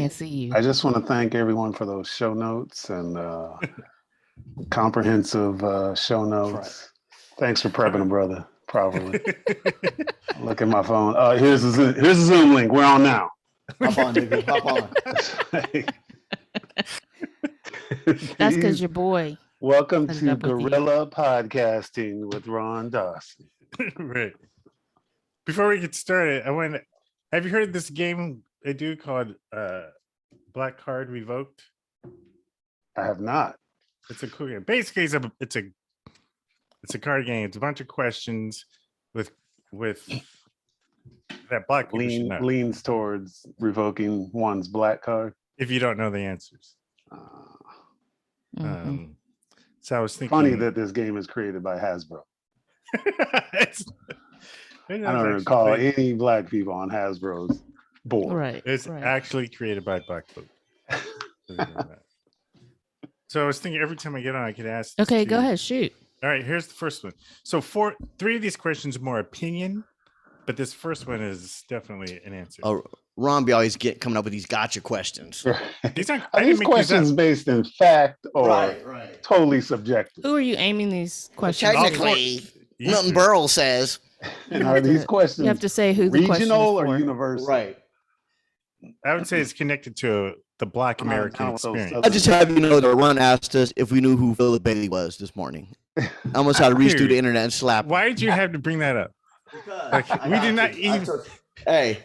Can't see you. I just want to thank everyone for those show notes and comprehensive show notes. Thanks for prepping them, brother, properly. Look at my phone. Here's the Zoom link. We're on now. Hop on, nigga. Hop on. That's because your boy. Welcome to Gorilla Podcasting with Ron Dawson. Right. Before we get started, have you heard of this game they do called Card Revoked? I have not. It's a cool game. Basically, it's a card game. It's a bunch of questions with that black leans towards revoking one's black card if you don't know the answers. So I was thinking, funny that this game is created by Hasbro. I don't recall any black people on Hasbro's board. Right. It's actually created by black folk. So I was thinking every time I get on, I could ask. Okay, go ahead, shoot. All right, here's the first one. So three of these questions are more opinion, but this first one is definitely an answer. Oh, Ron be always coming up with these gotcha questions. These questions based in fact or totally subjective? Who are you aiming these questions? Technically, Milton Berle says. And are these questions? You have to say who the question is regional for. or universal? Right. I would say it's connected to the Black American experience. I just have you know that Ron asked us if we knew who Philip Bailey was this morning. I almost had to reach through the internet and slap him. Why did you have to bring that up? We did not even. Hey,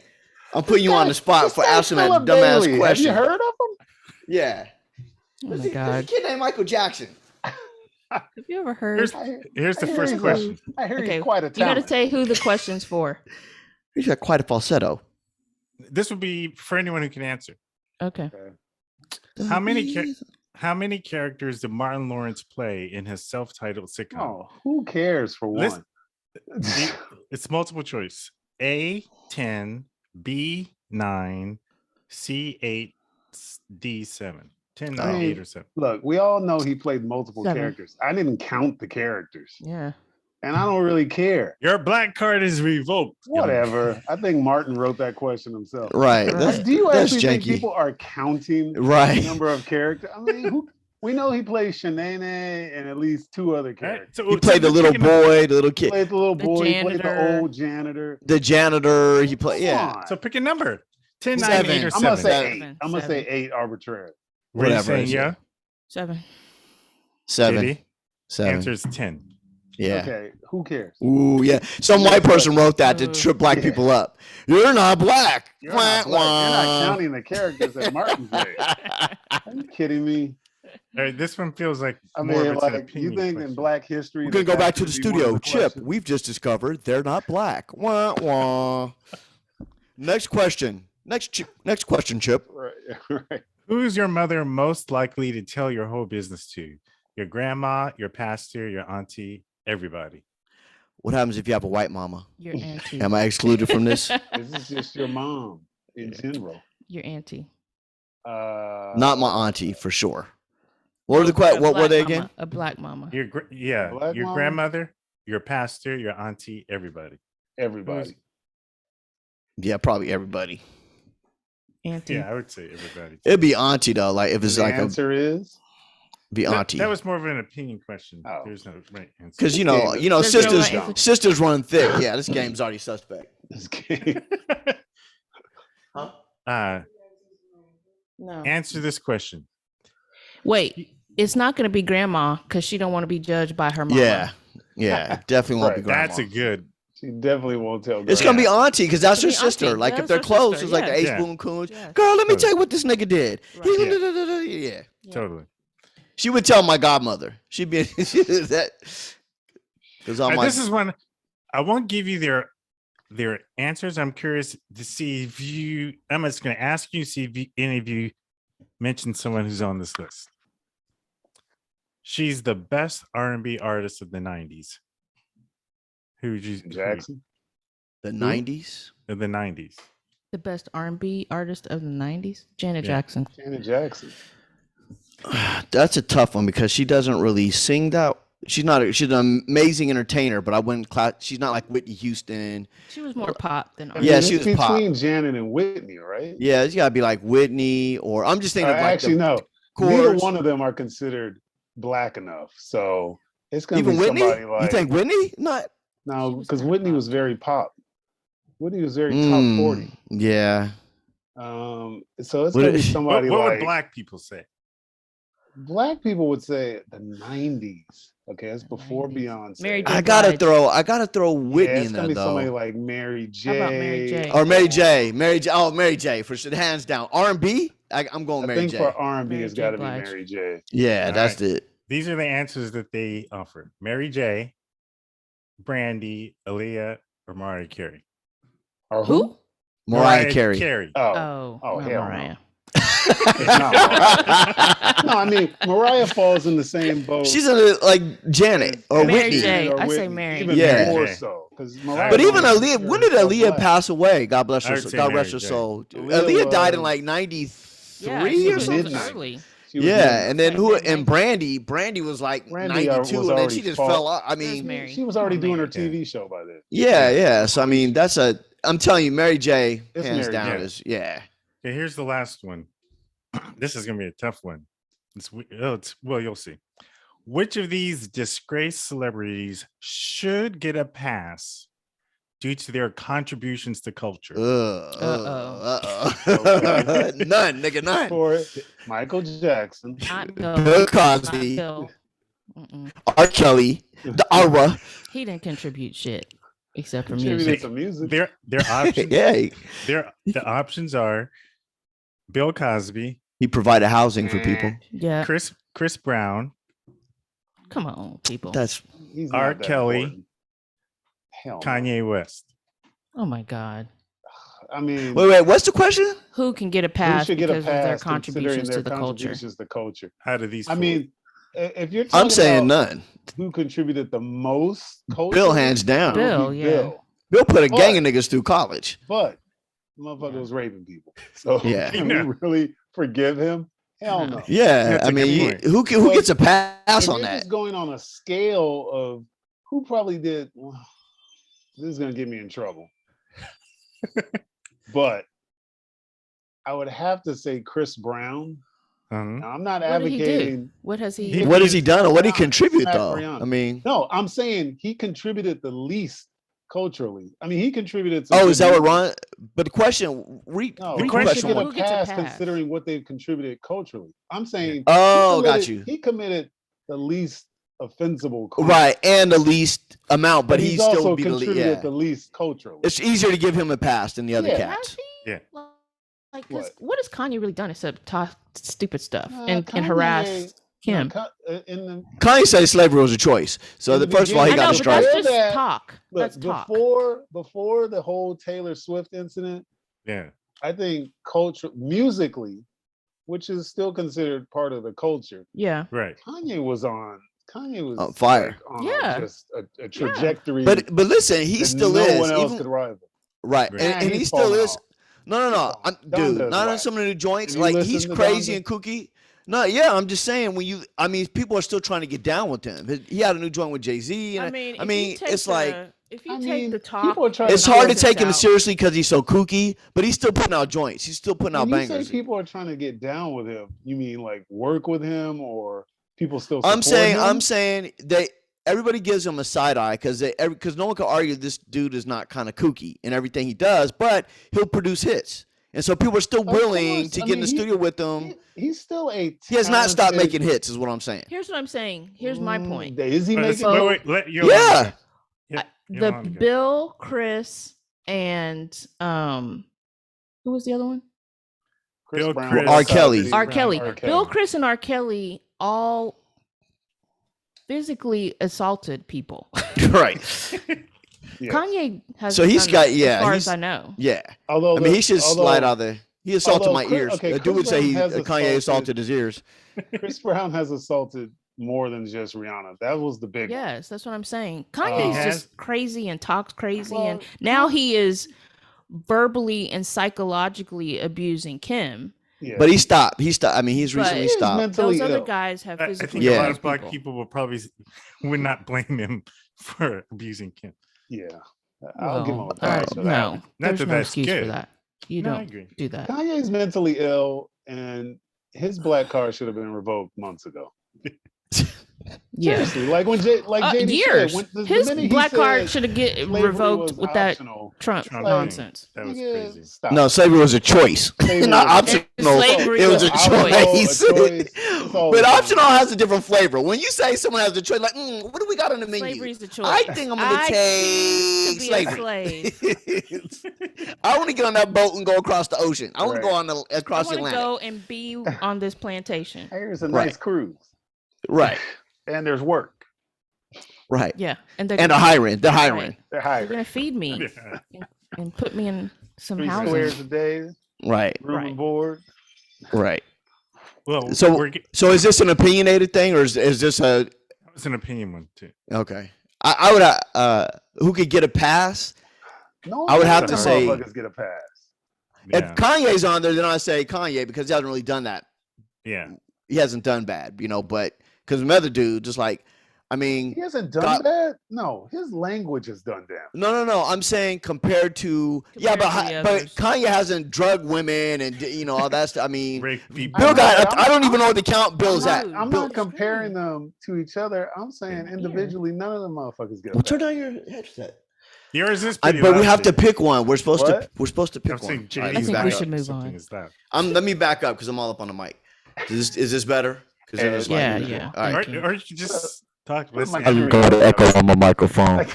I'm putting you on the spot for asking that dumbass question. Have you heard of him? Yeah. Oh my God. There's a kid named Michael Jackson. Have you ever heard? Here's the first question. I heard he's quite a talent. You got to say who the question's for. He's got quite a falsetto. This would be for anyone who can answer. Okay. How many characters did Martin Lawrence play in his self-titled sitcom? Oh, who cares for one? It's multiple choice. A 10, B 9, C 8, D 7. 10, 9, 8, or 7. Look, we all know he played multiple characters. I didn't count the characters. Yeah. And I don't really care. Your black card is revoked. Whatever. I think Martin wrote that question himself. Right. Do you actually think people are counting the number of characters? I mean, we know he plays Shanae and at least two other characters. So he played the little boy, the little kid. He played the little boy. He played the old janitor. The janitor. He played. Yeah. So pick a number. 10, 9, 8, or 7. I'm gonna say 8. I'm gonna say 8 arbitrarily. Whatever. Yeah. 7. 7. Answer is 10. Yeah. Okay. Who cares? Ooh, yeah. Some white person wrote that to trip black people up. You're not black. You're not counting the characters that Martin played. Are you kidding me? All right, this one feels like you think in Black history. We're gonna go back to the studio. Chip, we've just discovered they're not black. Wah wah. Next question. Next question, Chip. Right. Who's your mother most likely to tell your whole business to? Your grandma, your pastor, your auntie, everybody. What happens if you have a white mama? Your auntie. Am I excluded from this? This is just your mom in general. Your auntie. Not my auntie for sure. What were they again? A black mama. Your grandmother, your pastor, your auntie, everybody. Everybody. Yeah, probably everybody. Auntie. Yeah, I would say everybody. It'd be auntie though. Like if it's the like answer is be auntie. That was more of an opinion question. Oh. There's no right answer. Because you know, sisters run thick. Yeah, this game's already suspect. This game. Huh? No. Answer this question. Wait, it's not going to be grandma because she don't want to be judged by her mama. Yeah, definitely won't be grandma. That's a good. She definitely won't tell. It's gonna be auntie because that's her sister. Auntie. Like if they're close, it's like the Ace Boone Coons. Yeah. Girl, let me tell you what this nigga did. Right. Yeah, totally. She would tell my godmother. She'd be that. This is one. I won't give you their answers. I'm curious to see if you. I'm just going to ask you, see if any of you mentioned someone who's on this list. She's the best R&B artist of the 90s. Who would you? Jackson. The 90s. Of the 90s. The best R&B artist of the 90s. Janet Jackson. Janet Jackson. That's a tough one because she doesn't really sing that. She's an amazing entertainer, but I wouldn't she's not like Whitney Houston. She was more pop than I R&B. mean, Yeah, it's she was between pop. Janet and Whitney, right? Yeah, it's gotta be like Whitney, or I'm just thinking of like Actually, no. chords. Neither one of them are considered black enough, so it's gonna Even be Whitney. somebody like. You think Whitney? Not. No, She was because kinda Whitney pop, was very too. pop. Whitney was very top 40. Yeah. So it's What gonna be is- somebody What would like black people say? black people would say the 90s. Okay, that's The before 90s. Beyonce. Mary J. I Blige. gotta throw Whitney Yeah, it's in gonna there be somebody though. like Mary J. How about Mary J? Or Mary J. Mary J. For sure, hands down. R&B. I'm going I Mary think J. for R&B, Mary it's J. got to be Blige. Mary J. Yeah, All that's right. it. These are the answers that they offered: Mary J, Brandy, Aaliyah, or Mariah Carey. Or Who? Mariah Carey. Oh, Oh, oh, not hell Mariah. It's not Mariah. No, I mean Mariah falls in the same boat. She's like Janet or Mary Whitney. J. or I say Whitney, Mary. even Yeah. more J. so because But even Aaliyah, when did Aaliyah pass away? God bless I her. would say God Mary rest her J. soul. Aaliyah Aaliyah died in was- like Yeah, 93 she or was something. midnight. early. Yeah, and then Like who? mid- And Brandy was like Brandy, 92, was and then already she just fall- fell off. I There's mean, Mary. She was Come already on, doing her Mary. TV show by then. yeah. So I mean, I'm telling you, Mary J. It's hands Mary down J. is yeah. Okay, here's the last one. This is gonna be a tough one. Well, you'll see. Which of these disgraced celebrities should get a pass due to their contributions to culture? None, nigga, none. For Michael Jackson, Not Bill. Bill Not Cosby, Bill. Mm-mm. R. Kelly, the Aura. He didn't contribute shit except for contributed music. to music. Their options. Yeah, The options are Bill Cosby, he provided housing for people. Yeah. Chris Brown, Come on, people. That's He's R. not that Kelly, important. Hell no. Kanye West. Oh my God. I mean, wait. What's the question? Who can get a who pass should get because a of their pass considering contributions their to the culture? contributions to culture? Out of these, I four. mean, if you're talking I'm saying about none. who contributed the most culture, Bill, hands down. Bill. would be yeah. Bill put a gang But- of niggas through college. But motherfucker was raping people. So Yeah. can we really forgive him? Hell no. Yeah, That's I a good mean, point. who gets a pass If on you're that? just going on a scale of who probably did, well, this is gonna get me in trouble. But I would have to say Chris Brown. Uh-huh. Now, I'm not What did he do? advocating. What has he? He- What has he done, or what did he Rihanna, contribute smack though? Rihanna. I mean, No, I'm saying he contributed the least culturally. I mean, he contributed. Some oh, good is that what music. Ron? But the question, No, The he question should get who a gets a pass pass? considering what they've contributed culturally. I'm saying. Oh, he got committed- you. He committed the least offensible crime. Right, and the least amount, but he's he still also would be the contributed least. Yeah. the least culturally. It's easier to give him a pass than the other Yeah. Has cats. he? Yeah. Like, What? what has Kanye really done except talk stupid stuff and Kanye- harass Kim? In the, Kanye said slavery was a choice. So In the the first of all, he I beginning- got know, a but that's strike. just That- talk. look, That's talk. before the whole Taylor Swift incident, Yeah. I think culture musically, which is still considered part of the culture, Yeah. Right. Kanye was on fire. like, on Yeah. just a trajectory. But listen, he that still no is. one else Even, could rival. right, Right. and he he's still falling is. off. No. Don Dude, does not on whack. some of the new joints. Have you Like listened he's to crazy Donda? and kooky. No, yeah, I'm just saying I mean, people are still trying to get down with him. He had a new joint with Jay-Z. And I mean, it's like if you I take mean, the talk, people are trying it's to hard to get- take him out. seriously because he's so kooky, but he's still putting out joints. He's still putting out When you bangers. say people are trying to get down with him, you mean like work with him or people still? I'm support him? saying they everybody gives him a side eye because no one can argue this dude is not kind of kooky in everything he does, but he'll produce hits, and so people are still Of willing course. to I get in the mean, studio with him. He's still a. He has not stopped talented- making hits, is what I'm saying. here's what I'm saying. Here's my point. Is he Let's- making? wait, let you. Yeah. The Bill, Chris, and who was the other one? Chris Bill, Brown, Chris, R. Kelly. R. Kelly. R. Bill, Chris, and R. Kelly all physically assaulted people. Right. Yes. Kanye has. So he's got- yeah, as far he's- as I know. Yeah. Although I mean, he should slide although out there. He assaulted although my Chris- ears. okay, A dude would Chris say Brown has Kanye assaulted- assaulted his ears. Chris Brown has assaulted more than just Rihanna. That was the big one. Yes, that's what I'm saying. Kanye's has- just crazy and talks crazy, Well, and now he is verbally and psychologically abusing Kim. Yeah. But he stopped. I mean, he's recently But stopped. mentally those other ill. guys have I physically think a lot abused of black people will probably would not blame him for abusing Kim. Yeah. I'll give him a Well, pass for that. no, Not there's that no that's excuse for good. that. You No, I don't agree. do that. Kanye's mentally ill, and his black card should have been revoked months ago. Yeah. Seriously, like when JD years. said, the His minute he black card said should have get slavery revoked was with optional, that Trump Trump nonsense. That was nigga, crazy. stop. No, slavery was a choice, Slavery not was a- optional. Slavery It was a was choice. It's all But the same. optional has a different flavor. When you say someone has a choice, like, what do we got on the menu? Slavery's a choice. I think I'm going to take choose to be a slavery. slave. I want to get on that boat and go across the ocean. I want to Right. go on I across the want to Atlantic. go and be on this plantation. Here's a Right. nice cruise, Right, and there's work. right. Yeah, and And they're hiring. They're hiring. They're They're hiring gonna feed me Yeah. and put me in some 3 housing. squares a day, Right, room Right. and board. right. Well, So, so is this an opinionated thing, or is this a that was an opinion one too. okay? I would who could get a pass? No, I would have none to of the say- motherfuckers get a pass. If Yeah. Kanye's on there, then I say Kanye because he hasn't really done that. Yeah. He hasn't done bad, but because another dude, just like, I mean, He hasn't done God- that. No, his language has done damage. no. I'm saying compared to Compared to the but others. Kanye hasn't drugged women and all that stuff. I mean, Rape people. Bill I know, got. but I don't even know what the I'm Bill's not, at. I'm Bill, not comparing them to each other. I'm saying Yeah. individually, none of them motherfuckers get a well, pass. turn down your headset. Yours is But pretty we have to loud, pick one. We're supposed What? to. We're supposed to Jay. I'm pick saying one. Jay, All right, I let me think back we up. should move something on. is loud. Let me back up because I'm all up on the mic. Is this better? Because then it's like, Yeah, yeah. All right. Thank you. Or you could just talk. Put my Listen. screen down. on my microphone.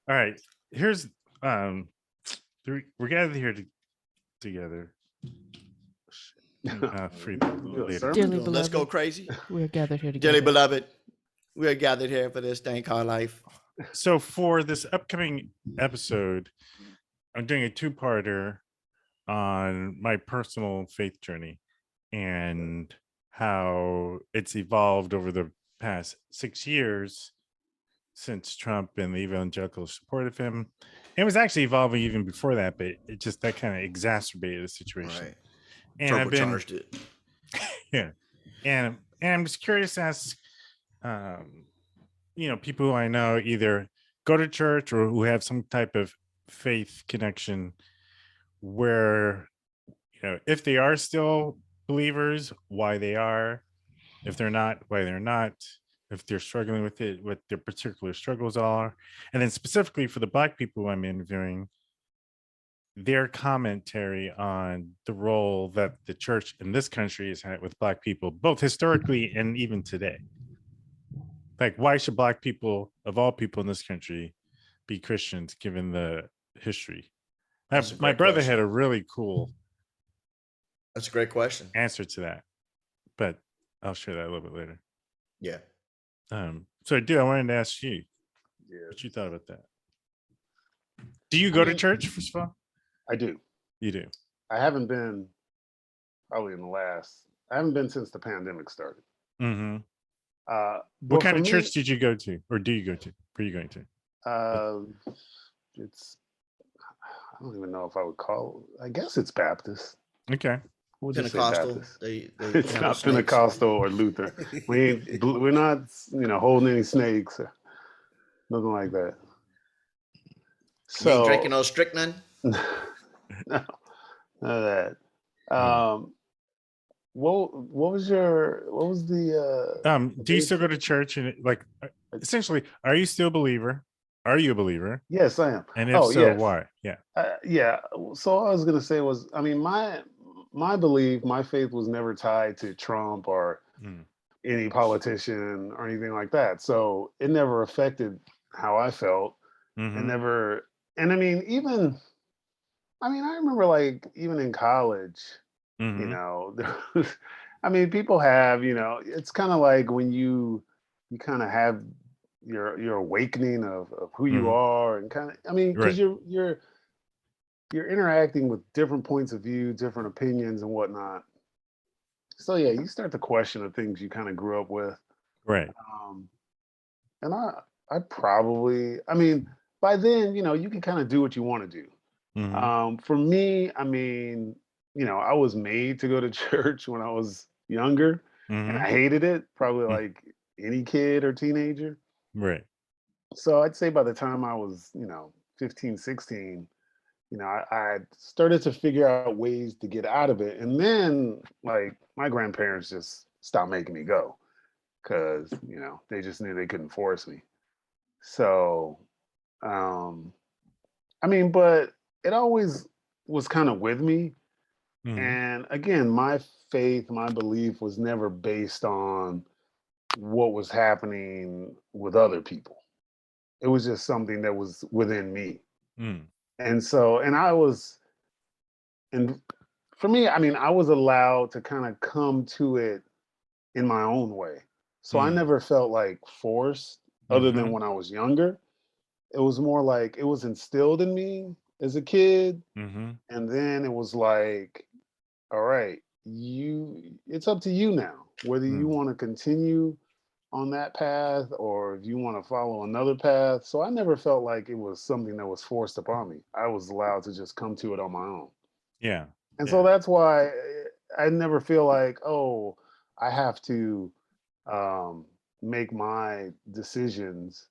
All right. Here's we're gathered here together. For later. sermon? Dearly Let's go beloved, crazy. we're gathered here Dearly together. beloved, we are gathered here for this thing called life. So for this upcoming episode, I'm doing a two-parter on my personal faith journey and how it's evolved over the past 6 years since Trump and the evangelicals supported him. It was actually evolving even before that, but it just that kind of exacerbated the situation. And I've been Turbocharged it. yeah, and I'm just curious as people who I know either go to church or who have some type of faith connection, where if they are still believers, why they are, if they're not, why they're not, if they're struggling with it, what their particular struggles are, and then specifically for the Black people I'm interviewing, their commentary on the role that the church in this country has had with Black people, both historically and even today. Like, why should Black people, of all people in this country, be Christians given the history? That's a My great brother question. had a really cool That's a great question. answer to that, but I'll share that a little bit later. Yeah. So, dude, I wanted to ask you Yeah, what you thought about that. Do you go to church, first of all? I do. You do. I haven't been probably I haven't been since the pandemic started. Mm-hmm. But What kind for of me, church did you go to, or do you go to? Where are you going to? It's, I don't even know if I would call I guess it's Baptist. Okay. We'll just say Pentecostal. Baptist. They It's handle not snakes. Pentecostal or Luther. We're not, holding any snakes or nothing like that. You So ain't drinking no strychnine? no, none of that. What was the Do you still go to church and essentially, are you still a believer? Are you a believer? Yes, I am. And if Oh, so, yes. why? Yeah. Yeah. So what I was gonna say was, my belief, my faith was never tied to Trump or Mm. any politician or anything like that. So it never affected how I felt. It Mhm. never, and I remember even in college, Mhm. there was, people have, it's kind of like when you kind of have your awakening of who you Mhm. are, and kind of, because Right. you're interacting with different points of view, different opinions and whatnot. So yeah, you start to question the things you kind of grew up with. Right. And I probably, by then, you can kind of do what you want to do. Mhm. For me, I was made to go to church when I was younger, and Mm-hmm. I hated it, probably like any kid or teenager. Right. So I'd say by the time I was, 15, 16, I started to figure out ways to get out of it. And then, like, my grandparents just stopped making me go because, they just knew they couldn't force me. So, um, but it always was kind of with me. Mm-hmm. And again, my faith, my belief was never based on what was happening with other people. It was just something that was within me. Mm. And so, and for me, I was allowed to kind of come to it in my own way. So I Mm. never felt like forced other Mm-hmm. than when I was younger. It was more like it was instilled in me as a kid. Mm-hmm. And then it was like, all right, it's up to you now, whether you Mm. want to continue on that path or if you want to follow another path. So I never felt like it was something that was forced upon me. I was allowed to just come to it on my own. Yeah. And so Yeah. that's why I never feel like, oh, I have to um, make my decisions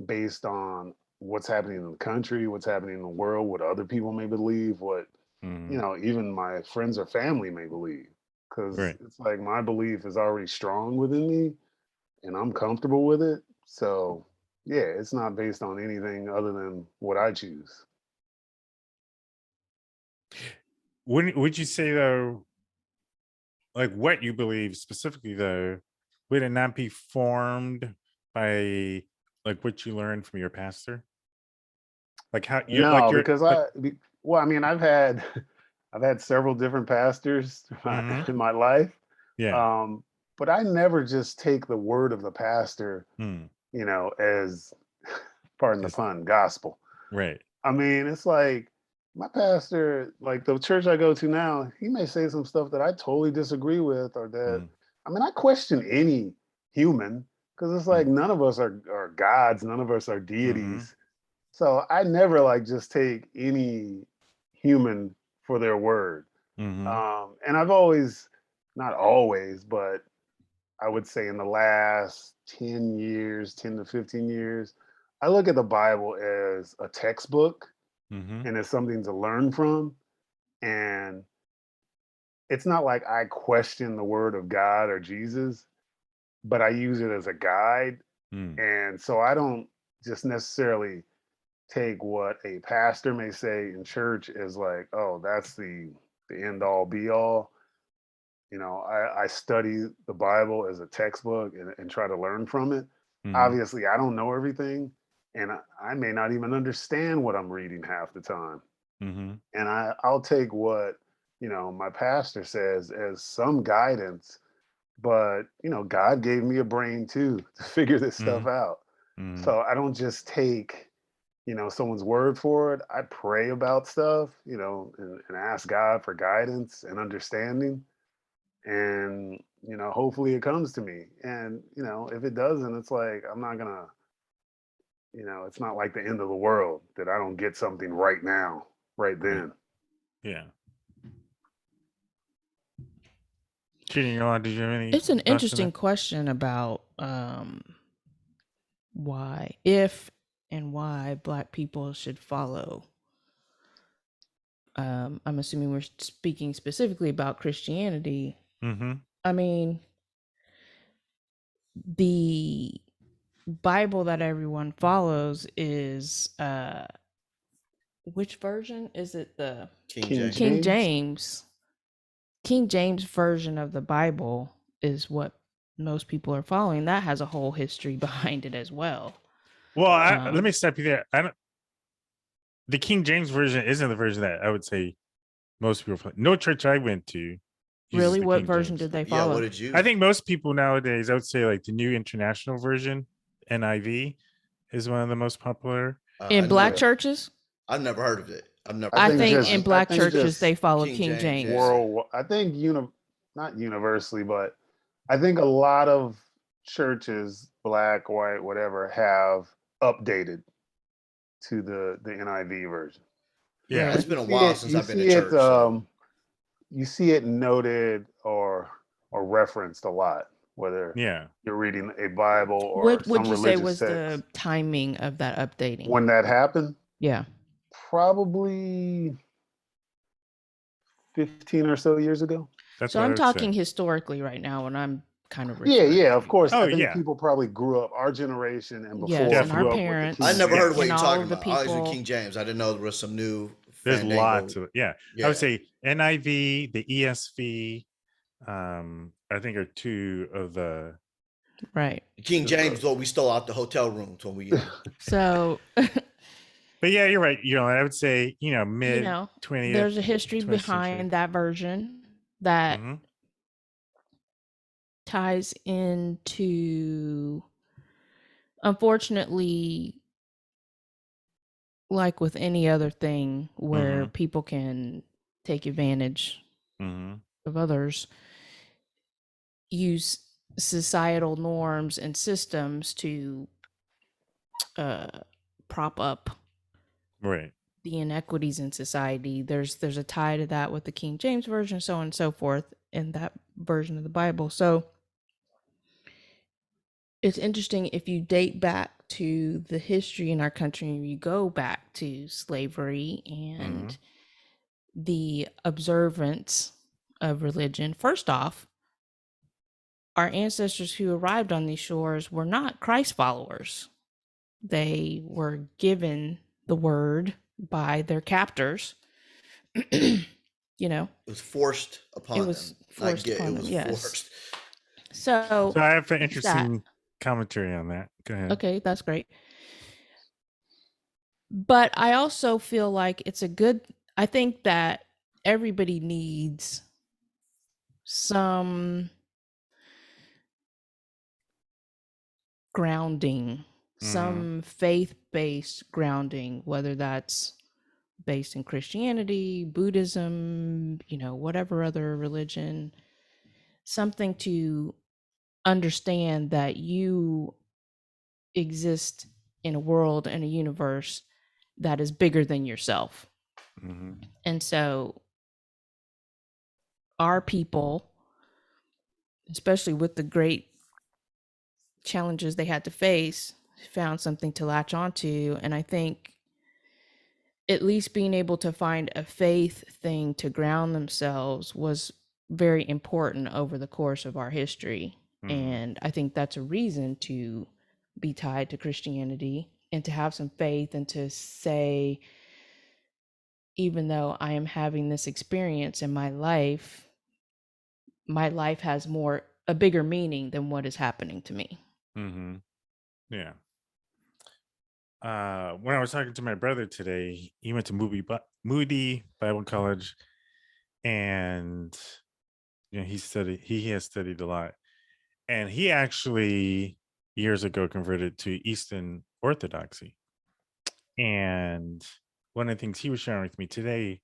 based on what's happening in the country, what's happening in the world, what other people may believe, what, Mm-hmm. even my friends or family may believe. Because Right. it's like my belief is already strong within me and I'm comfortable with it. So, yeah, it's not based on anything other than what I choose. Would you say though, like what you believe specifically though, would it not be formed by like what you learned from your pastor? Like how you're like No, you're because like well, I've had I've had several different pastors mm-hmm. in my life, Yeah. um, but I never just take the word of the pastor, Mm. as pardon the Just pun, gospel. right. It's like my pastor, like the church I go to now, he may say some stuff that I totally disagree with, or that Mm. I question any human because it's like Mm. none of us are gods, none of us are Mm-hmm. deities. So I never like just take any human for their word. Mm-hmm. And I've always, not always, but I would say in the last 10 years, 10 to 15 years, I look at the Bible as a textbook Mm-hmm. and as something to learn from. And it's not like I question the word of God or Jesus, but I use it as a guide. Mm. And so I don't just necessarily take what a pastor may say in church as like, oh, that's the end all be all. I study the Bible as a textbook and try to learn from it. Mm-hmm. Obviously, I don't know everything, and I may not even understand what I'm reading half the time. Mm-hmm. And I'll take what my pastor says as some guidance, but God gave me a brain too to figure this Mm-hmm. stuff out. Mm-hmm. So I don't just take someone's word for it. I pray about stuff, and ask God for guidance and understanding. And, hopefully it comes to me. And, if it doesn't, it's like, I'm not gonna, it's not like the end of the world that I don't get something right now, right Right. then. Yeah. Cheating on, did you have any It's an thoughts on interesting that? question about if and why Black people should follow. I'm assuming we're speaking specifically about Christianity. Mm-hmm. I mean, the Bible that everyone follows is which version is it? The King King James. James. King James version of the Bible is what most people are following. That has a whole history behind it as well. Well, let me Um, stop you there. I don't. The King James version isn't the version that I would say most people. No church I went to uses really, the what King version James. did they Yeah, what follow? did you? I think most people nowadays, I would say, like the New International Version (NIV) is one of the most popular. In I Black never, Yeah. churches? I've never heard of it. I've never I I heard think that think one. in just, I Black think churches they just follow King King James, yeah. James. world, I think, not universally, but I think a lot of churches, black, white, whatever, have updated to the NIV version. Yeah. It's Really? been a while since You I've been to see it, church, so you see it noted or referenced a lot, whether Yeah. you're reading a Bible or What would some you say religious was text. the timing of that updating? When that happened, Yeah. probably 15 or so years ago. That's So what I I'm would say. talking historically right now, and I'm kind of Yeah, referring yeah, of to course. Oh, I think yeah. people probably grew up, our generation and yes, before and our grew Definitely. up with the parents I King never heard James. what and you're all talking of the about. I always read people. King James. I didn't know there was some new There's fandangle. lots of I would say NIV, the ESV, I think are two of the Right. King James, though, we stole out the hotel rooms when we So, But yeah, you're right. I would say, mid 20th, there's a history 20th century. behind that version that Mm-hmm. ties into, unfortunately, like with any other thing where Mm-hmm. people can take advantage Mm-hmm. of others, use societal norms and systems to uh, prop up Right. the inequities in society. There's a tie to that with the King James version, so on and so forth, in that version of the Bible. So it's interesting if you date back to the history in our country and you go back to slavery and Mm-hmm. the observance of religion. First off, our ancestors who arrived on these shores were not Christ followers. They were given the word by their captors. It was forced upon was them. forced It upon them, was yes. forced. So So I have an there's that. interesting commentary on that. Go ahead. Okay, that's great. But I also feel like I think that everybody needs some grounding, Mm-hmm. some faith-based grounding, whether that's based in Christianity, Buddhism, whatever other religion, something to understand that you exist in a world and a universe that is bigger than yourself. Mm-hmm. And so our people, especially with the great challenges they had to face, found something to latch onto. And I think at least being able to find a faith thing to ground themselves was very important over the course of our history. Mm-hmm. And I think that's a reason to be tied to Christianity and to have some faith and to say, even though I am having this experience in my life has a bigger meaning than what is happening to me. Mm-hmm. Yeah. When I was talking to my brother today, he went to Moody Bible College, and he has studied a lot, and he actually years ago converted to Eastern Orthodoxy. And one of the things he was sharing with me today,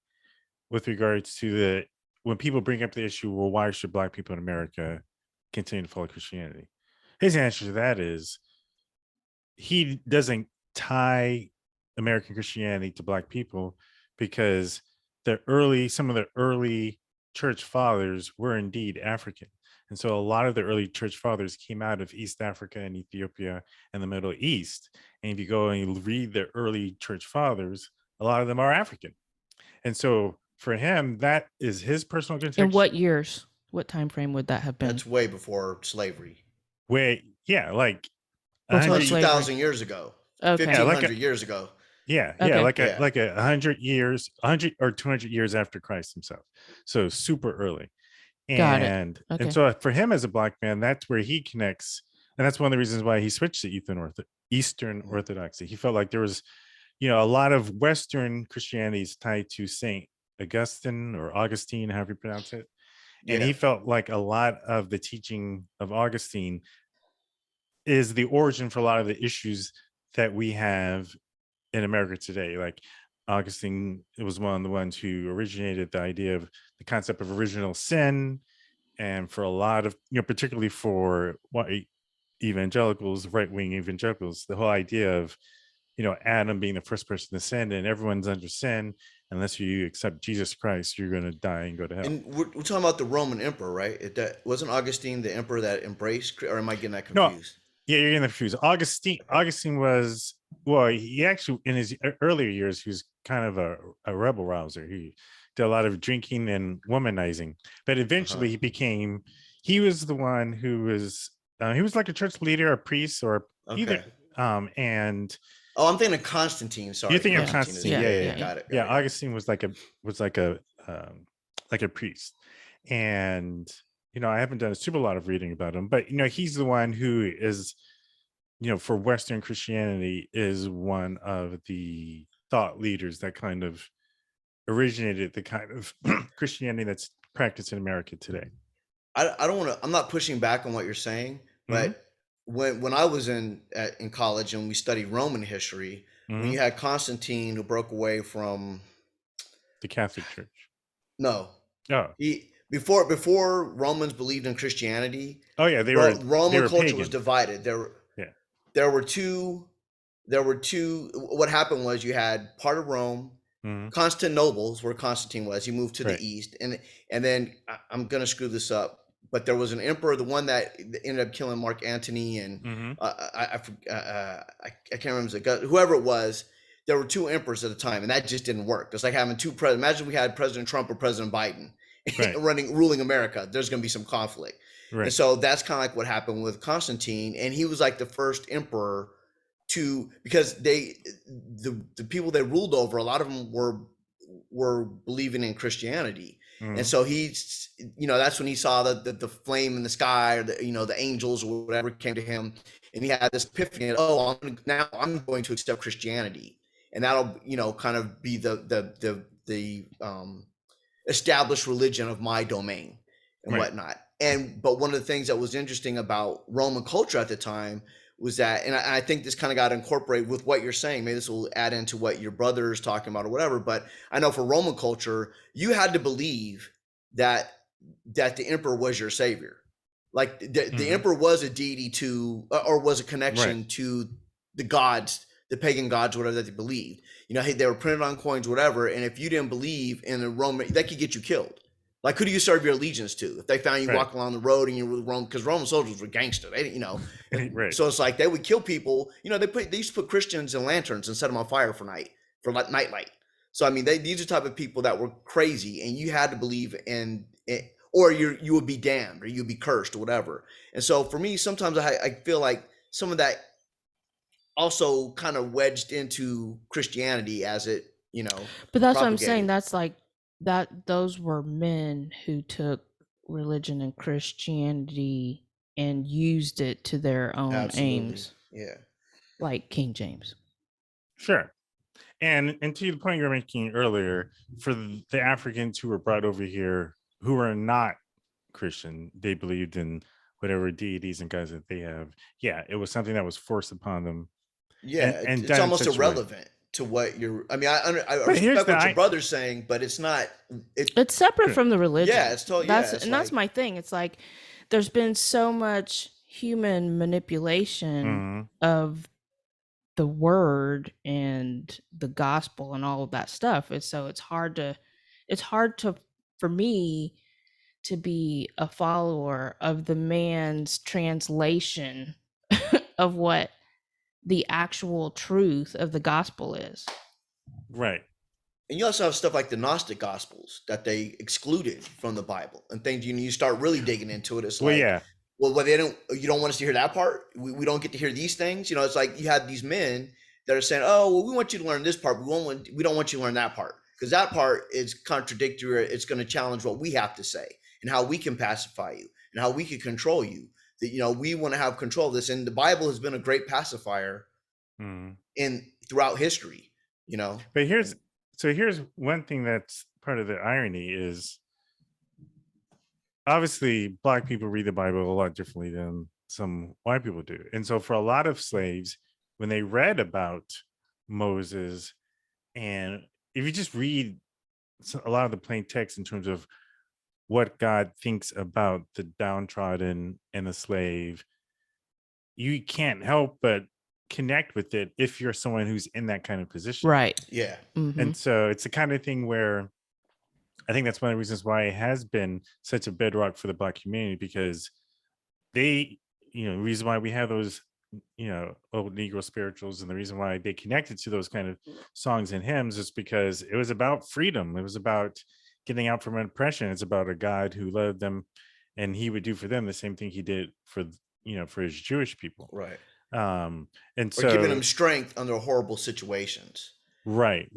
with regards to when people bring up the issue, well, why should Black people in America continue to follow Christianity? His answer to that is he doesn't tie American Christianity to Black people because some of the early church fathers were indeed African. And so a lot of the early church fathers came out of East Africa and Ethiopia and the Middle East. And if you go and you read the early church fathers, a lot of them are African. And so for him, that is his personal In conviction. what years? What time frame would that have been? That's way before slavery. Like Before 2,000 years ago. Okay. 1,500 years ago. Yeah, Okay. like 100 or 200 years after Christ himself. So super early. Got it. And Okay. so for him as a Black man, that's where he connects. And that's one of the reasons why he switched to Eastern Orthodoxy. He felt like there was, a lot of Western Christianity is tied to Saint Augustine or Augustine, however you pronounce it. And he felt like a lot of the teaching of Augustine is the origin for a lot of the issues that we have in America today. Like Augustine was one of the ones who originated the idea of the concept of original sin. And for a lot of, particularly for white evangelicals, right-wing evangelicals, the whole idea of, Adam being the first person to sin and everyone's under sin. unless you accept Jesus Christ, you're going to die and go to hell. And we're talking about the Roman emperor, right? That wasn't Augustine the emperor that embraced, or am I getting that No, confused? yeah, you're getting that confused. Augustine was, well, he actually in his earlier years he was kind of a rebel rouser. He did a lot of drinking and womanizing, but eventually he was the one who was he was like a church leader, a priest, or either and I'm thinking of Constantine. Sorry, you're thinking of Constantine. Constantine. Yeah. Got it. Yeah, Augustine was like a priest, and I haven't done a super lot of reading about him, but he's the one who is, for Western Christianity, is one of the thought leaders that kind of originated the kind of Christianity that's practiced in America today. I don't want to. I'm not pushing back on what you're saying, but when I was in college and we studied Roman history, when you had Constantine who broke away from the Catholic Church. No. Oh. Before Romans believed in Christianity. Oh yeah, Roman culture pagan. was divided. There were two. What happened was you had part of Rome. Constantinople's where Constantine was. He moved to the east, and then I'm gonna screw this up, but there was an emperor, the one that ended up killing Mark Antony, and I can't remember whoever it was. There were two emperors at the time, and that just didn't work. It's like having two presidents. Imagine we had President Trump or President Biden ruling America. There's going to be some conflict. Right. And so that's kind of like what happened with Constantine. And he was like the first emperor because the people they ruled over, a lot of them were believing in Christianity. And so he's, that's when he saw the flame in the sky, or the angels or whatever came to him. And he had this epiphany, I'm going to accept Christianity. And that'll, kind of be the established religion of my domain and whatnot. But one of the things that was interesting about Roman culture at the time was that, and I think this kind of got incorporated with what you're saying. Maybe this will add into what your brother is talking about or whatever. But I know for Roman culture, you had to believe that the emperor was your savior. Like the emperor was a deity or was a connection to the gods, the pagan gods, whatever that they believed. They were printed on coins, whatever. And if you didn't believe in the Roman, that could get you killed. Like, who do you serve your allegiance to? If they found you walking along the road and you were Roman, because Roman soldiers were gangster, they didn't, So it's like they would kill people. They used to put Christians in lanterns and set them on fire for nightlight. So I mean, these are the type of people that were crazy, and you had to believe in it, or you would be damned, or you'd be cursed, or whatever. And so for me, sometimes I feel like some of that also kind of wedged into Christianity as it, But that's propagated. What I'm saying. That's like that. Those were men who took religion and Christianity and used it to their own aims. Yeah. Like King James. Sure. And to the point you were making earlier, for the Africans who were brought over here who are not Christian, they believed in whatever deities and gods that they have. Yeah, it was something that was forced upon them. Yeah, and it's almost irrelevant to what you're. I mean, I respect what your brother's saying, but it's not. It's separate from the religion. Yeah, it's totally. That's my thing. It's like there's been so much human manipulation of the word and the gospel and all of that stuff. And so it's hard for me to be a follower of the man's translation of what the actual truth of the gospel is. Right. And you also have stuff like the Gnostic Gospels that they excluded from the Bible and things. You start really digging into it. It's well, you don't want us to hear that part. We don't get to hear these things. It's like you had these men that are saying, "Oh, well, we want you to learn this part, but we don't want you to learn that part because that part is contradictory. It's going to challenge what we have to say and how we can pacify you and how we can control you. That we want to have control of this, and the Bible has been a great pacifier throughout history. But here's one thing that's part of the irony is obviously Black people read the Bible a lot differently than some white people do, and so for a lot of slaves, when they read about Moses, and if you just read a lot of the plain text in terms of what God thinks about the downtrodden and the slave, you can't help but connect with it if you're someone who's in that kind of position. Right. Yeah. Mm-hmm. And so it's the kind of thing where I think that's one of the reasons why it has been such a bedrock for the Black community, because they, the reason why we have those, old Negro spirituals, and the reason why they connected to those kind of songs and hymns is because it was about freedom. It was about getting out from oppression. It's about a God who loved them, and he would do for them the same thing he did for, for his Jewish people. Right. And Or so giving them strength under horrible situations. Right.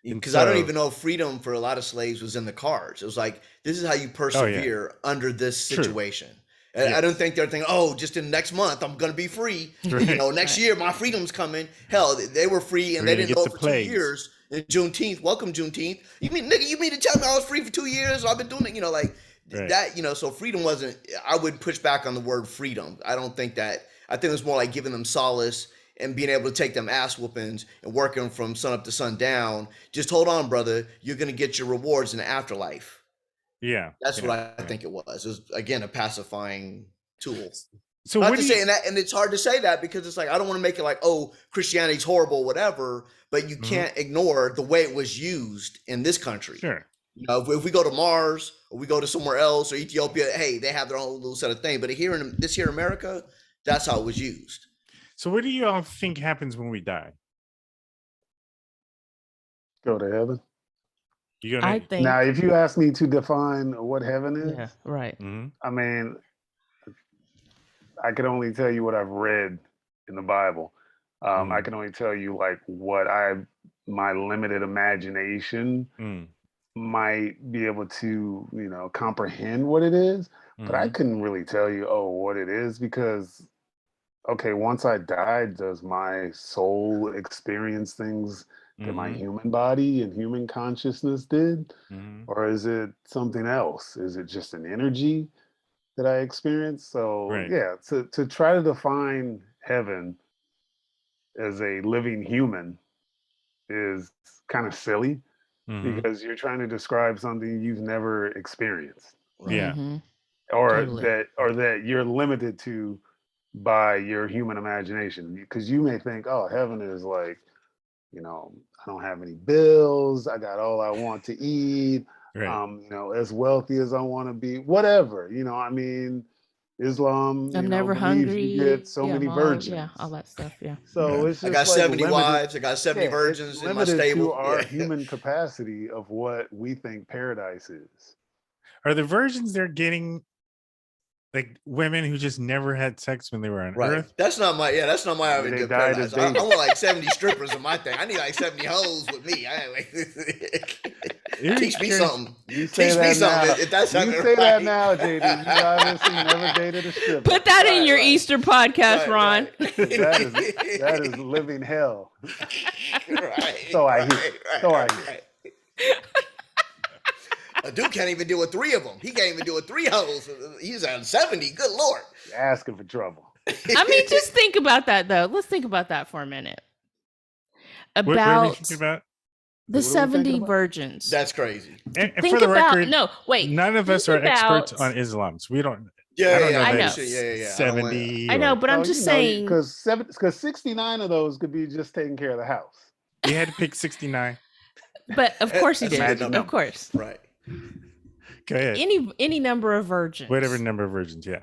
Because I don't even know if freedom for a lot of slaves was in the cards. It was like, this is how you persevere under this situation. Yes. I don't think they're thinking, oh, just in next month, I'm going to be free. Right. Next year, my freedom's coming. Hell, they were free and they didn't know for 2 years. And Juneteenth, welcome Juneteenth. You mean to tell me I was free for 2 years? I've been doing it, right. That, so freedom wasn't, I would push back on the word freedom. I don't think that, I think it was more like giving them solace and being able to take them ass whoopings and working from sun up to sundown. Just hold on, brother. You're going to get your rewards in the afterlife. Yeah. That's what I think it was. It was, again, a pacifying tool. So not to say, and it's hard to say that because it's like, I don't want to make it like, oh, Christianity's horrible, whatever, but you can't ignore the way it was used in this country. Sure. If we go to Mars or we go to somewhere else or Ethiopia, hey, they have their own little set of things. But here in America, that's how it was used. So what do you all think happens when we die? Go to heaven. I think now, if you ask me to define what heaven is, yeah, right. I mean, I can only tell you what I've read in the Bible. I can only tell you like what my limited imagination might be able to, comprehend what it is. But I couldn't really tell you, what it is, because, okay, once I died, does my soul experience things that my human body and human consciousness did? Or is it something else? Is it just an energy that I experience? So yeah, to try to define heaven as a living human is kind of silly because you're trying to describe something you've never experienced. Yeah. Or that you're limited to by your human imagination, because you may think, heaven is like, I don't have any bills, I got all I want to eat, as wealthy as I want to be, whatever, I mean, Islam, I'm never hungry. You get so many virgins. All that stuff. Yeah. So it's just I got like 70 wives, I got 70 virgins in my stable. To our human capacity of what we think paradise is. Are the virgins they're getting like women who just never had sex when they were on Earth? That's not my good paradise. I want like 70 strippers in my thing. I need like 70 hoes with me. Teach me something. Teach me something. If that's you say that now, JD. You obviously never dated a stripper. Put that in your Easter podcast, Ron. That is living hell. So I hear. A dude can't even deal with 3 of them. He can't even deal with 3 hoes. He's on 70. Good Lord. You're asking for trouble. I mean, just think about that, though. Let's think about that for a minute. About the 70 virgins. That's crazy. And for the record, none of us are experts on Islam, so we don't. I know. 70. I know, but I'm just saying. Because 69 of those could be just taking care of the house. You had to pick 69. But of course he did. Of course. Right. Go ahead. Any number of virgins. Whatever number of virgins, yeah.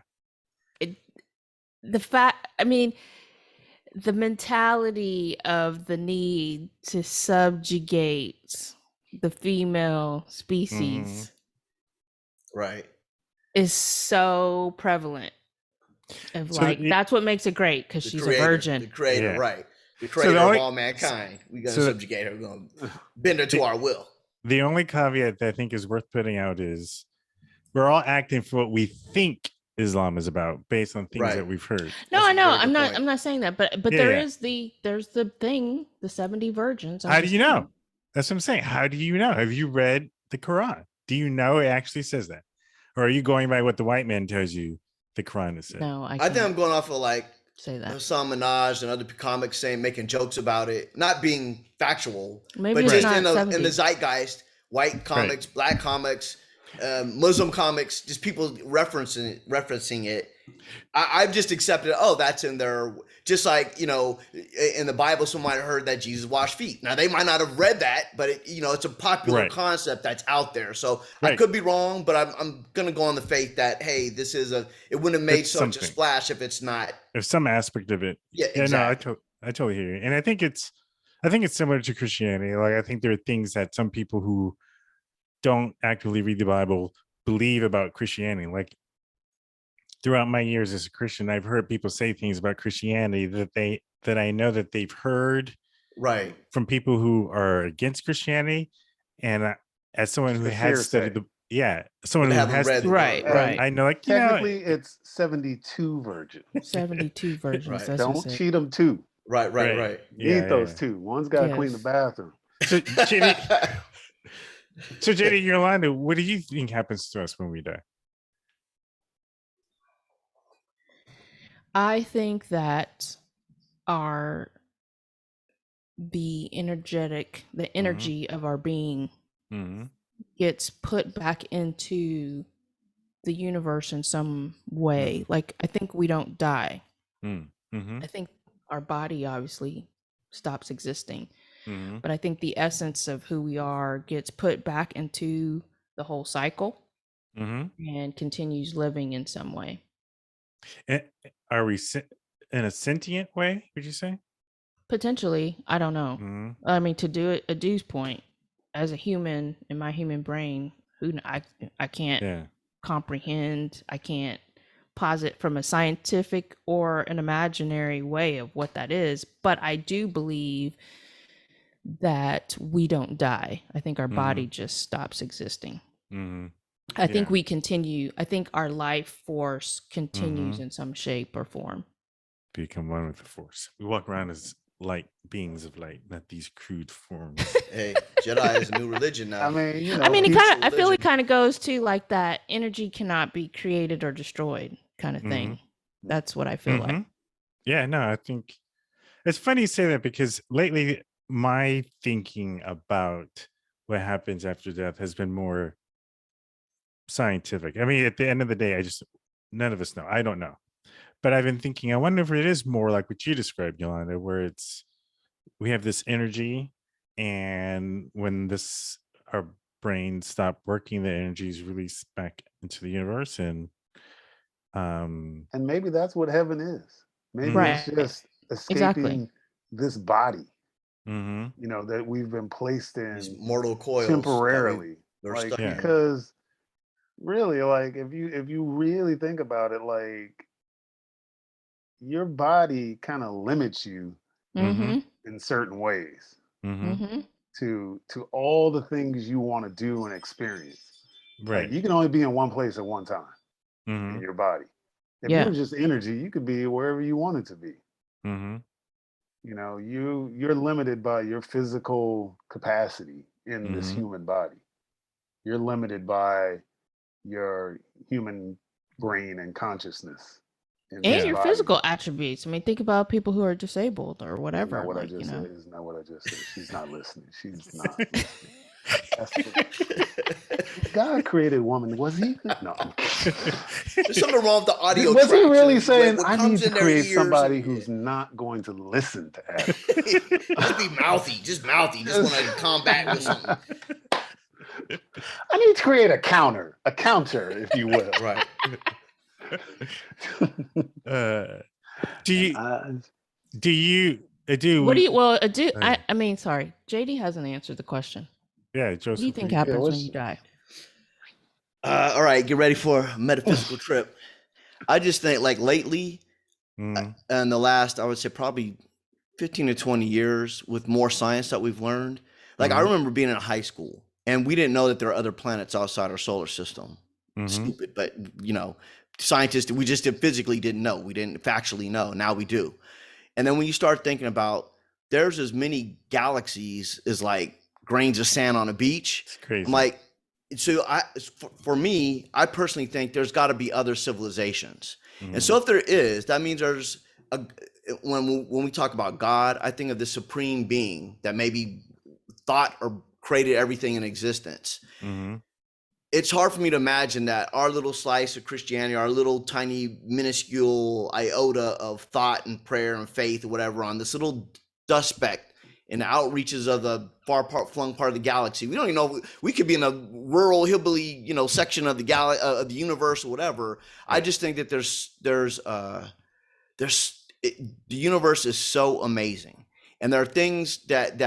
The mentality of the need to subjugate the female species is so prevalent. That's what makes it great, because she's a virgin. The creator, right. The creator of all mankind. We're going to subjugate her. We're going to bend her to our will. The only caveat that I think is worth putting out is we're all acting for what we think Islam is about based on things that we've heard. No, I know. I'm not saying that, but there's the thing, the 70 virgins. How do you know? That's what I'm saying. How do you know? Have you read the Quran? Do you know it actually says that? Or are you going by what the white man tells you the Quran has said? No, I think I'm going off of say that. Hassan Minaj and other comics making jokes about it, not being factual, maybe but just in the zeitgeist, white comics, black comics, Muslim comics, just people referencing it I've just accepted, oh, that's in there. Just like, in the Bible, someone might have heard that Jesus washed feet. Now, they might not have read that, but it's a popular concept that's out there. So I could be wrong, but I'm going to go on the faith that, hey, it wouldn't have made such a splash if it's not. There's some aspect of it. Yeah, exactly. No, I totally hear you. And I think it's similar to Christianity. Like, I think there are things that some people who don't actively read the Bible believe about Christianity. Like, throughout my years as a Christian, I've heard people say things about Christianity that I know that they've heard from people who are against Christianity. And as someone who has studied someone who has read right. I know, like, technically it's 72 virgins. 72 virgins. That's don't cheat them too. Right. You need those two. One's got to clean the bathroom. So JD, Yolanda, what do you think happens to us when we die? I think that the energy of our being gets put back into the universe in some way. Like, I think we don't die. I think our body obviously stops existing, but I think the essence of who we are gets put back into the whole cycle and continues living in some way. Are we in a sentient way, would you say? Potentially. I don't know. I mean, to do it, a due's point, as a human, in my human brain, I can't comprehend, I can't posit from a scientific or an imaginary way of what that is, but I do believe that we don't die. I think our body just stops existing. I think we continue. I think our life force continues in some shape or form. Become one with the force. We walk around as light beings of light, not these crude forms. Hey, Jedi is a new religion now. I mean, I feel it kind of goes to like that energy cannot be created or destroyed kind of thing. That's what I feel like. Yeah, no, I think it's funny you say that, because lately my thinking about what happens after death has been more scientific. I mean, at the end of the day, none of us know. I don't know. But I've been thinking, I wonder if it is more like what you described, Yolanda, where we have this energy, and when our brains stop working, the energy is released back into the universe, and maybe that's what heaven is. Maybe it's just escaping this body, that we've been placed in these mortal coils temporarily. Because really, like, if you really think about it, like, your body kind of limits you in certain ways to all the things you want to do and experience. Like, you can only be in one place at one time in your body. If you're just energy, you could be wherever you wanted to be. You're limited by your physical capacity in this human body. You're limited by your human brain and consciousness. And your physical attributes. I mean, think about people who are disabled or whatever. Isn't that what I just said? She's not listening. She's not listening. God created woman. Was he? No. There's something wrong with the audio. Was he really saying, I need to create somebody who's not going to listen to Adam? Just be mouthy. Just mouthy. Just want to combat with something. I need to create a counter, if you will. Right. I mean, sorry, JD hasn't answered the question. Yeah, Joseph, what do you think happens when you die? All right, get ready for a metaphysical trip. I just think, like, lately, in the last, I would say probably 15 to 20 years, with more science that we've learned. Like, I remember being in high school, and we didn't know that there are other planets outside our solar system. Stupid, but scientists, we just physically didn't know. We didn't factually know. Now we do. And then when you start thinking about, there's as many galaxies as like grains of sand on a beach. It's crazy. I'm like, so for me, I personally think there's got to be other civilizations. And so if there is, that means there's when we talk about God, I think of the supreme being that maybe thought or created everything in existence. it's hard for me to imagine that our little slice of Christianity, our little tiny minuscule iota of thought and prayer and faith or whatever on this little dust speck in the outreaches of the far-flung part of the galaxy. We don't even know. We could be in a rural hillbilly, section of the of the universe or whatever. Right. I just think that the universe is so amazing, and there are things that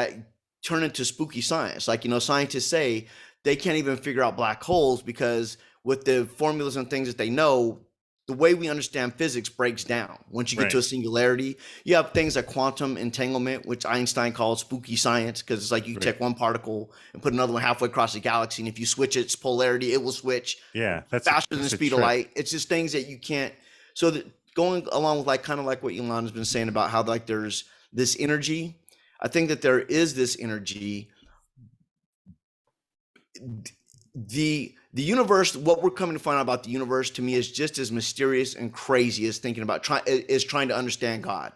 turn into spooky science. Like, scientists say they can't even figure out black holes because with the formulas and things that they know, the way we understand physics breaks down. Once you get to a singularity, you have things like quantum entanglement, which Einstein called spooky science, because it's like you take one particle and put another one halfway across the galaxy, and if you switch its polarity, it will switch faster than the speed of light. It's just things that you can't. So that going along with kind of like what Yolanda's been saying about how there's this energy, I think that there is this energy. The universe, what we're coming to find out about the universe, to me, is just as mysterious and crazy as thinking about trying to understand God.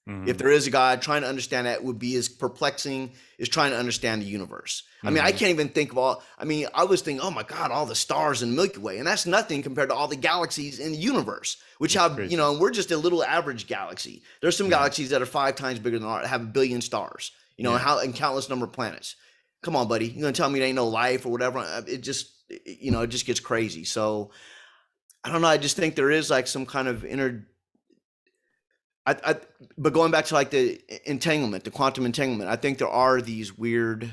Mm-hmm. If there is a God, trying to understand that would be as perplexing as trying to understand the universe. Mm-hmm. I mean, I can't even think of all. I mean, I was thinking, oh my God, all the stars in the Milky Way, and that's nothing compared to all the galaxies in the universe, which we're just a little average galaxy. There's some galaxies that are 5 times bigger than ours, have 1 billion stars, and countless number of planets. Come on, buddy, you're gonna tell me there ain't no life or whatever? It just gets crazy. So I don't know. I just think there is like some kind of but going back to like the entanglement, the quantum entanglement, I think there are these weird,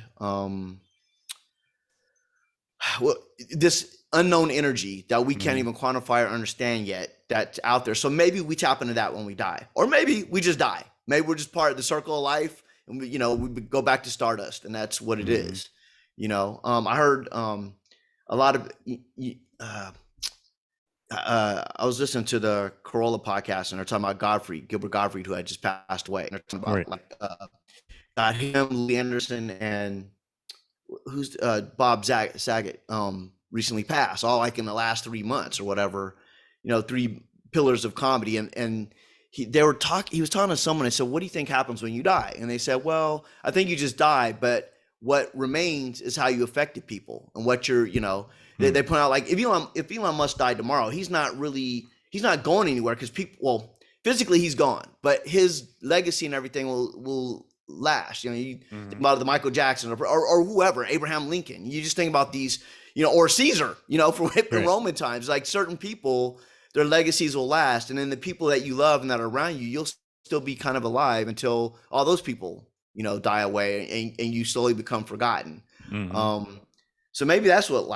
this unknown energy that we can't even quantify or understand yet that's out there. So maybe we tap into that when we die, or maybe we just die. Maybe we're just part of the circle of life, and we go back to stardust, and that's what it is. I heard a lot of. I was listening to the Corolla podcast, and they're talking about Gilbert Gottfried, who had just passed away. And they're talking about him, Lee Anderson, and who's Bob Saget recently passed, all like in the last 3 months or whatever. 3 pillars of comedy, and he was talking to someone. I said, "What do you think happens when you die?" And they said, "Well, I think you just die, but what remains is how you affected people and what you're, They point out, like, if Elon Musk died tomorrow, he's not going anywhere, because people, physically he's gone, but his legacy and everything will last. You think about the Michael Jackson or whoever, Abraham Lincoln. You just think about these, or Caesar, from the Roman times. Like, certain people, their legacies will last, and then the people that you love and that are around you, you'll still be kind of alive until all those people, die away, and you slowly become forgotten. So maybe that's what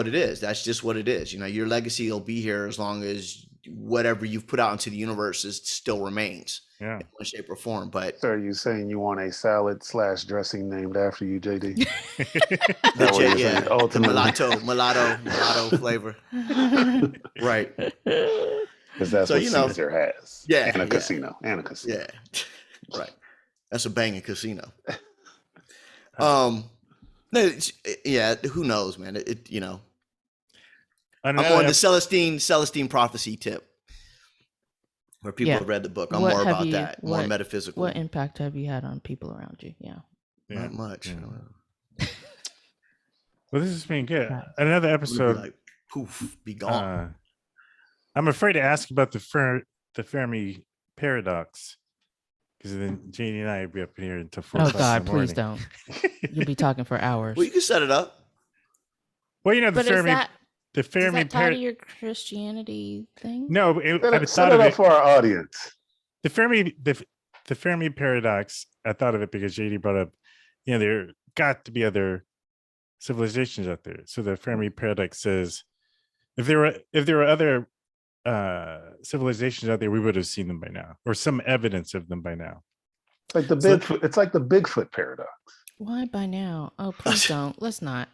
it is. That's just what it is. Your legacy will be here as long as whatever you've put out into the universe still remains in one shape or form. But so are you saying you want a salad / dressing named after you, JD? the mulatto flavor. Right. Because that's what Caesar has. Yeah. And a casino. Yeah. Right. That's a banging casino. No, who knows, man? I'm on the Celestine prophecy tip, where people have read the book. I'm more about that, more metaphysical. What impact have you had on people around you? Not much. Well, this has been good. Another episode. Be like, poof, be gone. I'm afraid to ask about the Fermi paradox, because then Janie and I will be up here until 4 o'clock. Oh God, please don't. You'll be talking for hours. Well, you can set it up. Well, the Fermi. The Fermi is that tied to your Christianity thing? No, set it up for our audience. The Fermi paradox. I thought of it because JD brought up, there got to be other civilizations out there. So the Fermi paradox says, if there were other civilizations out there, we would have seen them by now, or some evidence of them by now. It's like the Bigfoot paradox. Why by now? Oh, please don't. Let's not.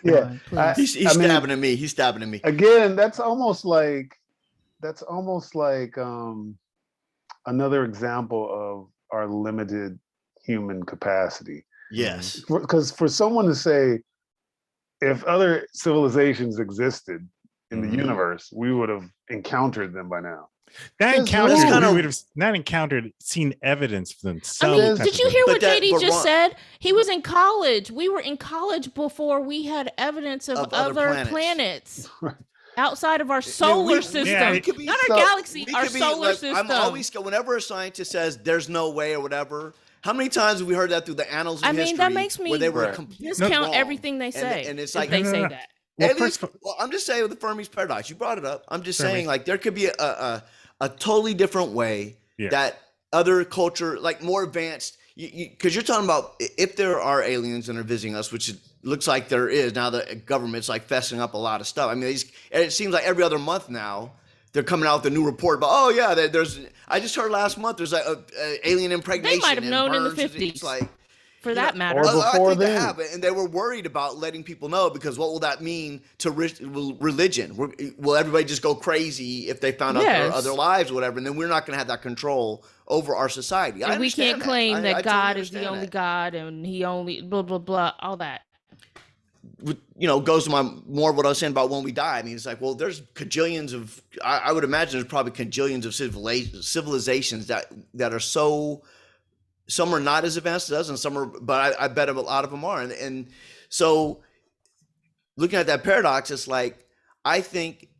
Yeah, he's stabbing at me. He's stabbing at me. Again, that's almost like another example of our limited human capacity. Yes, because for someone to say, if other civilizations existed, in the universe, we would have encountered them by now. Not There's encountered. room. We would have not encountered, seen evidence of them. I mean, did you hear what But JD just Ron- said? He was in college. We were in college before we had evidence of other planets outside of our solar system. Yeah, not our galaxy, our solar system. I'm always, whenever a scientist says there's no way or whatever, how many times have we heard that through the annals of history? That makes me where they were completely discount wrong. everything they say. And it's like they say that. Well, I'm just saying with the Fermi's paradox, you brought it up. I'm just saying, like, there could be a totally different way that other culture, like more advanced, because you're talking about if there are aliens that are visiting us, which it looks like there is now. The government's like fessing up a lot of stuff. I mean, it seems like every other month now they're coming out with a new report about, oh yeah, there's. I just heard last month there's like a alien impregnation. They might have known in the 50s. For that matter. I think they have, and they were worried about letting people know, because what will that mean to religion? Will everybody just go crazy if they found out there are other lives or whatever? And then we're not going to have that control over our society. And we can't claim that God totally is the only God and he only blah, blah, blah, all that. Goes to more what I was saying about when we die. I mean, it's like, well, there's cajillions of, I would imagine there's probably cajillions of civilizations that are so. Some are not as advanced as us, and some are, but I bet a lot of them are. And so looking at that paradox, it's like, I think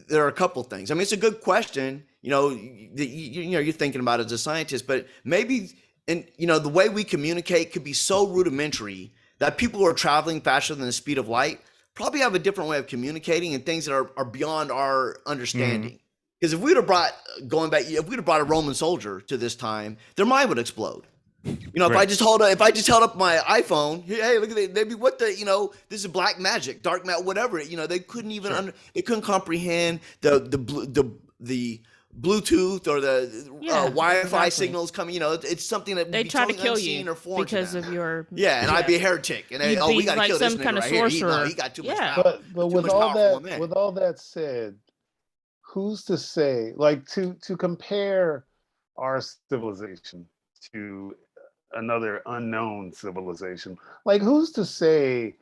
there are a couple things. I mean, it's a good question, you're thinking about it as a scientist, but maybe, the way we communicate could be so rudimentary that people who are traveling faster than the speed of light probably have a different way of communicating and things that are beyond our understanding. Because if we'd have brought a Roman soldier to this time, their mind would explode. If I just held up my iPhone, hey, look at it, they'd be this is black magic, dark magic, whatever. They couldn't even they couldn't comprehend the Bluetooth or the Wi-Fi signals coming. It's something that they try to kill you or because of your and I'd be a heretic, and we got to kill this nigga right here. He got too much power. But with all that said, who's to say, like, to compare our civilization to another unknown civilization, like, who's to say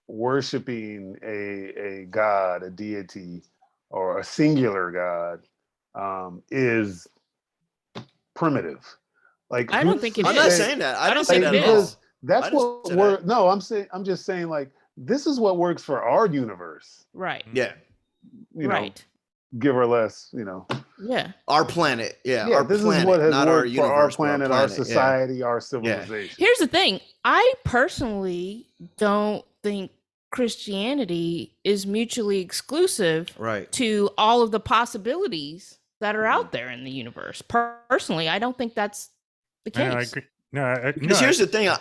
worshiping a god, a deity, or a singular god is primitive? Like, I don't think it is. I'm not saying that. I don't say that at all. That's what we're. No, I'm just saying, like, this is what works for our universe. Right. Yeah. Right. Give or less, Yeah. Our planet. Yeah. This is what has worked for our planet, our society, our civilization. Here's the thing. I personally don't think Christianity is mutually exclusive to all of the possibilities that are out there in the universe. Personally, I don't think that's the case. I agree. Because here's the thing. I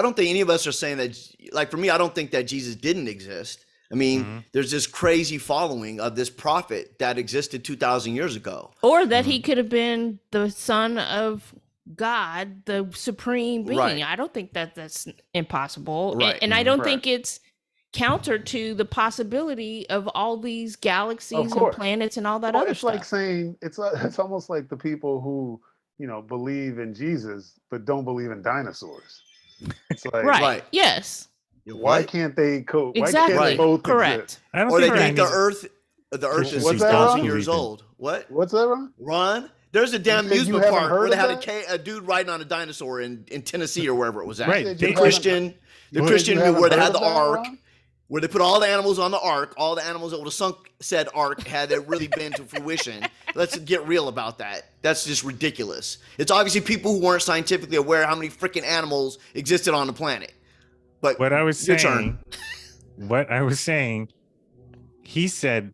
don't think any of us are saying that, like, for me, I don't think that Jesus didn't exist. I mean, there's this crazy following of this prophet that existed 2,000 years ago. Or that he could have been the son of God, the supreme being. Right. I don't think that's impossible. Right. And I don't think it's counter to the possibility of all these galaxies and planets and all that other stuff. It's like saying, it's almost like the people who, believe in Jesus, but don't believe in dinosaurs. It's like, right. Yes. Why can't they exactly. Why can't they both correct. exist? Or they think the Earth is 6,000 years old. What? What's that, Ron? Ron? There's a damn amusement park where they had a dude riding on a dinosaur in Tennessee or wherever it was at. Right. The Christian where they had the ark, where they put all the animals on the ark, all the animals that would have sunk said ark had it really been to fruition. Let's get real about that. That's just ridiculous. It's obviously people who weren't scientifically aware how many freaking animals existed on the planet. But what I was saying, he said,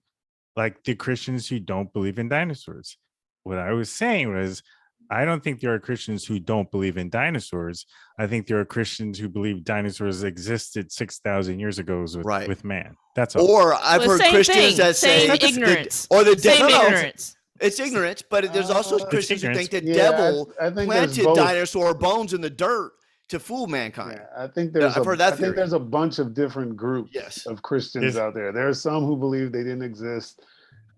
like, the Christians who don't believe in dinosaurs. What I was saying was, I don't think there are Christians who don't believe in dinosaurs. I think there are Christians who believe dinosaurs existed 6,000 years ago with man. That's all. Or I've heard Christians that say ignorance. Ignorance. It's ignorance, but there's also Christians who think the devil planted dinosaur bones in the dirt to fool mankind. Yeah, I think there's a bunch of different groups of Christians out there. There are some who believe they didn't exist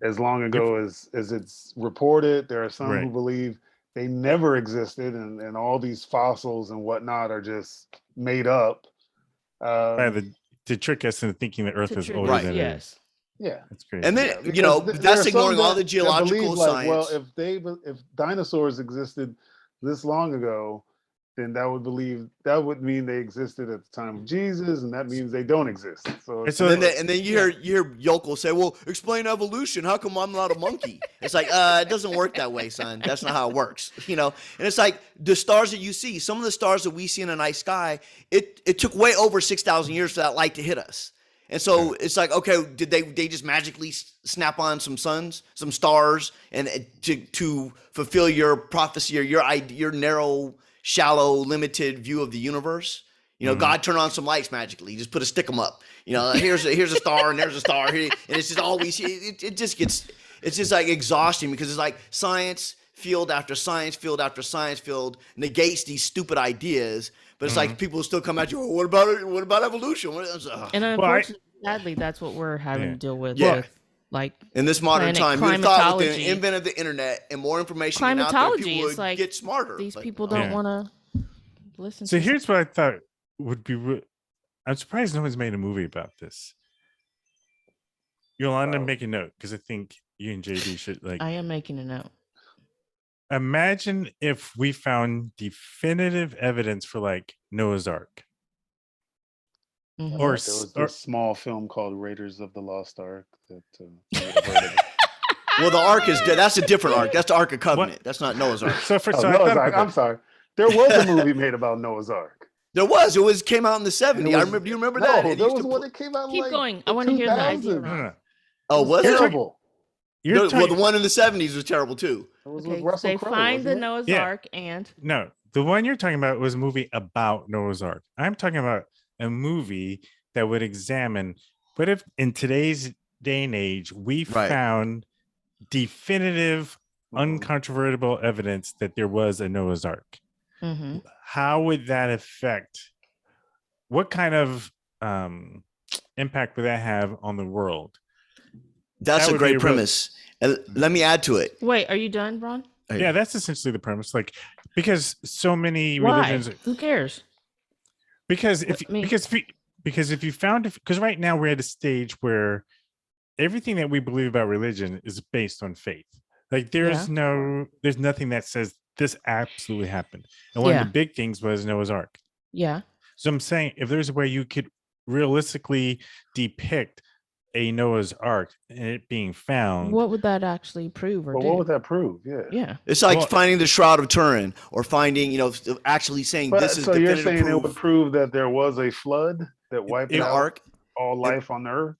as long ago as it's reported. There are some who believe they never existed, and all these fossils and whatnot are just made up. To trick us into thinking the Earth is older than it is. Yeah. That's crazy. And then Yeah, you know because that's there are some ignoring all the that geological believe, like, science. well, if dinosaurs existed this long ago, then that would mean they existed at the time of Jesus, and that means they don't exist. So, So and then you hear yokel say, "Well, explain evolution. How come I'm not a monkey?" It's like, it doesn't work that way, son. That's not how it works, you know. And it's like the stars that you see. Some of the stars that we see in the night sky, it took way over 6,000 years for that light to hit us. And so it's like, okay, did they just magically snap on some stars, and to fulfill your prophecy or your narrow, shallow, limited view of the universe? You know, God turned on some lights magically. Just put a stick 'em up. You know, here's a star and there's a star here, and it's just always it just gets it's just like exhausting because it's like science field after science field after science field negates these stupid ideas. But it's like people still come at you. Oh, what about it? What about evolution? And unfortunately, sadly, that's what we're having to deal with. Yeah. With, like in this modern time, you thought with the invent of the internet and more information out there, people would like, get smarter. These people don't want to listen. So here's what I thought would be. I'm surprised no one's made a movie about this. Yolanda, make a note because I think you and JD should like. I am making a note. Imagine if we found definitive evidence for like Noah's Ark. Or there was this small film called Raiders of the Lost Ark. Well, the Ark that's a different Ark. That's the Ark of Covenant. That's not Noah's Ark. Noah's Ark. I'm sorry. There was a movie made about Noah's Ark. There was. It came out in the 70s. I remember. Do you remember that? No, there was one that came out. Keep going. I want to hear the idea. No. Oh, was it terrible? Well, the one in the 70s was terrible too. They find the Noah's Ark and no, the one you're talking about was a movie about Noah's Ark. I'm talking about a movie that would examine what if in today's day and age we found definitive, uncontrovertible evidence that there was a Noah's Ark. How would that affect? What kind of impact would that have on the world? That's a great premise. And let me add to it. Wait, are you done, Ron? Yeah, that's essentially the premise. Like, because so many religions. Who cares? Because if you found, because right now we're at a stage where everything that we believe about religion is based on faith. Like there's nothing that says this absolutely happened. And one of the big things was Noah's Ark. Yeah. So I'm saying if there's a way you could realistically depict a Noah's Ark and it being found, what would that actually prove or do? What would that prove? Yeah. It's like finding the Shroud of Turin or finding, actually saying this is. So you're saying it would prove that there was a flood that wiped out all life on Earth?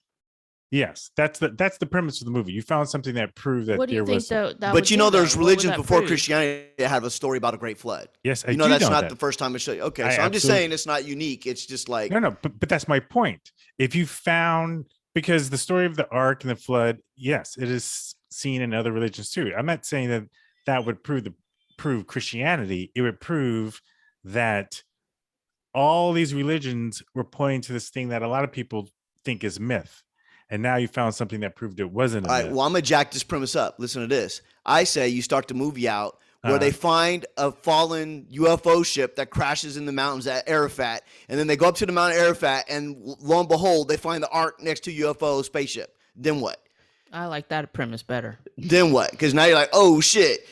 Yes, that's the premise of the movie. You found something that proved that there was. But there's religions before Christianity that have a story about a great flood. Yes, I do that's know not that. the first time it's shown. Okay, so I'm just saying it's not unique. It's just like no, but that's my point. If you found, because the story of the ark and the flood, yes, it is seen in other religions too. I'm not saying that would prove Christianity. It would prove that all these religions were pointing to this thing that a lot of people think is myth. And now you found something that proved it wasn't. All right, well, I'm going to jack this premise up. Listen to this. I say you start the movie out where they find a fallen UFO ship that crashes in the mountains at Arafat. And then they go up to the Mount Arafat, and lo and behold, they find the Ark next to UFO spaceship. Then what? I like that premise better. Then what? Because now you're like, oh, shit.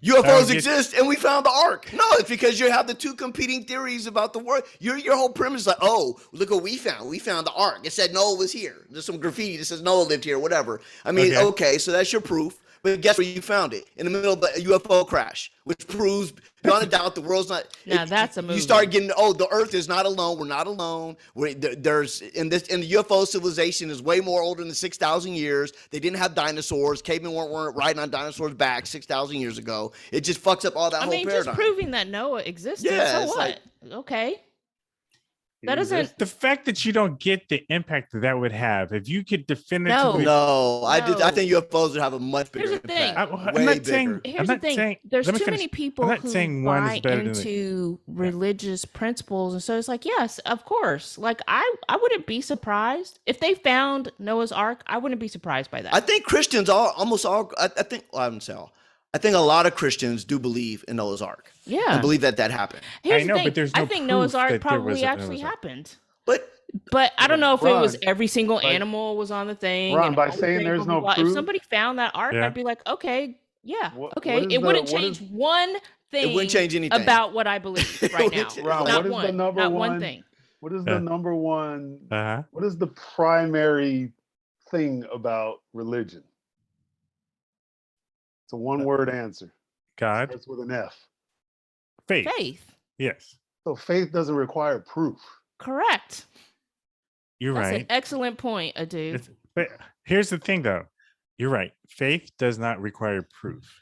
UFOs exist, and we found the Ark. No, it's because you have the two competing theories about the world. Your whole premise is like, oh, look what we found. We found the Ark. It said Noah was here. There's some graffiti that says Noah lived here, whatever. I mean, okay, so that's your proof. But guess where you found it? In the middle of a UFO crash, which proves beyond a doubt the world's not. Now that's a movie. You start getting, the Earth is not alone. We're not alone. There's in the UFO civilization is way more older than 6,000 years. They didn't have dinosaurs. Cavemen weren't riding on dinosaurs' backs 6,000 years ago. It just fucks up all that whole paradigm. Just proving that Noah existed. Yeah, so what? Okay. That doesn't. The fact that you don't get the impact that would have if you could definitively. No. I think UFOs would have a much bigger impact. I'm not saying. Here's the thing. There's too many people who buy into religious principles, and so it's like, yes, of course. Like I wouldn't be surprised if they found Noah's Ark. I wouldn't be surprised by that. I think Christians almost all. I think I wouldn't say all. I think a lot of Christians do believe in Noah's Ark. Yeah. And believe that happened. Here's the thing. But there's no I think Noah's Ark probably actually happened. But I don't know if it was Ron, every single like, animal was on the thing. Ron, And by all the saying thing, there's blah, blah, no blah. If proof, somebody found that ark, Yeah. I'd be like, okay, yeah, what okay. is It wouldn't what change is one It wouldn't thing change anything about what I believe right now. Ron? Not What is the one. number Not one? one thing. What is Yeah. the number one? Uh-huh. What is the primary thing about religion? It's a one-word answer. God. Starts with an F. Faith. Faith. Yes. So faith doesn't require proof. Correct. You're That's right. an excellent point, Adu. But here's the thing, though. You're right. Faith does not require proof.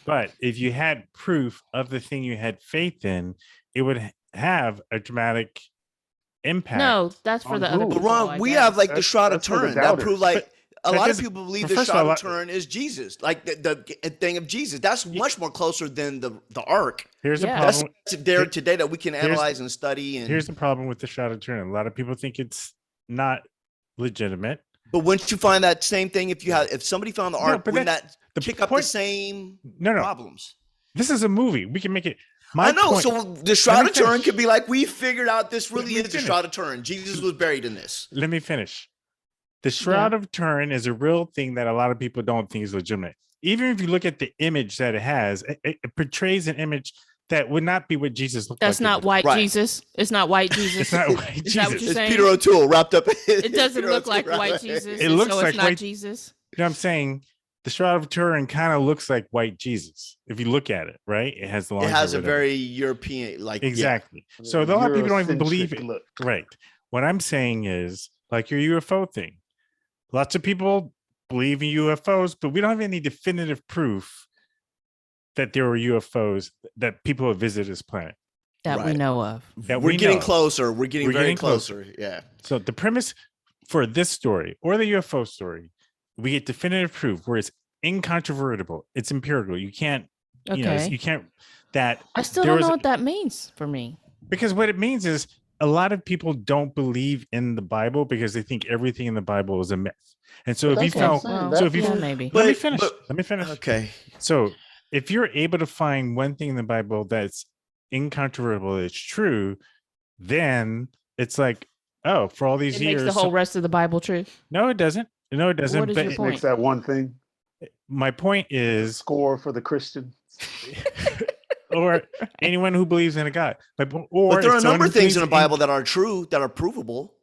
But if you had proof of the thing you had faith in, it would have a dramatic impact. No, that's for On the other who? But people. Ron, I we guess. have like the That's- Shroud of that's for the Turin that doubters. prove like a lot of doesn't- people believe but the first of Shroud all, of Turin is Jesus, like the thing of Jesus. That's much more closer than the Ark. Here's Yeah. the That's problem. there today that we can here's- analyze and study. And Here's the problem with the Shroud of Turin. A lot of people think it's not legitimate. but wouldn't you find that same thing if somebody found the No, Ark? but Wouldn't that the kick up the point- same No. problems? This is a movie. We can make it. I know. point- So the Shroud me of Turin finish. could be like, we figured out this really me is the finish. Shroud of Turin. Jesus was buried in this. Let me finish. The Shroud of Turin is a real thing that a lot of people don't think is legitimate. Even if you look at the image that it has, it portrays an image that would not be what Jesus looked like. That's not white Right. Jesus. It's not white Jesus. It's not white Is that what Jesus. you're It's saying? Peter O'Toole wrapped up. It doesn't Peter look like O'Toole white wrapped- Jesus. It and looks so like it's not white- Jesus. You know what I'm saying? The Shroud of Turin kind of looks like white Jesus. If you look at it, right? It has the long It has hair, a whatever. very European, like Exactly. So a lot of people don't even believe Eurocentric it. look. Right. What I'm saying is like your UFO thing. Lots of people believe in UFOs, but we don't have any definitive proof that there were UFOs that people have visited this planet. That we Right. know of. That We're we getting know. closer. We're getting We're very getting closer. Yeah. So the premise for this story or the UFO story, we get definitive proof where it's incontrovertible. It's empirical. You can't, Okay. you can't that I still there don't was- know what that means for me. because what it means is a lot of people don't believe in the Bible because they think everything in the Bible is a myth. And so But if you that's what I'm found, saying. Well, so if you yeah, maybe. let me But- finish. but- Let me finish. Okay. So if you're able to find one thing in the Bible that's incontrovertible, it's true, then it's like, oh, for all these It makes years, the whole rest of the Bible true. no, it doesn't. No, it doesn't. What is But your It point? makes that one thing. my point is, Score for the Christian. or anyone who believes in a God. Or But there are a if someone number of who things in believes the Bible that are true, that are provable.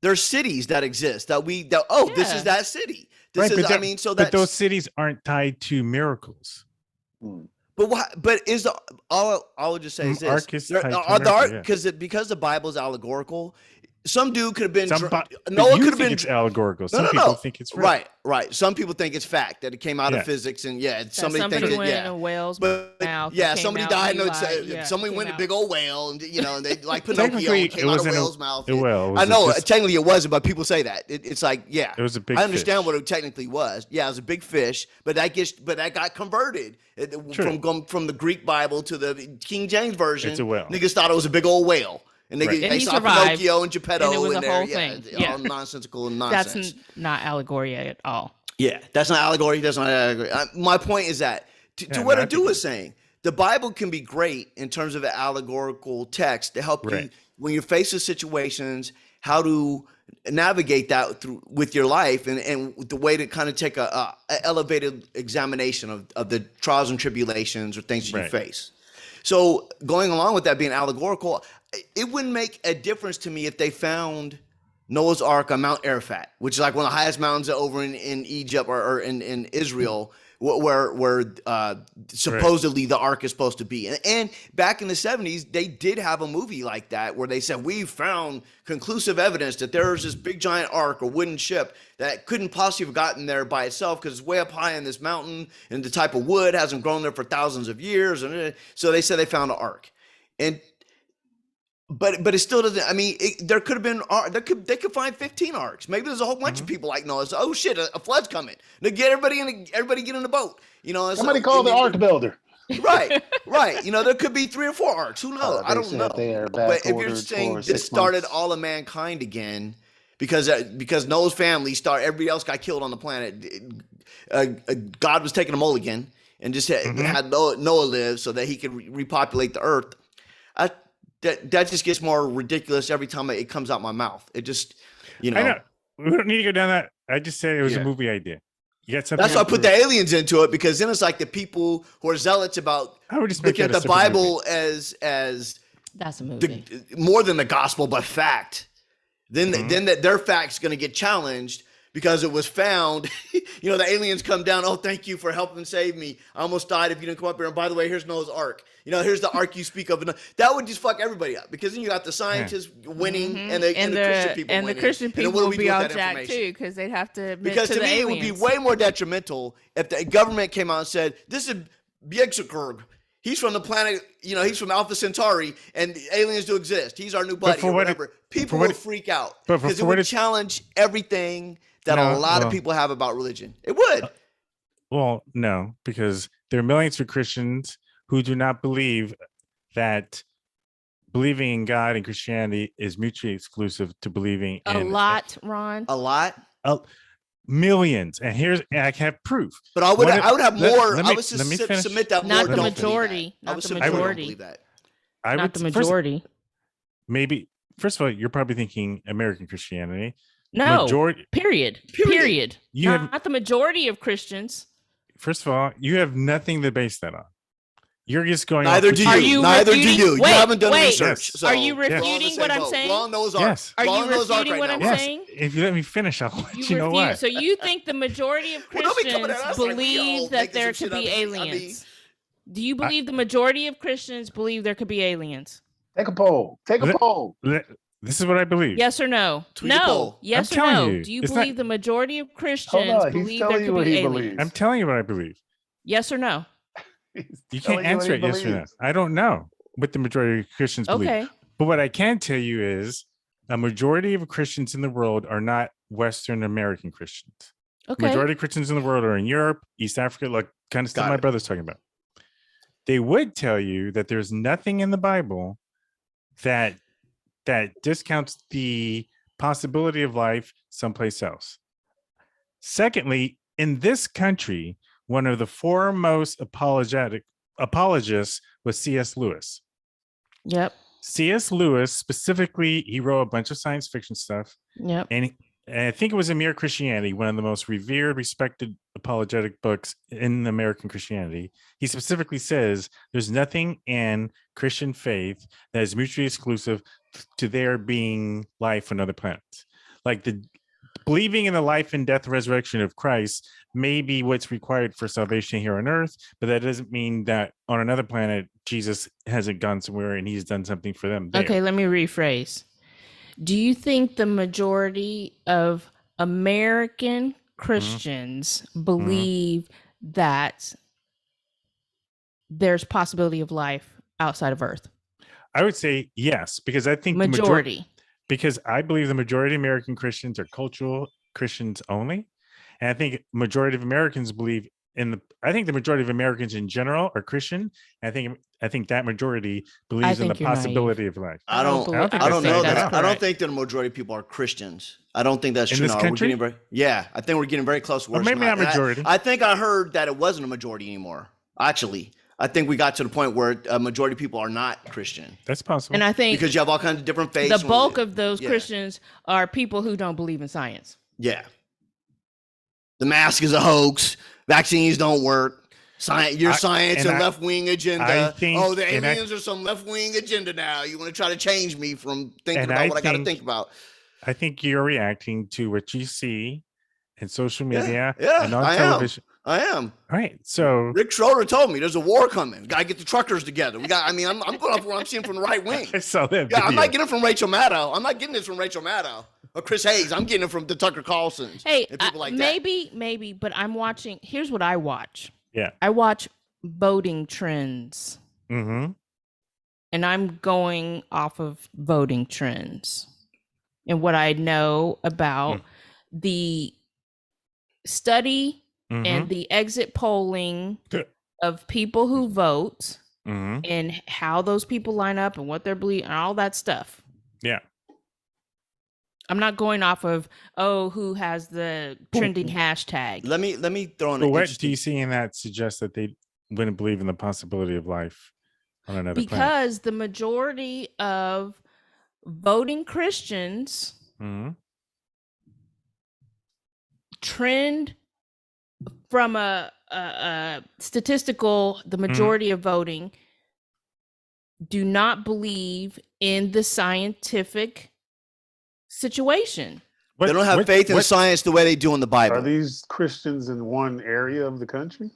There's cities that exist that this Yeah. is that city. This Right, is, but I that- mean, so but that's, those cities aren't tied to miracles. Mm. but what, but is the, all I would just say is this. Ark is There- tied to are the miracle, ark, yeah. because the Bible is allegorical, some dude could have been, But Noah you could have think been, it's allegorical. No, Some no, people no. think it's real. right. Some people think it's fact that it came out Yeah. of physics, and That somebody thinks somebody it, went in yeah. a whale's But mouth. it yeah, came somebody out died. Eli, Somebody came went in a out. big old whale, and they like Pinocchio Technically, came it out of a wasn't whale's mouth. a whale. It was I know just- technically it wasn't, but people say that it's like it was a big I understand fish. what it technically was. Yeah, it was a big fish, but that got converted True. from the Greek Bible to the King James version. It's a whale. Niggas thought it was a big old whale, and Right. they And he saw survived, Pinocchio and Geppetto and it was in a there. whole Yeah, thing. it's Yeah. all nonsensical and That's nonsense. not allegory at all. Yeah, that's not allegory. That's not allegory. My point is that to Yeah, what no, I Adu think was saying, the Bible can be great in terms of an allegorical text to help you Right. when you're faced with situations, how to navigate that through with your life, and the way to kind of take a elevated examination of the trials and tribulations or things that you Right. face. So going along with that being allegorical, it wouldn't make a difference to me if they found Noah's Ark on Mount Arafat, which is like one of the highest mountains over in Egypt or in Israel, where supposedly the Ark is supposed to be. And back in the 70s, they did have a movie like that where they said, we found conclusive evidence that there's this big giant Ark or wooden ship that couldn't possibly have gotten there by itself because it's way up high in this mountain and the type of wood hasn't grown there for thousands of years. And so they said they found an Ark. And but it still doesn't. I mean, there could have been. They could find 15 arcs. Maybe there's a whole bunch of people like Noah. So, oh shit, a flood's coming. Now get everybody get in the boat. Somebody call the ark builder. Right. There could be 3 or 4 arcs. Who knows? I don't know. But if you're saying this started all of mankind again, because Noah's family everybody else got killed on the planet. God was taking a mulligan and just had Noah live so that he could repopulate the earth. that just gets more ridiculous every time it comes out my mouth. It just, I know. We don't need to go down that. I just said it was a movie idea. You got something. That's why I put the aliens into it, because then it's like the people who are zealots about looking at the Bible as that's a movie. More than the gospel, but fact. Then their fact's going to get challenged because it was found. The aliens come down. Oh, thank you for helping save me. I almost died if you didn't come up here. And by the way, here's Noah's Ark. Here's the ark you speak of. And that would just fuck everybody up, because then you got the scientists winning and the Christian people winning. And the Christian people would be all jacked too, because they'd have to admit because to the me, aliens. It would be way more detrimental if the government came out and said, this is Bjexakurg. He's from the planet, he's from Alpha Centauri, and the aliens do exist. He's our new buddy or whatever. People would freak out because it would challenge everything that a lot of people have about religion. It would. Well, no, because there are millions of Christians who do not believe that believing in God and Christianity is mutually exclusive to believing in a lot, Ron. A lot? Millions. And I have proof. But I would have more. I would submit that not more. The majority. Not the majority. Not the majority. Maybe, first of all, you're probably thinking American Christianity. No. Period. Not the majority of Christians. First of all, you have nothing to base that on. You're just going. Neither do you. Neither do you. You haven't done research. So are you refuting what I'm saying? Yes. Are you refuting what I'm saying? If you let me finish, I'll let you know why. So you think the majority of Christians believe that there could be aliens? Do you believe the majority of Christians believe there could be aliens? Take a poll. This is what I believe. Yes or no? No. Yes or no? Do you believe the majority of Christians believe there could be aliens? I'm telling you what I believe. Yes or no? You can't answer it yes or no. I don't know what the majority of Christians believe. Okay. But what I can tell you is a majority of Christians in the world are not Western American Christians. Okay. Majority of Christians in the world are in Europe, East Africa, like kind of stuff my brother's talking about. They would tell you that there's nothing in the Bible that discounts the possibility of life someplace else. Secondly, in this country, one of the foremost apologists was C.S. Lewis. Yep. C.S. Lewis specifically, he wrote a bunch of science fiction stuff. Yep. And I think it was A Mere Christianity, one of the most revered, respected apologetic books in American Christianity. He specifically says there's nothing in Christian faith that is mutually exclusive to there being life on other planets. Like the believing in the life and death and resurrection of Christ may be what's required for salvation here on earth, but that doesn't mean that on another planet, Jesus hasn't gone somewhere and he's done something for them there. Okay, let me rephrase. Do you think the majority of American Christians believe that there's possibility of life outside of Earth? I would say yes, because I think because I believe the majority of American Christians are cultural Christians only. And I think majority of Americans believe I think the majority of Americans in general are Christian. And I think that majority believes in the possibility of life. I don't know that. I don't think that the majority of people are Christians. I don't think that's true. In this country? I think we're getting very close. Or maybe not majority. I think I heard that it wasn't a majority anymore. Actually, I think we got to the point where a majority of people are not Christian. That's possible. And I think because you have all kinds of different faiths. The bulk of those Christians are people who don't believe in science. Yeah. The mask is a hoax. Vaccines don't work. Science and left-wing agenda. The aliens are some left-wing agenda now. You want to try to change me from thinking about what I got to think about. I think you're reacting to what you see in social media and on I television. I am. All right. So Rick Schroeder told me there's a war coming. Got to get the truckers together. I'm going off what I'm seeing from the right wing. I saw that. Yeah, I'm not getting it from Rachel Maddow. I'm not getting this from Rachel Maddow or Chris Hayes. I'm getting it from the Tucker Carlsons. Hey, and people like maybe, but I'm watching. Here's what I watch. Yeah. I watch voting trends. Mm-hmm. And I'm going off of voting trends and what I know about the study and the exit polling of people who vote and how those people line up and what they're believing and all that stuff. Yeah. I'm not going off of, who has the trending hashtag. Let me throw in But what do you see in that suggests that they wouldn't believe in the possibility of life on another because the majority of voting Christians trend from a statistical, the majority of voting do not believe in the scientific situation. They don't have faith in science the way they do in the Bible. Are these Christians in one area of the country?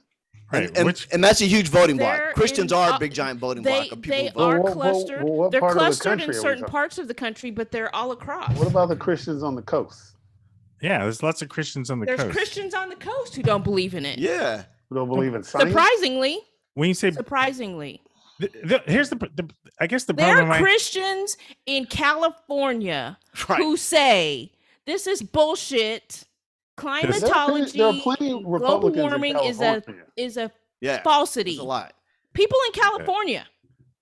Right. And that's a huge voting block. Christians are a big giant voting block of people. They are clustered. They're clustered in certain parts of the country, but they're all across. What about the Christians on the coast? Yeah, there's lots of Christians on the coast. There's Christians on the coast who don't believe in it. Yeah. Who don't believe in science? Surprisingly. When you say surprisingly. Here's I guess the problem. There are Christians in California who say this is bullshit. Climatology, there are plenty of global warming is a falsity. There's a lot. People in California.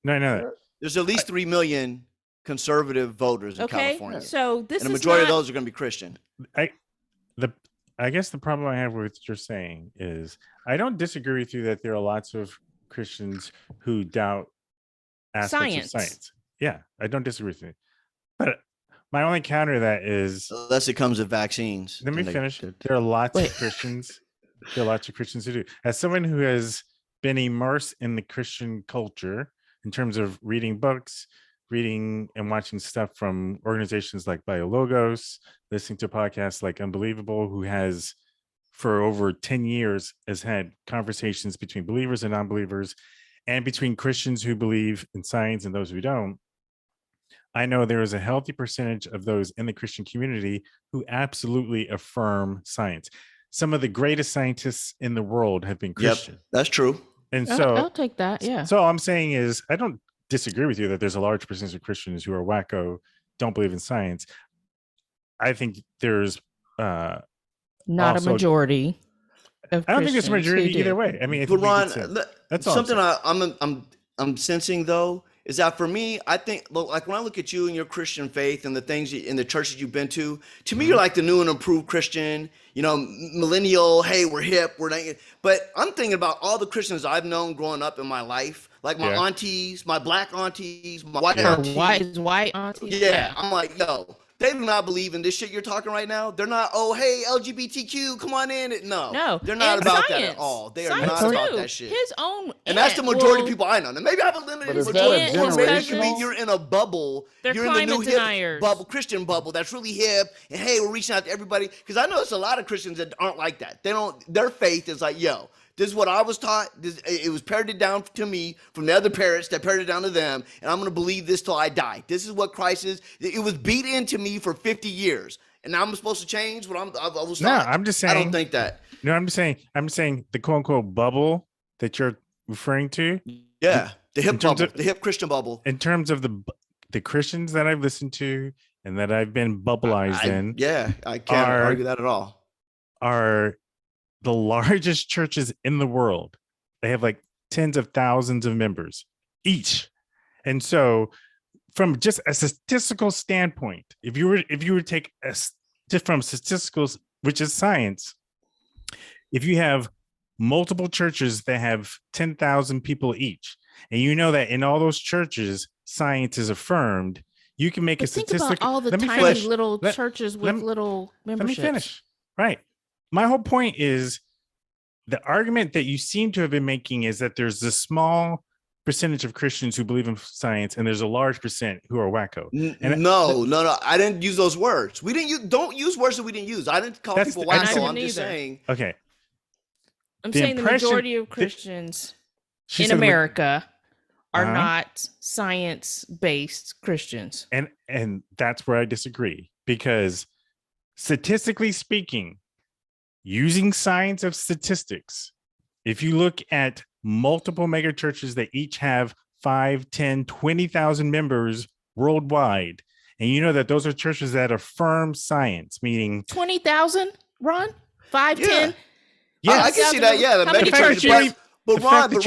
No. There's at least 3 million conservative voters in California. So this and the majority of those are going to be Christian. I guess the problem I have with what you're saying is I don't disagree with you that there are lots of Christians who doubt aspects of science. Yeah, I don't disagree with you. But my only counter to that is unless it comes to vaccines. Let me finish. There are lots of Christians. There are lots of Christians who do. As someone who has been immersed in the Christian culture in terms of reading books, reading and watching stuff from organizations like BioLogos, listening to podcasts like Unbelievable, who has for over 10 years has had conversations between believers and non-believers and between Christians who believe in science and those who don't. I know there is a healthy percentage of those in the Christian community who absolutely affirm science. Some of the greatest scientists in the world have been Christian. Yep, that's true. And so I'll take that. Yeah. So all I'm saying is I don't disagree with you that there's a large percentage of Christians who are wacko, don't believe in science. I think there's not a majority. I don't think there's a majority either way. I mean, but Ron, that's something I'm sensing though is that for me, I think like when I look at you and your Christian faith and the things in the churches you've been to me, you're like the new and improved Christian, millennial. Hey, we're hip. We're not. But I'm thinking about all the Christians I've known growing up in my life, like my aunties, my black aunties, my white aunties. White aunties. Yeah, I'm like, yo. They do not believe in this shit you're talking right now. They're not, oh, hey, LGBTQ, come on in. No, they're not about that at all. They are not about that shit. His own, and that's the majority of people I know. Now, maybe I have a limited majority, or maybe you're in a bubble. They're in the new hip bubble, Christian bubble that's really hip. And hey, we're reaching out to everybody. Because I know there's a lot of Christians that aren't like that. Their faith is like, yo, this is what I was taught. It was parroted down to me from the other parents that parroted down to them. And I'm going to believe this till I die. This is what Christ is. It was beat into me for 50 years. And now I'm supposed to change what I was taught. No, I'm just saying. I don't think that. No, I'm saying the quote unquote bubble that you're referring to. Yeah. The hip bubble, the hip Christian bubble. In terms of the Christians that I've listened to and that I've been bubbleized in. Yeah. I can't argue that at all. Are the largest churches in the world. They have like tens of thousands of members each. And so from just a statistical standpoint, if you were to take from statisticals, which is science, if you have multiple churches that have 10,000 people each, and you know that in all those churches, science is affirmed, you can make a statistic. Think about all the tiny little churches with little memberships. Let me finish. Right. My whole point is the argument that you seem to have been making is that there's a small percentage of Christians who believe in science and there's a large percent who are wacko. No. I didn't use those words. We didn't use, don't use words that we didn't use. I didn't call people wacko. I'm just saying. Okay. I'm saying the majority of Christians in America are not science-based Christians. And that's where I disagree because statistically speaking, using science of statistics, if you look at multiple mega churches that each have 5, 10, 20,000 members worldwide, and you know that those are churches that affirm science, meaning 20,000, Ron? 5, 10? Yeah, I can see that. Yeah, the mega churches. But Ron, I agree with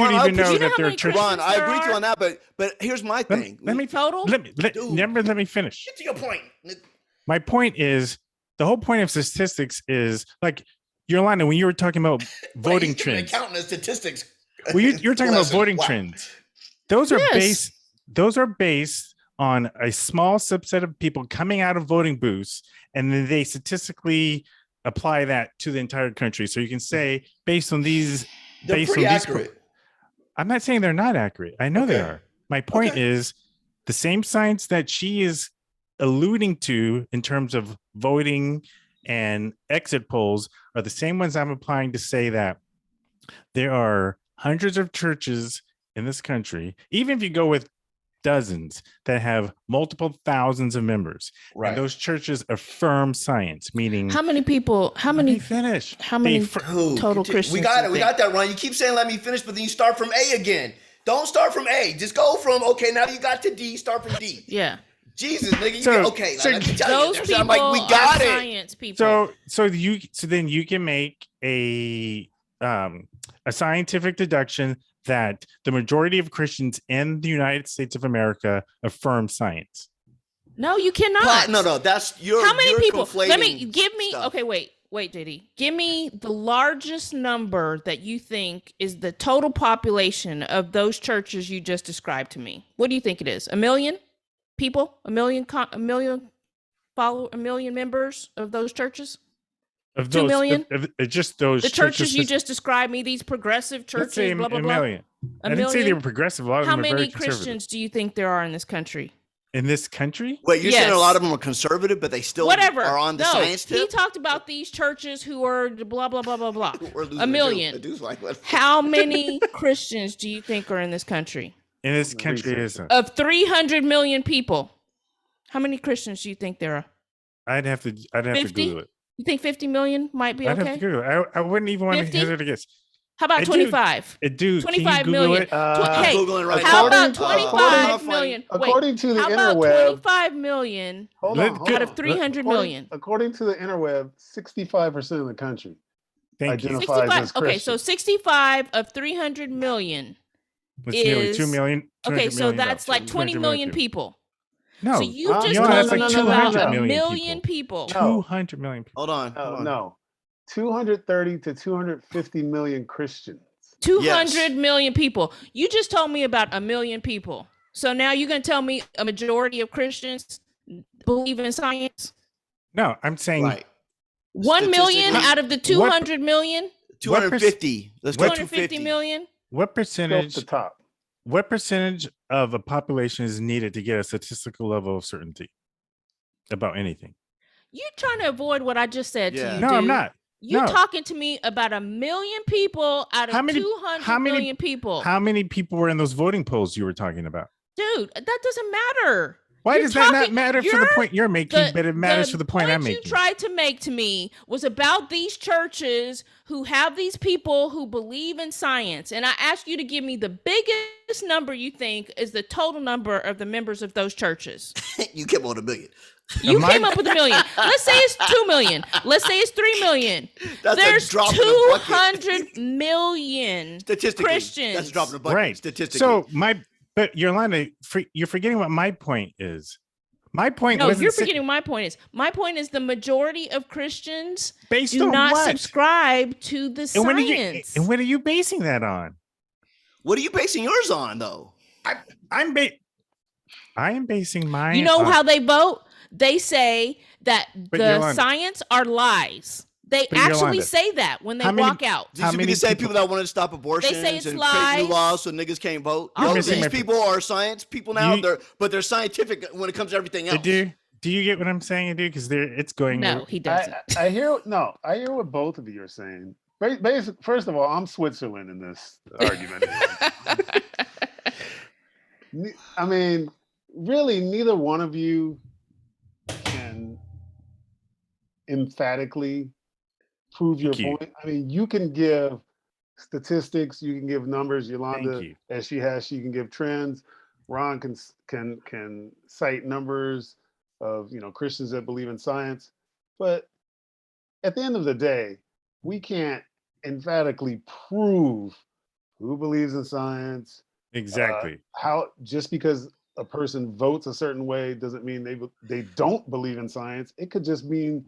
you on that. But here's my thing. Let me finish. Get to your point. My point is the whole point of statistics is like Yolanda, when you were talking about voting trends. Counting the statistics. Well, you're talking about voting trends. those are based on a small subset of people coming out of voting booths, and then they statistically apply that to the entire country. So you can say based on these, they're pretty accurate. I'm not saying they're not accurate. I know they are. My point is the same science that she is alluding to in terms of voting and exit polls are the same ones I'm applying to say that there are hundreds of churches in this country, even if you go with dozens, that have multiple thousands of members. Right. And those churches affirm science, meaning how many people, how many finish? How many total Christians? We got it. We got that, Ron. You keep saying let me finish, but then you start from A again. Don't start from A. Just go from now you got to D, start from D. Yeah. Jesus, nigga, let me tell those you. People I'm like, we got are it. Science people. So then you can make a scientific deduction that the majority of Christians in the United States of America affirm science. No, you cannot. No, that's your. How many people? Let me give me. Stuff. Okay, wait, JD. Give me the largest number that you think is the total population of those churches you just described to me. What do you think it is? 1 million people? A million members of those churches? Of those, 2 million? Just those. The churches you just described me, these progressive churches, blah, blah, blah. Million. I didn't say they were progressive. A lot of them are very conservative. How many Christians do you think there are in this country? In this country? Wait, you're saying a lot of them are conservative, but they still are on the science tip? He talked about these churches who are blah, blah, blah, blah, blah. 1 million. How many Christians do you think are in this country? In this country of 300 million people. How many Christians do you think there are? I'd have to Google it. You think 50 million might be okay? I'd have to Google it. I wouldn't even want 50? to hazard a guess. How about 25? 25 million. Hey, Googling right how now. about 25 million? According to the how interweb, about 25 million out of 300 million? According to the interweb, 65% of the country identifies as Christian. Okay, so 65 of 300 million is nearly 2 million. Okay, so that's like 20 million people. No, so you just told me about 1 million people. 200 million people. Hold on. No. 230 to 250 million Christians. 200 million people. You just told me about 1 million people. So now you're going to tell me a majority of Christians believe in science? No, I'm saying 1 million out of the 200 million? 250. Let's go 250 million? What percentage? The top. What percentage of a population is needed to get a statistical level of certainty about anything? You're trying to avoid what I just said to you. No, dude. I'm not. You're talking to me about 1 million people out of 200 million people. How many people were in those voting polls you were talking about? Dude, that doesn't matter. Why does that not matter for the point you're making, but it matters for the point I'm making? What you tried to make to me was about these churches who have these people who believe in science. And I asked you to give me the biggest number you think is the total number of the members of those churches. You came on 1 million. You came up with 1 million. Let's say it's 2 million. Let's say it's 3 million. There's 200 million Christians. That's a drop in the bucket. Right. Statistically. So but Yolanda, you're forgetting what my point is. My point. No, you're forgetting what my point is. My point is the majority of Christians do not subscribe to the science. And what are you basing that on? What are you basing yours on, though? I am basing mine. You know how they vote? They say that the science are lies. They actually say that when they walk out. These be the same people that wanted to stop abortions and create new laws so niggas can't vote. These people are science people now, but they're scientific when it comes to everything else. Do you get what I'm saying, dude? Because it's going. No, he doesn't. I hear what both of you are saying. Basically, first of all, I'm Switzerland in this argument. I mean, really, neither one of you can emphatically prove your point. I mean, you can give statistics, you can give numbers. Yolanda, as she can give trends. Ron can cite numbers of Christians that believe in science. But at the end of the day, we can't emphatically prove who believes in science. Exactly. How just because a person votes a certain way doesn't mean they don't believe in science. It could just mean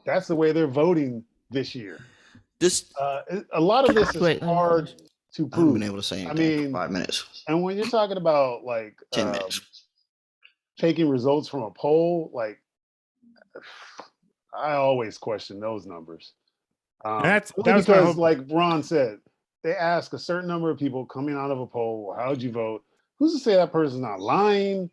that's the way they're voting this year. A lot of this is hard to I haven't been prove. able to say I anything for mean, 5 minutes, and when you're talking about like 10 minutes. taking results from a poll, like I always question those numbers. That Only was my because, whole. like Ron said, they ask a certain number of people coming out of a poll, how'd you vote? Who's to say that person's not lying?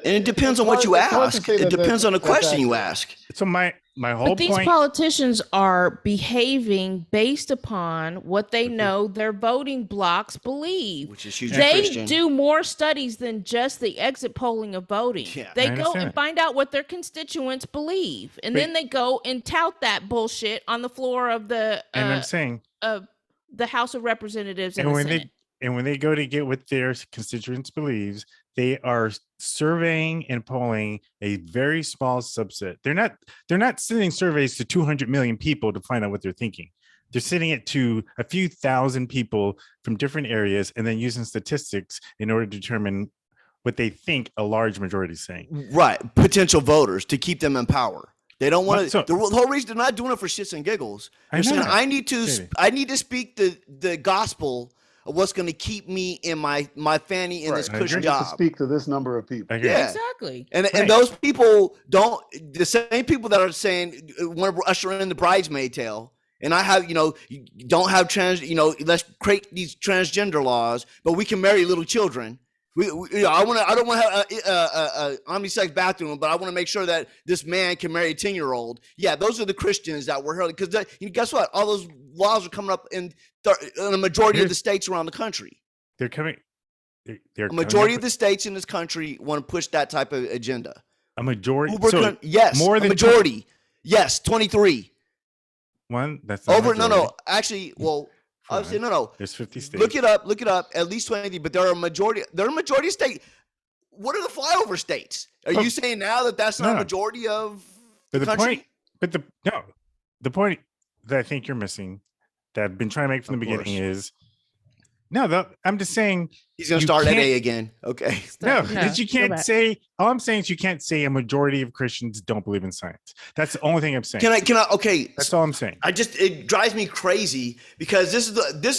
And it depends It's on what hard- you it's hard to ask. say It depends on the that's question you accurate. ask. So my whole But these point. politicians are behaving based upon what they know their voting blocks believe. Which is hugely They Christian. do more studies than just the exit polling of voting. Yeah, they I go understand and that. find out what their constituents believe, and But- then they go and tout that bullshit on the floor of the And I'm saying, of the House of Representatives and and the when Senate. when they go to get what their constituents believes, they are surveying and polling a very small subset. They're not sending surveys to 200 million people to find out what they're thinking. They're sending it to a few thousand people from different areas and then using statistics in order to determine what they think a large majority is saying. Right. Potential voters to keep them in power. They don't want to. So- The whole reason they're not doing it for shits and giggles. I They're know saying, that. I need to speak the gospel of what's going to keep me in my fanny in this Right. cushy I get to job. speak to this number of people. I agree. Yeah. Exactly. And Right. those people don't, the same people that are saying want to usher in the bridesmaid tale. And I have, you don't have let's create these transgender laws, but we can marry little children. I don't want to have a omnisex bathroom, but I want to make sure that this man can marry a 10-year-old. Yeah, those are the Christians that were hurling. Because guess what? All those laws are coming up in a majority of the states around the country. They're coming. They're A majority of the states in this country want to push that type of agenda. a majority. Yes, more than a majority. Yes, 23. One. That's not Over. majority. No. Actually, well, I would say no. There's 50 states. Look it up. At least 20, but there are a majority. There are a majority of states. What are the flyover states? Are you saying now that that's not a majority of But the the country? point. But the point that I think you're missing, that I've been trying to make from the beginning is, I'm just saying He's going to you start at can't- A again. Okay. that you go can't back. say. All I'm saying is you can't say a majority of Christians don't believe in science. That's the only thing I'm saying. Can I? Okay. That's all I'm saying. It drives me crazy because this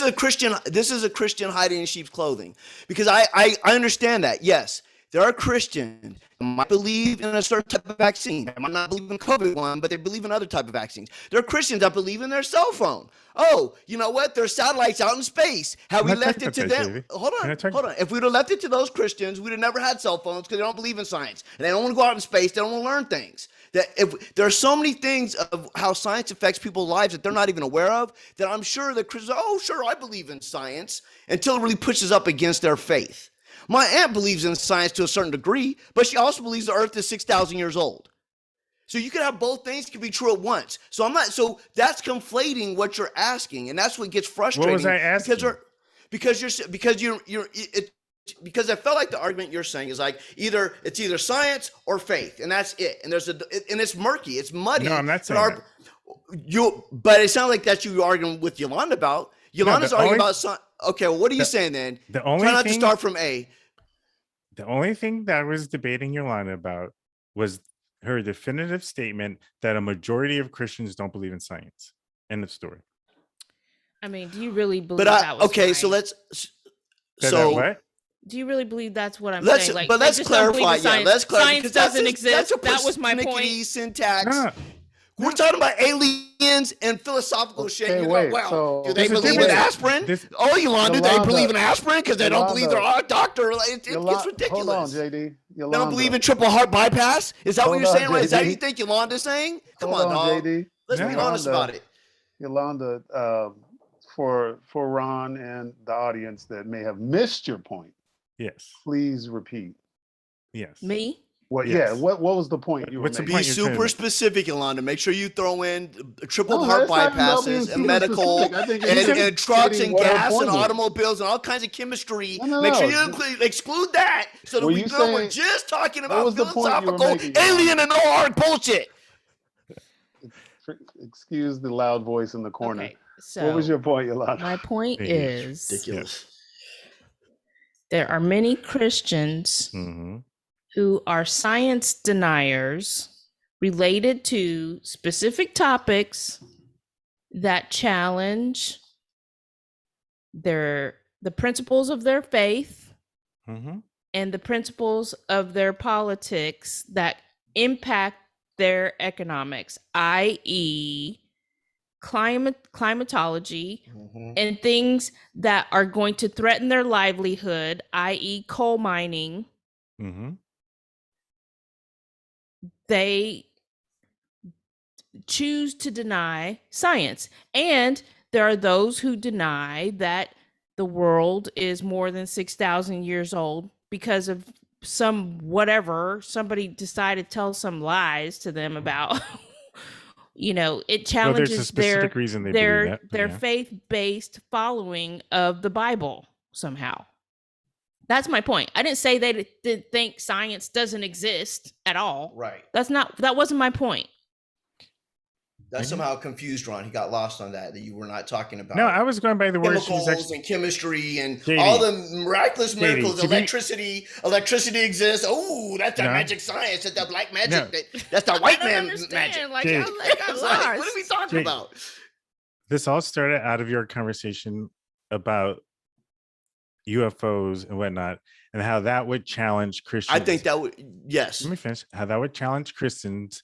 is a Christian hiding in sheep's clothing. Because I understand that. Yes, there are Christians who might believe in a certain type of vaccine. They might not believe in COVID one, but they believe in other type of vaccines. There are Christians that believe in their cell phone. Oh, you know what? There's satellites out in space. Have we I'm not left talking it to about that, them? JV. Hold on. If we'd have left it to those Christians, we'd have never had cell phones because they don't believe in science. And they don't want to go out in space. They don't want to learn things. That if there are so many things of how science affects people's lives that they're not even aware of, that I'm sure that Christians, sure, I believe in science, until it really pushes up against their faith. My aunt believes in science to a certain degree, but she also believes the earth is 6,000 years old. So you can have both things can be true at once. So that's conflating what you're asking, and that's what gets frustrating. What was I asking? Because I felt like the argument you're saying is like it's either science or faith, and that's it. And and it's murky, it's muddy. No, I'm not saying that. But it sounds like that's you arguing with Yolanda about. Yolanda's arguing about science. Okay, well, what are you saying then? Try not to start from A. The only thing that I was debating Yolanda about was her definitive statement that a majority of Christians don't believe in science. End of story. I mean, do you really believe that was okay, right? so let's What? Do you really believe that's what I'm saying? Like, but let's clarify. Yeah, let's clarify. Science doesn't exist. That was my persnickety point. Syntax. No. We're talking about aliens and philosophical shit. Okay, You're wait, like, wow, so- do they There's a believe in difference. aspirin? This- Yolanda, they Yolanda- believe in aspirin because they don't believe they're a doctor. It gets Hold ridiculous. on, JD. They Yolanda. don't believe in triple heart bypass? Is that what Hold you're on, saying? Right? Is that what JD. you think Yolanda's saying? Come Hold on, dog. JD. Let's be honest about it. Yolanda, for Ron and the audience that may have missed your point, Yes. please repeat. Yes. Me? What? Yes. Yeah. What was the point you were What's the making? Be point you're trying to super make? specific, Yolanda. Make sure you throw in triple No, heart that's not about being bypasses super and medical specific. I think it's just and trucks stating and what her gas point and is. automobiles and all kinds of chemistry. No, Make sure no. you exclude that so that Were we you know we're saying- just talking what about was the point you were philosophical making, alien and no hard bullshit. Excuse the loud voice in the corner. Okay, so What was your point, Yolanda? my point It is Ridiculous. there are many Christians Mm-hmm. who are science deniers related to specific topics that challenge the principles of their faith Mm-hmm. and the principles of their politics that impact their economics, i.e., climatology, and things that are going to threaten their livelihood, i.e., coal mining. Mm-hmm. They choose to deny science. And there are those who deny that the world is more than 6,000 years old because of some whatever somebody decided to tell some lies to them about. It Well, there's a challenges specific reason they believe that. their faith-based following of the Bible somehow. That's my point. I didn't say they didn't think science doesn't exist at all. Right. That wasn't my point. That somehow confused Ron. He got lost on that you were not talking about. No, I was going by the words chemicals and chemistry and JD, all the miraculous miracles. JD, Electricity exists. Oh, that's that magic science. That's that black magic. That's the white man magic. Like, what are we talking about? This all started out of your conversation about UFOs and whatnot, and how that would challenge Christians. I think that would, yes. Let me finish. How that would challenge Christians.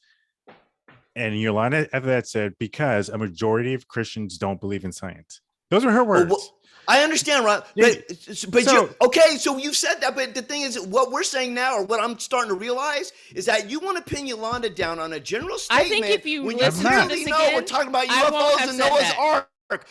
And Yolanda after that said, because a majority of Christians don't believe in science. Those are her words. Well, I understand, Ron. But so you've said that, but the thing is, what we're saying now, or what I'm starting to realize, is that you want to pin Yolanda down on a general statement. I think if you when listen you to clearly this know again, we're talking about I won't UFOs have and said Noah's that. Ark.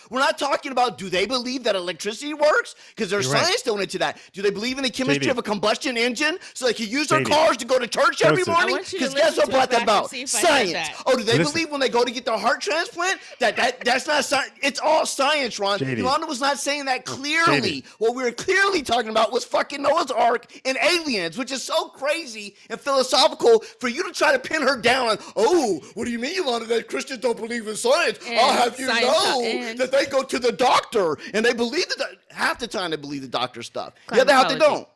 We're not talking about, do they believe that electricity works? Because there's science going into that. Do they believe in the chemistry of a combustion engine so they can use their cars to go to church every morning? Because guess what brought that about? Science. Oh, do they believe when they go to get their heart transplant that's not science? It's all science, Ron. Yolanda was not saying that clearly. What we were clearly talking about was fucking Noah's Ark and aliens, which is so crazy and philosophical for you to try to pin her down on, oh, what do you mean, Yolanda, that Christians don't believe in science? I'll have you know that they go to the doctor and they believe that half the time they believe the doctor stuff. The other half they don't.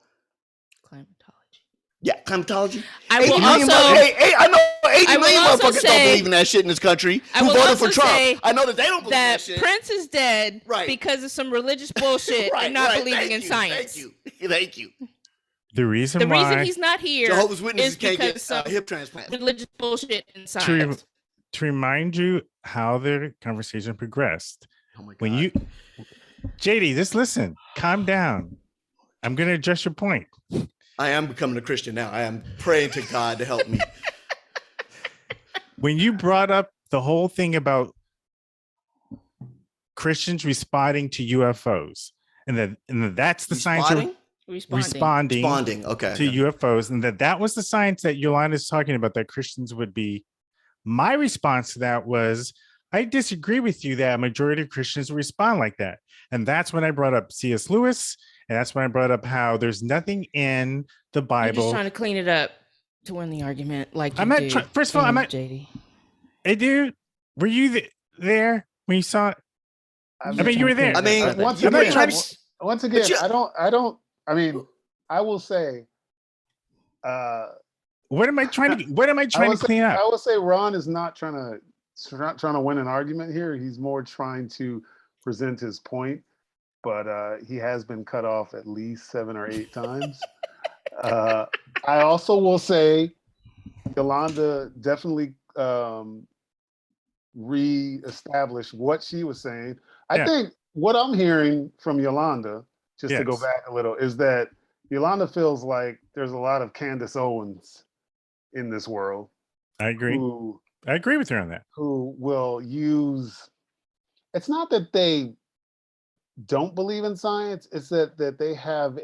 Climatology. Yeah, climatology. I will I know 80 million motherfuckers don't believe in that shit in this country who voted for Trump. I know that they don't believe that shit. Prince is dead because of some religious bullshit and not believing in science. Thank you. The reason he's not here Jehovah's Witnesses is can't because get hip transplant. Religious bullshit in science. To remind you how the conversation progressed. Oh my God. When JD, just listen, calm down. I'm going to address your point. I am becoming a Christian now. I am praying to God to help me. When you brought up the whole thing about Christians responding to UFOs, and that's the science of responding okay, to UFOs, and that was the science that Yolanda is talking about, that Christians would be. My response to that was, I disagree with you that a majority of Christians respond like that. And that's when I brought up C.S. Lewis. And that's when I brought up how there's nothing in the Bible. You're just trying to clean it up to win the argument. Like I'm not first of all, I'm not JD. Hey, dude, were you there when you saw it? I mean, you were there. I mean, once again, I mean, I will say, what am I trying to clean up? I will say Ron is not trying to win an argument here. He's more trying to present his point, but he has been cut off at least 7 or 8 times. I also will say Yolanda definitely re-established what she was saying. I think what I'm hearing from Yolanda, just to go back a little, is that Yolanda feels like there's a lot of Candace Owens in this world. I agree. I agree with her on that. Who will use, it's not that they don't believe in science, it's that they have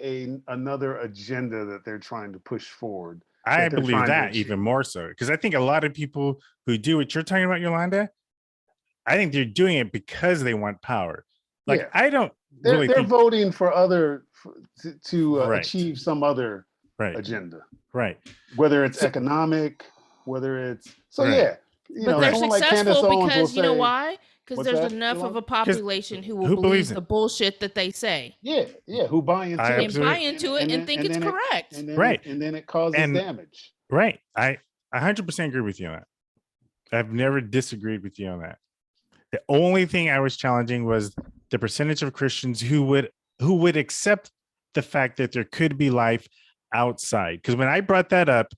another agenda that they're trying to push forward. I believe that even more so, because I think a lot of people who do what you're talking about, Yolanda, I think they're doing it because they want power. Like, I don't they're voting for to achieve some other agenda. Right. Whether it's economic, whether it's but they're successful because you know why? Because there's enough of a population who believe the bullshit that they say. Yeah, who buy into it and think it's correct. And then it causes damage. Right. I 100% agree with you on that. I've never disagreed with you on that. The only thing I was challenging was the percentage of Christians who would accept the fact that there could be life outside. Because when I brought that up,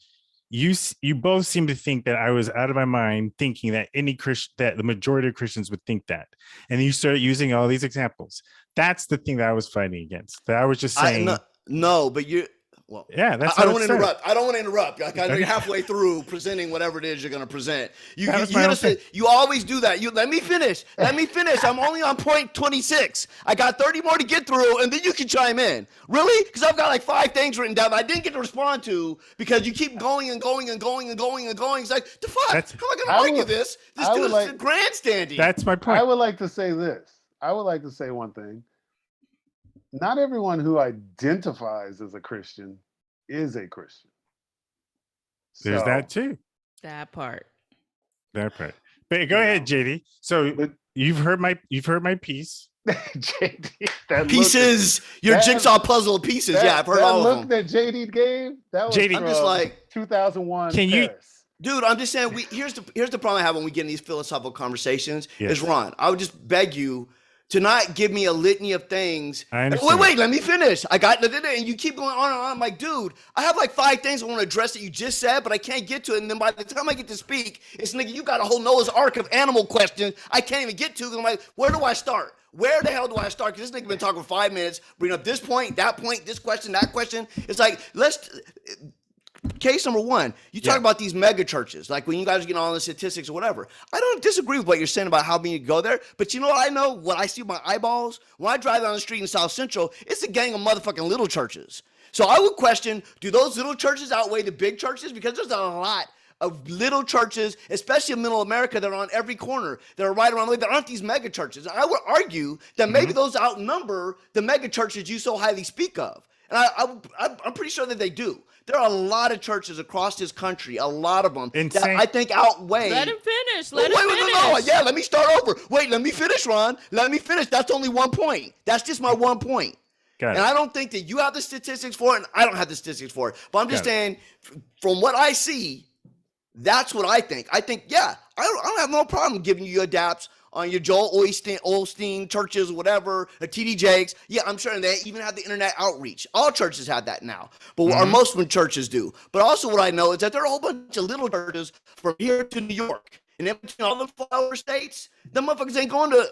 you both seem to think that I was out of my mind thinking that that the majority of Christians would think that. And you start using all these examples. That's the thing that I was fighting against. That I was just saying. No, but you. Well, yeah, that's. I don't want to interrupt. I don't want to interrupt. Like, I know you're halfway through presenting whatever it is you're going to present. You always do that. Let me finish. Let me finish. I'm only on point 26. I got 30 more to get through, and then you can chime in. Really? Because I've got like 5 things written down that I didn't get to respond to because you keep going and going and going and going and going. It's like, the fuck? How am I going to argue this? This dude is grandstanding. That's my point. I would like to say this. I would like to say one thing. Not everyone who identifies as a Christian is a Christian. There's that too. That part. But go ahead, JD. So you've heard my piece. JD, pieces. Your jigsaw puzzle of pieces. Yeah, I've heard all of them. That JD gave. That was JD. I'm just like 2001. Can you? Dude, I'm just saying. Here's the problem I have when we get in these philosophical conversations. Yes. Is Ron? I would just beg you to not give me a litany of things. Wait, let me finish. I got it, and you keep going on and on. I'm like, dude, I have like 5 things I want to address that you just said, but I can't get to it. And then by the time I get to speak, it's nigga, you got a whole Noah's Ark of animal questions I can't even get to. I'm like, where do I start? Where the hell do I start? Because this nigga been talking for 5 minutes, bring up this point, this question, that question. It's like, case number 1, you talk about these mega churches, like when you guys are getting all the statistics or whatever. I don't disagree with what you're saying about how we need to go there, but you know what I know? What I see with my eyeballs? When I drive down the street in South Central, it's a gang of motherfucking little churches. So I would question, do those little churches outweigh the big churches? Because there's a lot of little churches, especially in middle America, that are on every corner, that are right around the way. There aren't these mega churches. And I would argue that maybe those outnumber the mega churches you so highly speak of. And I'm pretty sure that they do. There are a lot of churches across this country, a lot of them, that I think outweigh. Let him finish. Let him finish. Yeah, let me start over. Wait, let me finish, Ron. Let me finish. That's only 1 point. That's just my 1 point. And I don't think that you have the statistics for it, and I don't have the statistics for it. But I'm just saying, from what I see, that's what I think. I think, I don't have no problem giving you adapts on your Joel Osteen churches, whatever, TD Jakes. Yeah, I'm sure they even have the internet outreach. All churches have that now, but most of them churches do. But also what I know is that there are a whole bunch of little churches from here to New York. And in between all the flower states, the motherfuckers ain't going to,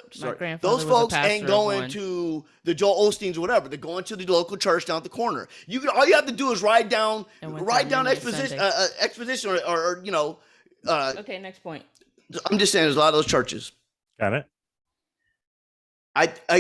those folks ain't going to the Joel Osteens or whatever. They're going to the local church down at the corner. All you have to do is ride down exposition or okay, next point. I'm just saying there's a lot of those churches. Got it.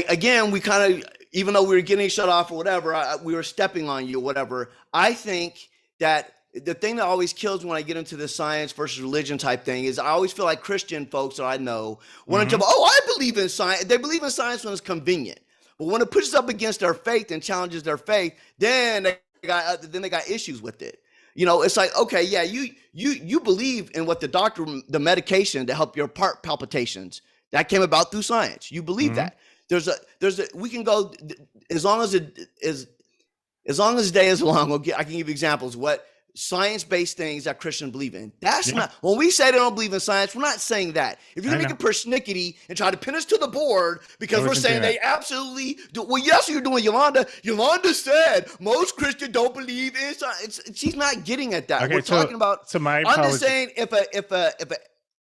Again, we kind of, even though we were getting shut off or whatever, we were stepping on you or whatever. I think that the thing that always kills me when I get into this science versus religion type thing is I always feel like Christian folks that I know want to tell me, I believe in science. They believe in science when it's convenient. But when it pushes up against their faith and challenges their faith, then they got issues with it. You know, it's like, okay, yeah, you believe in what the medication to help your heart palpitations that came about through science. You believe that. We can go as long as the day is long. I can give you examples what science-based things that Christians believe in. That's not, when we say they don't believe in science, we're not saying that. If you're going to get persnickety and try to pin us to the board because we're saying they absolutely do. Well, yes, you're doing Yolanda. Yolanda said most Christians don't believe in science. She's not getting at that. Okay, we're talking about. I'm just saying if a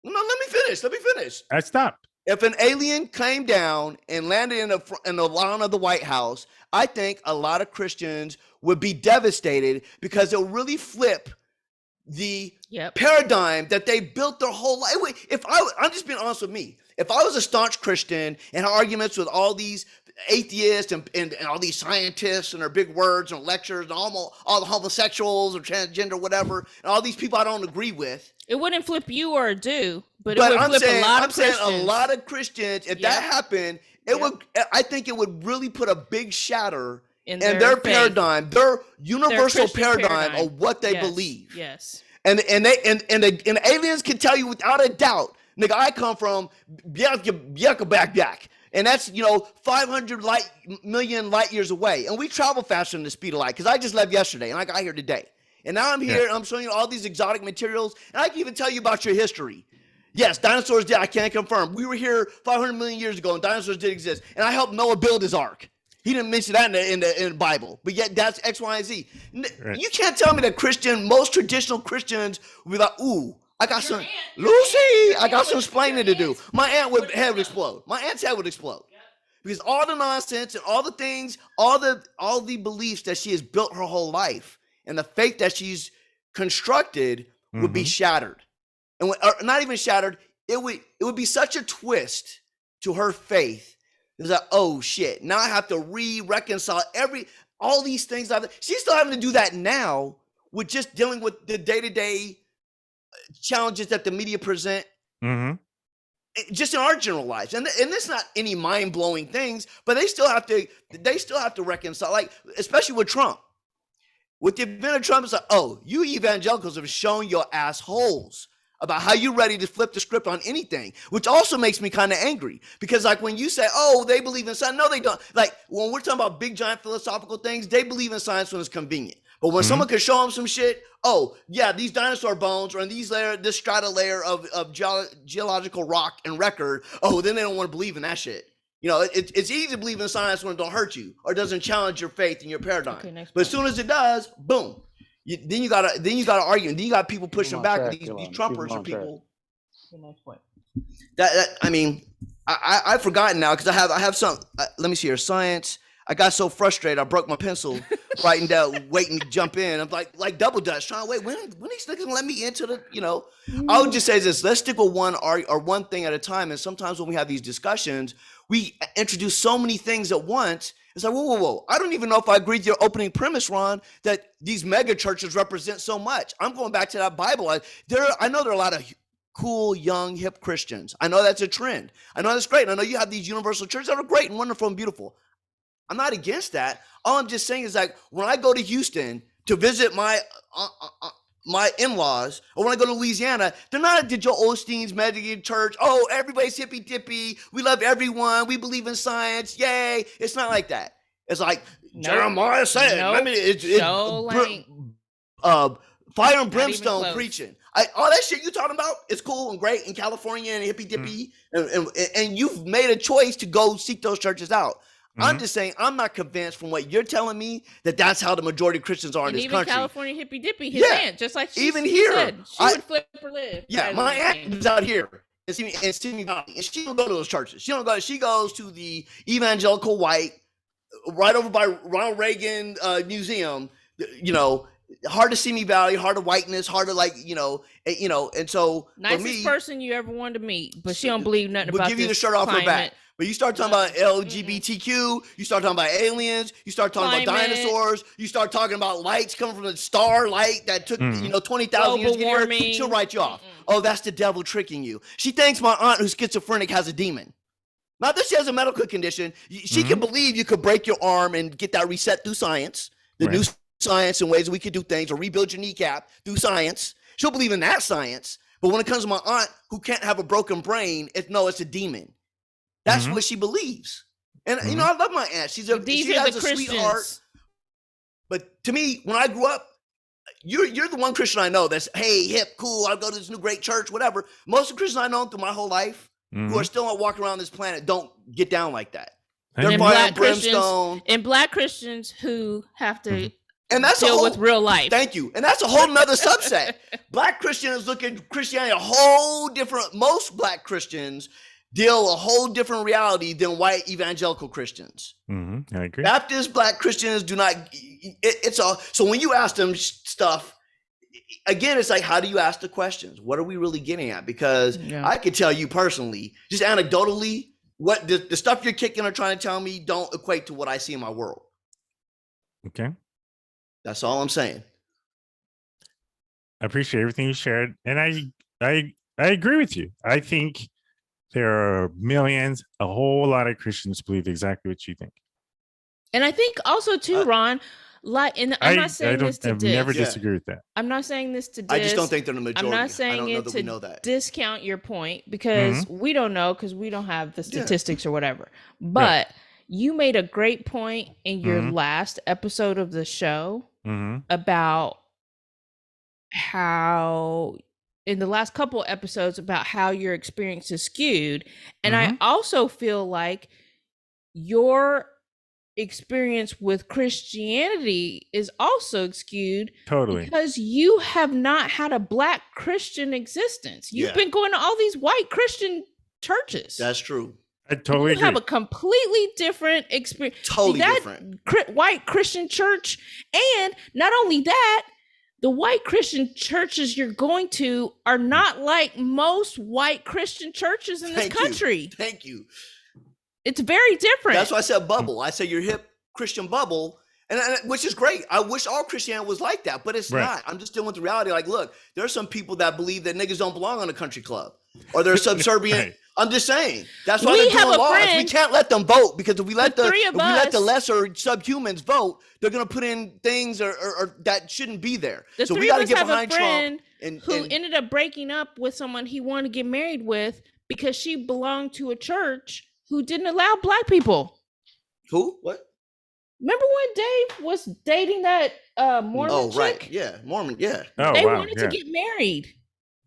no, let me finish. I stopped. If an alien came down and landed in the lawn of the White House, I think a lot of Christians would be devastated because it'll really flip the paradigm that they built their whole life. I'm just being honest with me. If I was a staunch Christian and had arguments with all these atheists and all these scientists and their big words and lectures and all the homosexuals or transgender, whatever, and all these people I don't agree with, it wouldn't flip you or do, but it would flip a lot of Christians. I'm saying a lot of Christians, if that happened, I think it would really put a big shatter in their paradigm, their universal paradigm of what they believe. Yes. And the aliens can tell you without a doubt, nigga, I come from Back. And that's, 500 million light years away. And we travel faster than the speed of light because I just left yesterday and I got here today. And now I'm here and I'm showing you all these exotic materials. And I can even tell you about your history. Yes, dinosaurs did. I can't confirm. We were here 500 million years ago, and dinosaurs did exist. And I helped Noah build his ark. He didn't mention that in the Bible, but yet that's X, Y, and Z. Right. You can't tell me that most traditional Christians would be like, "Ooh, I got some Lucy, I got some explaining to do." My head would explode. My aunt's head would explode because all the nonsense and all the things, all the beliefs that she has built her whole life and the faith that she's constructed would be shattered. And not even shattered, it would be such a twist to her faith. It was like, oh shit! Now I have to reconcile all these things. She's still having to do that now with just dealing with the day-to-day challenges that the media present, just in our general lives. And it's not any mind-blowing things, but they still have to reconcile. Like especially with Trump, with the event of Trump, it's like, oh, you evangelicals have shown your assholes about how you're ready to flip the script on anything, which also makes me kind of angry because like when you say, oh, they believe in science, no, they don't. Like when we're talking about big, giant philosophical things, they believe in science when it's convenient. But when someone can show them some shit, oh yeah, these dinosaur bones or this strata layer of geological rock and record, oh, then they don't want to believe in that shit. You know, it's easy to believe in science when it don't hurt you or doesn't challenge your faith and your paradigm. Okay, but as soon as it does, boom. Then you gotta argue, and then you got people pushing back. These Trumpers are people. Next point. I mean, I've forgotten now because I have some. Let me see here. Science. I got so frustrated, I broke my pencil writing down, waiting to jump in. I'm like double dutch, trying to wait. When these niggas gonna let me into the? You know, I would just say this: let's stick with one thing at a time. And sometimes when we have these discussions, we introduce so many things at once. It's like, whoa. I don't even know if I agree with your opening premise, Ron, that these mega churches represent so much. I'm going back to that Bible. I know there are a lot of cool, young, hip Christians. I know that's a trend. I know that's great. And I know you have these universal churches that are great and wonderful and beautiful. I'm not against that. All I'm just saying is like when I go to Houston to visit my in-laws, or when I go to Louisiana, they're not at the Joel Osteen's Medicaid Church. Oh, everybody's hippy dippy. We love everyone. We believe in science. Yay! It's not like that. It's like Jeremiah said. I mean, it's fire and brimstone preaching. All that shit you talking about is cool and great in California and hippy dippy, and you've made a choice to go seek those churches out. I'm just saying, I'm not convinced from what you're telling me that that's how the majority of Christians are in this country. Even California hippy dippy, his aunt, just like she even here, said, she would flip or live. Yeah, my aunt is out here in Simi Valley, and she don't go to those churches. She don't go. She goes to the evangelical white, right over by Ronald Reagan Museum. You know, hard to Simi Valley, hard to whiteness, hard to and so nicest person you ever wanted to meet, but she don't believe nothing about. We'll give you the shirt off her back. But you start talking about LGBTQ, you start talking about aliens, you start talking about dinosaurs, you start talking about lights coming from the starlight that took 20,000 years to get here, she'll write you off. Oh, that's the devil tricking you. She thinks my aunt who's schizophrenic has a demon. Not that she has a medical condition. She can believe you could break your arm and get that reset through science, new science and ways we could do things, or rebuild your kneecap through science. She'll believe in that science. But when it comes to my aunt who can't have a broken brain, it's a demon. That's what she believes. And, I love my aunt. She has a sweetheart. But to me, when I grew up, you're the one Christian I know that's, hey, hip, cool, I'll go to this new great church, whatever. Most of the Christians I know through my whole life who are still walking around this planet don't get down like that. They're black Christians who have to deal with real life. Thank you. And that's a whole nother subset. Black Christians look at Christianity a whole different. Most black Christians deal a whole different reality than white evangelical Christians. I agree. Baptist black Christians do not. So when you ask them stuff, again, it's like, how do you ask the questions? What are we really getting at? Because I could tell you personally, just anecdotally, what the stuff you're kicking or trying to tell me don't equate to what I see in my world. Okay. That's all I'm saying. I appreciate everything you shared, and I agree with you. I think there are millions, a whole lot of Christians believe exactly what you think. And I think also too, Ron, I'm not saying this to diss. Never disagree with that. I'm not saying this to diss. I just don't think they're the majority. I'm not saying it to discount your point because we don't know, because we don't have the statistics or whatever. But you made a great point in your last episode of the show about how in the last couple episodes about how your experience is skewed. And Mhm. I also feel like your experience with Christianity is also skewed Totally. because you have not had a Black Christian existence. You've been going to all these white Christian churches. That's true. I totally agree. You have a completely different experience. Totally different. White Christian church, and not only that, the white Christian churches you're going to are not like most white Christian churches in this country. Thank you. It's very different. That's why I said bubble. I said your hip Christian bubble, and which is great. I wish all Christianity was like that, but it's not. I'm just dealing with the reality. Like, look, there are some people that believe that niggas don't belong on a country club, or they're subservient. Right. I'm just saying. That's why they're doing laws. We can't let them vote, because if we let the lesser subhumans vote, they're going to put in things or that shouldn't be there. So we got to get behind Trump. Who ended up breaking up with someone he wanted to get married with because she belonged to a church who didn't allow Black people. Who? What? Remember when Dave was dating that Mormon chick? Right. Yeah, Mormon. Yeah. They wanted to get married,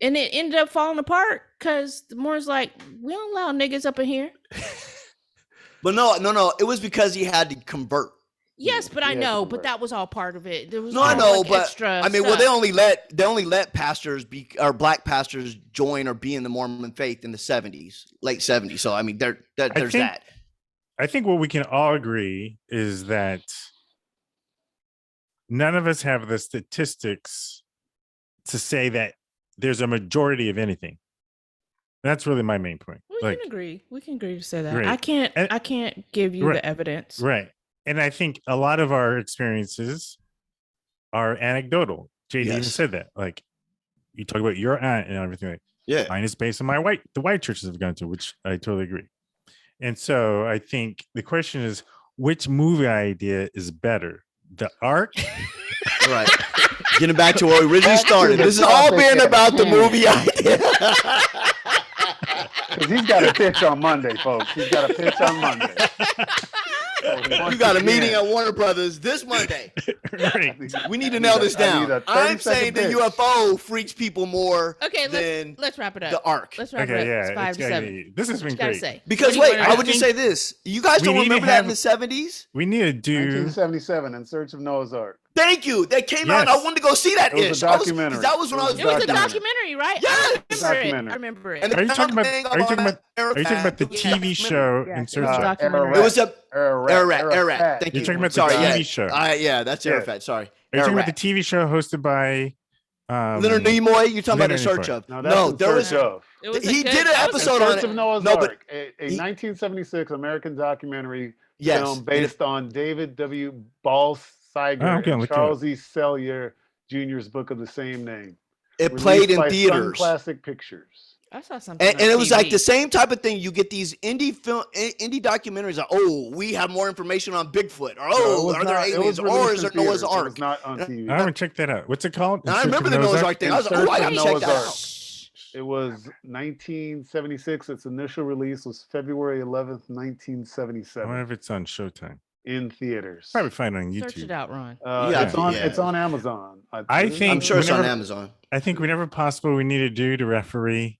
and it ended up falling apart because the Mormon's like, we don't allow niggas up in here. But no. It was because he had to convert. Yes, but I know, but that was all part of it. There was I know, but extra I mean, stuff. well, they only let pastors or Black pastors join or be in the Mormon faith in the 70s, late 70s. So I mean, there's that. I think what we can all agree is that none of us have the statistics to say that there's a majority of anything. That's really my main point. We can agree. We can agree to say that. Great. I can't give you the evidence. Right. And I think a lot of our experiences are anecdotal. JD even said that. Like, you talk about your aunt and everything. Like, mine is based on the white churches I've gone to, which I totally agree. And so I think the question is, which movie idea is better? The Ark? Right. Getting back to where we originally started. This is all being about the movie idea. Because he's got a pitch on Monday, folks. He's got a pitch on Monday. You got a meeting at Warner Brothers this Monday. Right. We need to nail this down. I'm saying the UFO freaks people more than let's wrap it up. The Ark. Let's wrap it up. It's 5 to 7. This has been great. Say? Because wait, I would just say this. You guys don't remember that in the 70s? We need to do 1977, In Search of Noah's Ark. Thank you. That came out. I wanted to go see that. It was a documentary. That was when I was. It was a documentary, right? Yes. I remember it. Are you talking about the TV show In Search of? It was a Ararat. Thank you. You're talking about the TV show. That's Arafat. Sorry. Are you talking about the TV show hosted by Leonard Nimoy? You're talking about In Search of? No, there was. He did an episode on it. Of Noah's Ark, a 1976 American documentary film based on David W. Balsiger and Charles E. Sellier Jr.'s book of the same name. It played in theaters. Classic Pictures. I saw something. And it was like the same type of thing. You get these indie documentaries. Like, we have more information on Bigfoot. Or are there aliens? Or is there Noah's Ark? It was not on TV. I haven't checked that out. What's it called? I remember the Noah's Ark thing. I was like, I gotta check that out. It was 1976. Its initial release was February 11th, 1977. I wonder if it's on Showtime. In theaters. Probably find it on YouTube. Search it out, Ron. It's on Amazon. I think I'm sure it's on Amazon. I think whenever possible, we need to do to referee.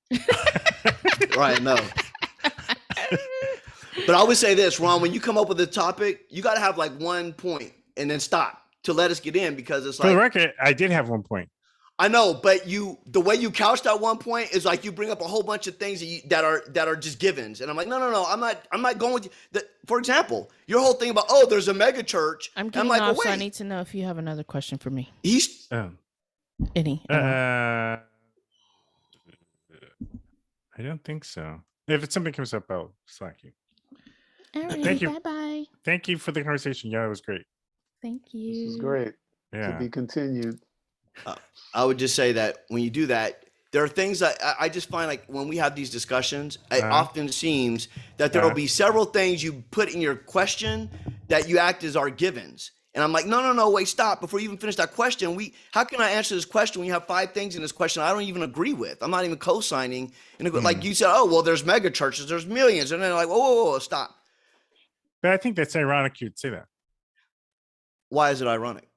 Right, no. But I would say this, Ron, when you come up with a topic, you got to have like one point and then stop to let us get in, because it's like. For the record, I did have 1 point. I know, but the way you couch that 1 point is like you bring up a whole bunch of things that are just givens, and I'm like, no, I'm not going with you. For example, your whole thing about there's a mega church. I'm getting off, so I need to know if you have another question for me. Any? I don't think so. If something comes up, I'll slack you. All right, thank you. Bye-bye. Thank you for the conversation. Yeah, it was great. Thank you. This is great. Yeah. To be continued. I would just say that when you do that, there are things that I just find, like when we have these discussions, it often seems that there will be several things you put in your question that you act as our givens. And I'm like, no, wait, stop. Before you even finish that question, how can I answer this question when you have 5 things in this question I don't even agree with? I'm not even co-signing. And like you said, there's mega churches, there's millions. And then like, whoa, stop. But I think that's ironic you'd say that. Why is it ironic?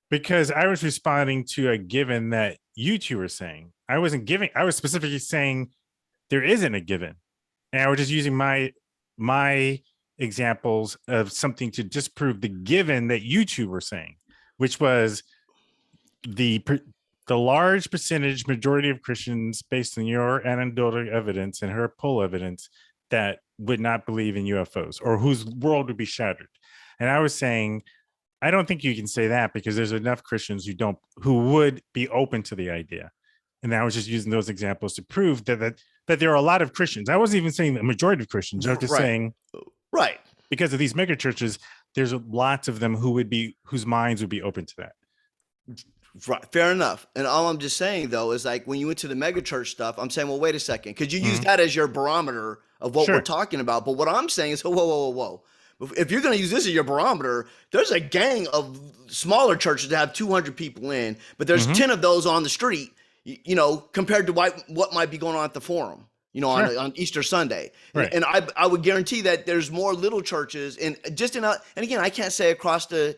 Because I was responding to a given that you two are saying. I was specifically saying there isn't a given. And I was just using my examples of something to disprove the given that you two were saying, which was the large percentage majority of Christians, based on your anecdotal evidence and her poll evidence, that would not believe in UFOs or whose world would be shattered. And I was saying, I don't think you can say that because there's enough Christians who would be open to the idea. And I was just using those examples to prove that there are a lot of Christians. I wasn't even saying the majority of Christians. I was just saying, right, because of these mega churches, there's lots of them whose minds would be open to that. Right, fair enough. And all I'm just saying though is like when you went to the mega church stuff, I'm saying, well, wait a second, because you use that as your barometer of what we're talking about. But what I'm saying is, whoa. If you're going to use this as your barometer, there's a gang of smaller churches that have 200 people in, but there's 10 of those on the street, you know, compared to what might be going on at the Forum, you know, on Easter Sunday. Right. And I would guarantee that there's more little churches and again, I can't say across the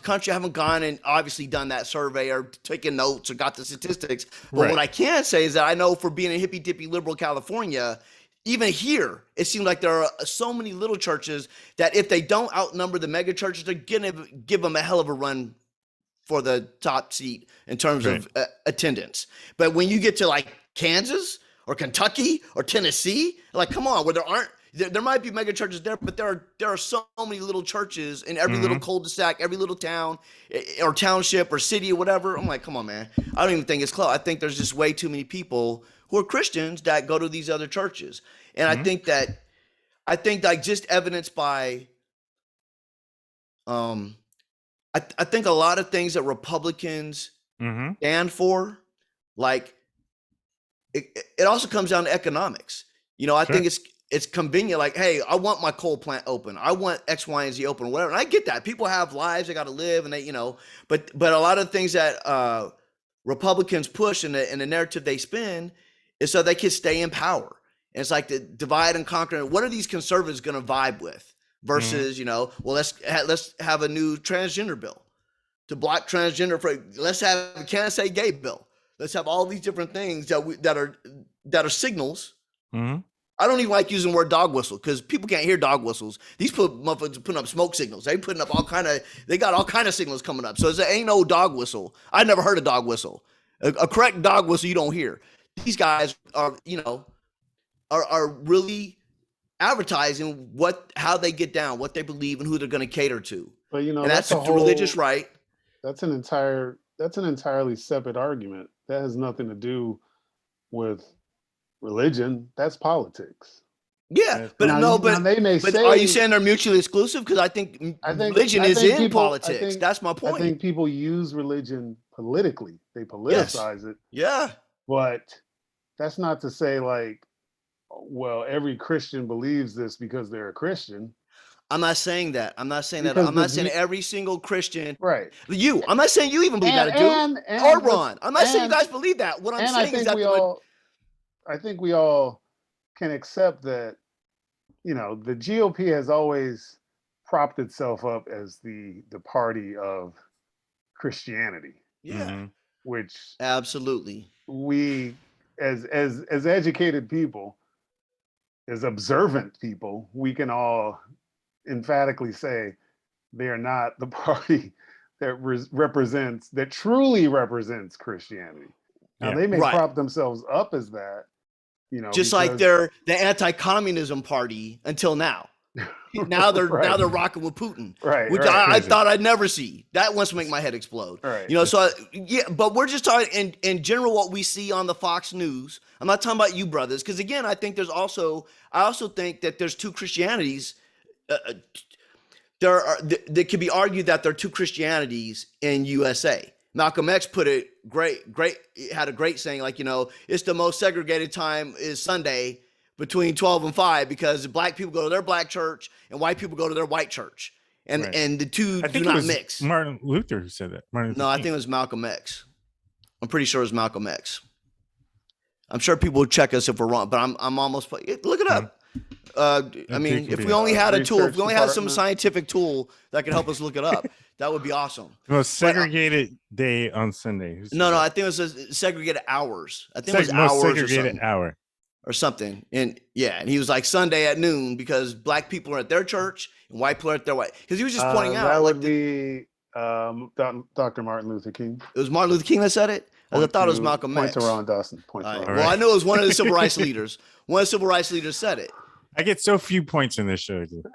country. I haven't gone and obviously done that survey or taken notes or got the statistics. But what I can say is that I know for being in hippy dippy liberal California, even here, it seems like there are so many little churches that if they don't outnumber the mega churches, they're going to give them a hell of a run for the top seat in terms of attendance. But when you get to like Kansas or Kentucky or Tennessee, like, come on, where there might be mega churches there, but there are so many little churches in every little cul-de-sac, every little town or township or city or whatever. I'm like, come on, man. I don't even think it's close. I think there's just way too many people who are Christians that go to these other churches. And I think like just evidenced by, I think a lot of things that Republicans stand for, like it also comes down to economics. You know, I think it's convenient. Like, hey, I want my coal plant open. I want X, Y, and Z open, whatever. And I get that. People have lives, they got to live, and they, you know, but a lot of things that Republicans push and the narrative they spin is so they can stay in power. And it's like the divide and conquer. What are these conservatives going to vibe with versus, you know, well, let's have a new transgender bill to block transgender. Let's have a can't say gay bill. Let's have all these different things that are signals. I don't even like using the word dog whistle because people can't hear dog whistles. These motherfuckers are putting up smoke signals. They got all kind of signals coming up. So there ain't no dog whistle. I never heard a dog whistle. A correct dog whistle you don't hear. These guys are, you know, are really advertising how they get down, what they believe, and who they're going to cater to. But you know, and that's the religious right. That's an entirely separate argument. That has nothing to do with religion. That's politics. Yeah, but they may say, are you saying they're mutually exclusive? Because I think religion is in politics. That's my point. I think people use religion politically. They politicize it. Yeah. But that's not to say like, well, every Christian believes this because they're a Christian. I'm not saying that. I'm not saying every single Christian. Right. I'm not saying you even believe that, dude. Or Ron. I'm not saying you guys believe that. What I'm saying is that I think we all can accept that, you know, the GOP has always propped itself up as the party of Christianity. Yeah. Which absolutely we as educated people, as observant people, we can all emphatically say they are not the party that truly represents Christianity. Now they may prop themselves up as that, you know, just like they're the anti-communism party until now. Now they're rocking with Putin, which I thought I'd never see. That wants to make my head explode. You know, so but we're just talking in general what we see on the Fox News. I'm not talking about you brothers, because again, I also think that there's two Christianities. There could be argued that there are two Christianities in USA. Malcolm X put it had a great saying, like, you know, it's the most segregated time is Sunday between 12 and 5 because black people go to their black church and white people go to their white church. And the two do not mix. Martin Luther who said that. No, I think it was Malcolm X. I'm pretty sure it was Malcolm X. I'm sure people will check us if we're wrong, but I'm almost look it up. I mean, if we only had a tool, if we only had some department. scientific tool that could help us look it up, that would be awesome. The most segregated day on Sunday. No, I think it was segregated hours. I think it was most hours segregated hour or something. And yeah, and he was like Sunday at noon because black people are at their church and white people are at their white. Because he was just pointing out that would be Dr. Martin Luther King. It was Martin Luther King that said it. I thought it was Malcolm X. Point to Ron Dawson. Well, I know it was one of the civil rights leaders. One of the civil rights leaders said it. I get so few points in this show, dude.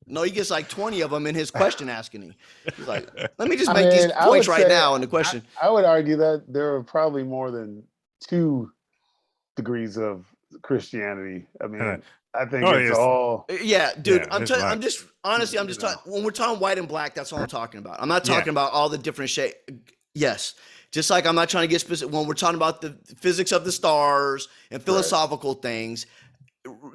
No, he gets like 20 of them in his question asking him. He's like, let me just make these points right now in the question. I would argue that there are probably more than 2 degrees of Christianity. I mean, I think it's all. Yeah, dude. I'm just honestly, I'm just talking. When we're talking white and black, that's all I'm talking about. I'm not talking about all the different shades. Yes. Just like I'm not trying to get specific when we're talking about the physics of the stars and philosophical things.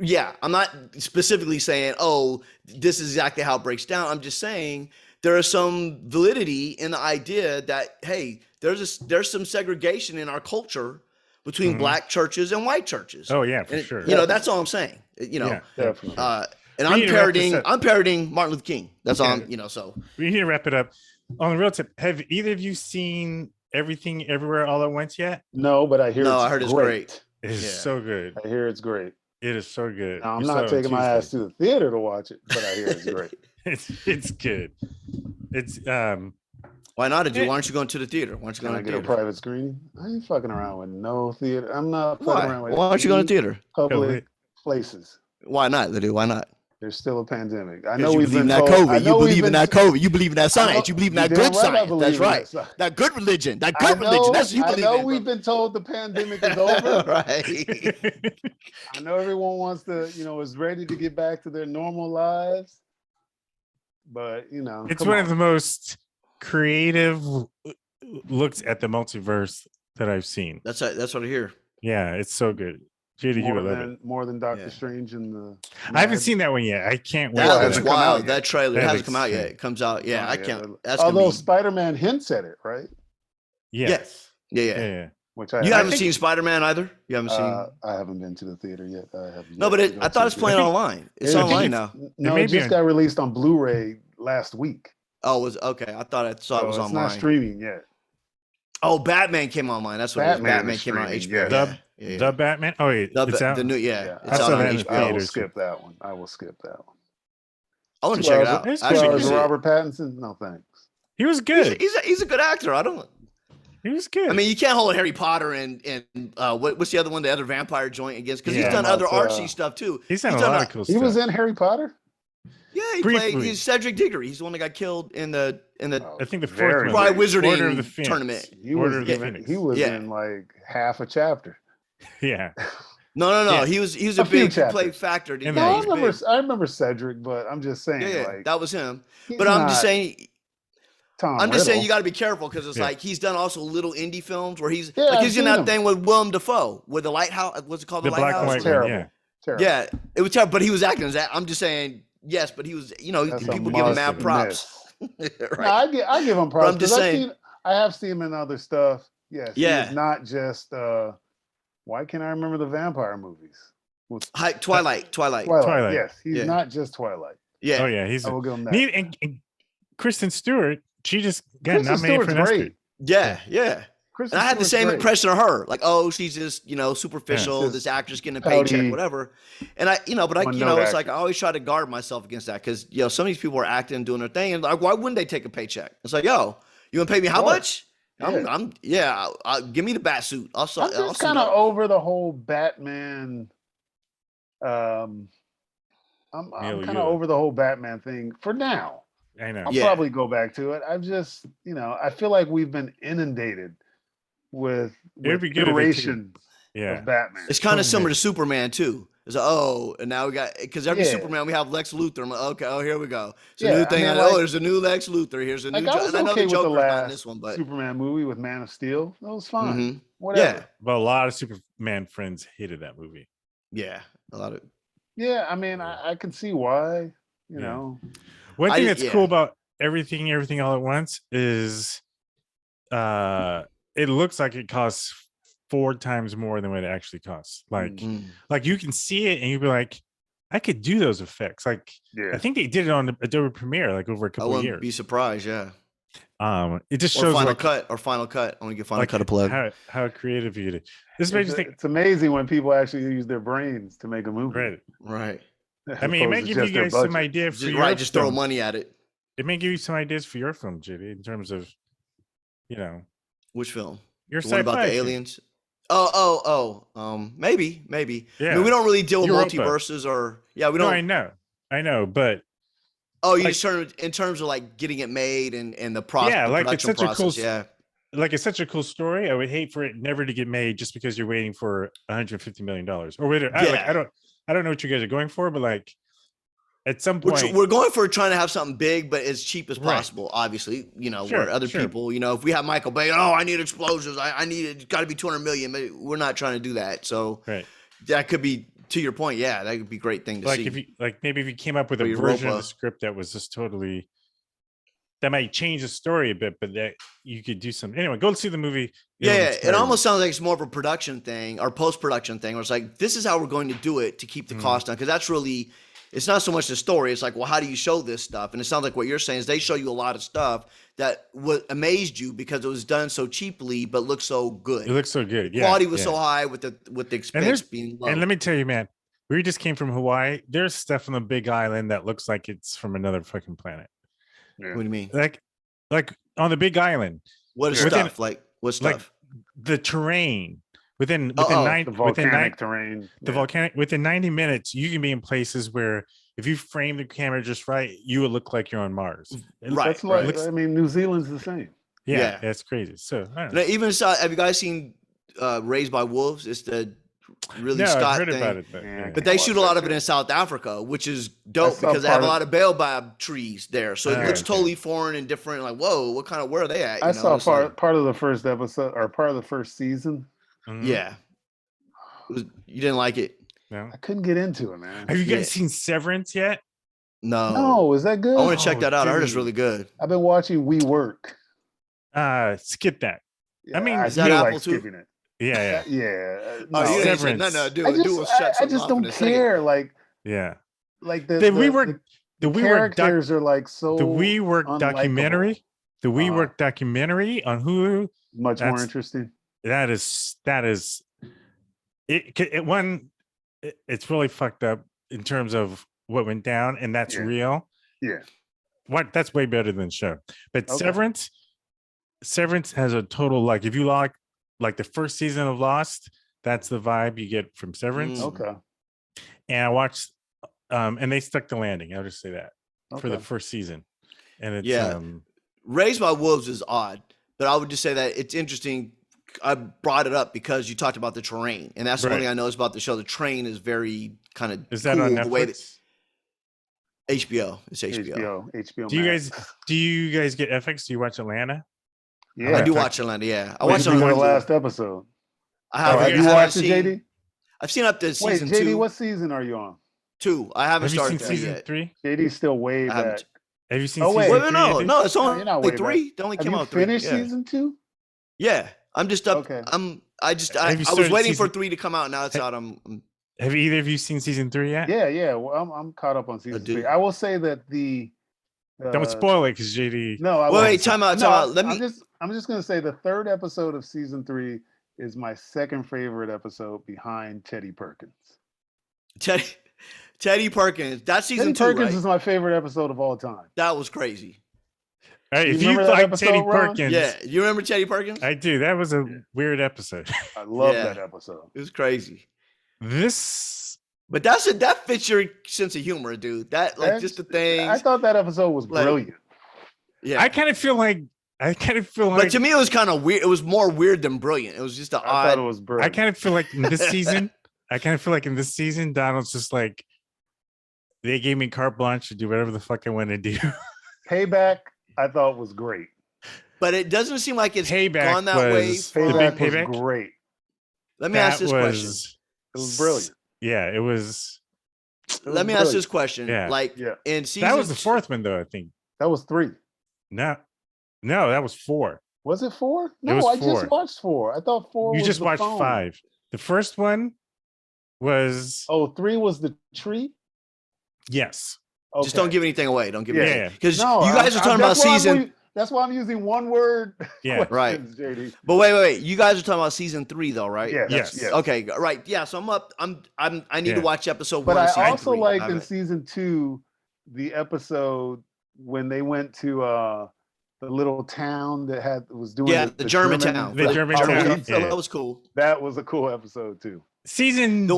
Yeah, I'm not specifically saying, oh, this is exactly how it breaks down. I'm just saying there is some validity in the idea that, hey, there's some segregation in our culture between black churches and white churches. Oh yeah, for sure. You know, that's all I'm saying. You know, definitely. And I'm parodying Martin Luther King. That's all I'm, you know, so we need to wrap it up. On the real tip, have either of you seen Everything Everywhere All at Once yet? No, but I hear I heard it's great. It is so good. I hear it's great. It is so good. Now, I'm not taking my ass to the theater to watch it, but I hear it's great. It's good. It's why not? Why aren't you going to the theater? Why aren't you going to the theater? Get a private screening? I ain't fucking around with no theater. I'm not fucking around with. Why aren't you going to theater? Public places. Why not, Liddy? Why not? There's still a pandemic. I know we believe in that COVID. You believe in that COVID. You believe in that science. You believe in that good science. That's right. That good religion. That good religion. That's what you believe in. I know we've been told the pandemic is over. Right. I know everyone wants to, is ready to get back to their normal lives. But, it's one of the most creative looks at the multiverse that I've seen. That's what I hear. Yeah, it's so good. JD, you would love it. More than Doctor Strange in the. I haven't seen that one yet. I can't wait. That's wild. That trailer hasn't come out yet. It comes out. Yeah, I can't. Although Spider-Man hints at it, right? Yes. Yeah. Which you haven't seen Spider-Man either. You haven't seen. I haven't been to the theater yet. I have. No, but I thought it's playing online. It's online now. No, it just got released on Blu-ray last week. Oh, it was okay. I thought it was online. It's not streaming yet. Oh, Batman came online. That's what Batman came out on HBO. The Batman. Oh, wait, it's out. The new, it's out on HBO. I will skip that one. I want to check it out. 2 hours of Robert Pattinson. No thanks. He was good. He's a good actor. He was good. I mean, you can't hold Harry Potter and what's the other one? The other vampire joint against because he's done other artsy stuff too. He's done a lot of cool stuff. He was in Harry Potter. Yeah, he's Cedric Diggory. He's the one that got killed in the I think the fourth wizarding tournament. He was in like half a chapter. Yeah. No. He was a big play factor. I remember Cedric, but I'm just saying. Like, that was him. But I'm just saying. Just saying you got to be careful because it's like he's done also little indie films where he's in that thing with Willem Dafoe with the lighthouse. What's it called? The Lighthouse. Terrible. Yeah, it was terrible. But he was acting as that. I'm just saying. Yes, but he was, people give him mad props. Right. No, I give him props. I'm just saying. I have seen him in other stuff. Yes. Yeah. He's not just, why can't I remember the vampire movies? Twilight. Yes. He's not just Twilight. Yeah. Oh, yeah. I will give him that. And Kristen Stewart, she just got nominated for an Oscar. Yeah. And I had the same impression of her, like, oh, she's just, superficial. This actress getting a paycheck, whatever. And it's like I always try to guard myself against that because some of these people are acting and doing their thing, and like, why wouldn't they take a paycheck? It's like, yo, you gonna pay me how much? Give me the bat suit. I'm just kind of over the whole Batman. I'm kind of over the whole Batman thing for now. I know. I'll probably go back to it. I've just, I feel like we've been inundated with iterations of Batman. It's kind of similar to Superman too. It's like, and now we got because every Superman we have Lex Luthor. I'm like, okay, here we go. It's a new thing. There's a new Lex Luthor. Here's a new. I was okay with the last this one, but Superman movie with Man of Steel. That was fine. Mm-hmm. Whatever. Yeah, but a lot of Superman friends hated that movie. Yeah, a lot of. Yeah, I mean, I can see why. You know, one thing that's cool about everything all at once is, it looks like it costs 4 times more than what it actually costs. Like, Mm. like you can see it and you'd be like, I could do those effects. Like, I think they did it on Adobe Premiere like over a I couple of wouldn't years. be surprised. Yeah. It just Or shows Final like Cut or Final Cut. I want to get Final like Cut a plug. how creative you did. This makes me think. It's amazing when people actually use their brains to make a movie. Right. Right. I mean, it may give you guys some idea for your just film. throw money at it. It may give you some ideas for your film, JD, in terms of, Which film? Your the one about the sci-fi aliens. Maybe. Yeah. I mean, we don't really deal with Europa. multiverses or we don't. No, I know, but you just in terms of like getting it made and the yeah, production like it's such process. a cool, like it's such a cool story. I would hate for it never to get made just because you're waiting for $150 million or whatever. I don't know what you guys are going for, but like at some point we're going for trying to have something big but as cheap as possible. Obviously, where other people, if we have Michael Bay, I need explosions, I need it's got to be 200 million, but we're not trying to do that. So that could be, to your point, that could be a great thing to see. If you maybe if you came up with a version of the script that was just totally, that might change the story a bit, but that you could do something. Anyway, go see the movie. It almost sounds like it's more of a production thing or post-production thing where it's like, this is how we're going to do it to keep the cost down, because that's really, it's not so much the story. It's like, well, how do you show this stuff? And it sounds like what you're saying is they show you a lot of stuff that amazed you because it was done so cheaply but looked so good. It looks so good. Yeah, quality was so high with the expense being low. And let me tell you, man, we just came from Hawaii. There's stuff on the Big Island that looks like it's from another fucking planet. What do you mean? Like on the Big Island. What is stuff? Like what stuff? Like the terrain. Within the volcanic terrain. Within 90 minutes, you can be in places where if you frame the camera just right, you would look like you're on Mars. Right. That's I mean, New Zealand's the same. Yeah, that's crazy. So I don't know. Even have you guys seen Raised by Wolves? It's the really Scott I've heard thing. About it, but they shoot a lot of it in South Africa, which is dope because they have a lot of baobab trees there. So it looks totally foreign and different. Like, whoa, where are they at? I saw part of the first episode or part of the first season. Mm-hmm. Yeah. You didn't like it? No. I couldn't get into it, man. Have you guys seen Severance yet? No, is that good? I want to check that out. I heard it's really good. I've been watching We Work. Skip that. Yeah, I mean, is that Apple too? Skipping it. Yeah. Severance. I just don't care. Like the characters are like so. The WeWork documentary. The WeWork documentary on Hulu. Much more interesting. That is it's really fucked up in terms of what went down, and that's real. Yeah. That's way better than the show. But Severance has a total, like, if you like the first season of Lost, that's the vibe you get from Severance. Okay. And I watched and they stuck the landing. I'll just say that for the first season. And it's Raised by Wolves is odd, but I would just say that it's interesting. I brought it up because you talked about the terrain, and that's the one thing I noticed about the show. The terrain is very kind of is that cool, on Netflix? The way that HBO. It's HBO. HBO. Do you guys get FX? Do you watch Atlanta? Yeah, I do watch Atlanta. Yeah, I watched the last episode. I have. Have you watched it, JD? I've seen up to season 2. JD, what season are you on? 2. I haven't started season yet. 3. JD's still way back. Have you seen? Wait, no, it's only 3. They only came out 3. Finished season 2? Yeah, I'm just up. Okay. I was waiting for 3 to come out. Now it's out. Have either of you seen season 3 yet? Yeah. Well, I'm caught up on season 3. I will say that don't spoil it because JD. No, wait, time out. I'm just gonna say the 3rd episode of season 3 is my second favorite episode behind Teddy Perkins. Teddy Perkins. That's season 2. Teddy Perkins is my favorite episode of all time. That was crazy. Right, if you like Teddy Perkins, you remember Teddy Perkins? I do. That was a weird episode. I love that episode. It was crazy. But that fits your sense of humor, dude. That's just the thing. I thought that episode was brilliant. Yeah, I kind of feel like. But to me, it was kind of weird. It was more weird than brilliant. It was just odd. I thought it was brilliant. I kind of feel like in this season, Donald's just like, they gave me carte blanche to do whatever the fuck I want to do. Payback, I thought was great. But it doesn't seem like it's Payback gone that way. Payback was great. Let me ask this question. It was brilliant. Yeah, it was. Let me ask this question. Yeah. In season, that was the 4th one, though. I think that was 3. No, that was 4. Was it 4? It No, was I 4. just watched 4. I thought 4 You was just the watched phone. 5. The first one was 3 was the tree? yes. Okay. Just don't give anything away. Don't give anything. Because No, you guys are talking about season. That's why I'm using one word. Yeah. Right. JD. But wait. You guys are talking about season 3 though, right? Yes. Okay, right. Yeah, so I'm up. I need to watch episode 1 But of I season also 3. liked in season 2 the episode when they went to the little town that was doing the German town. The German town. Yeah. That was cool. That was a cool episode too. Season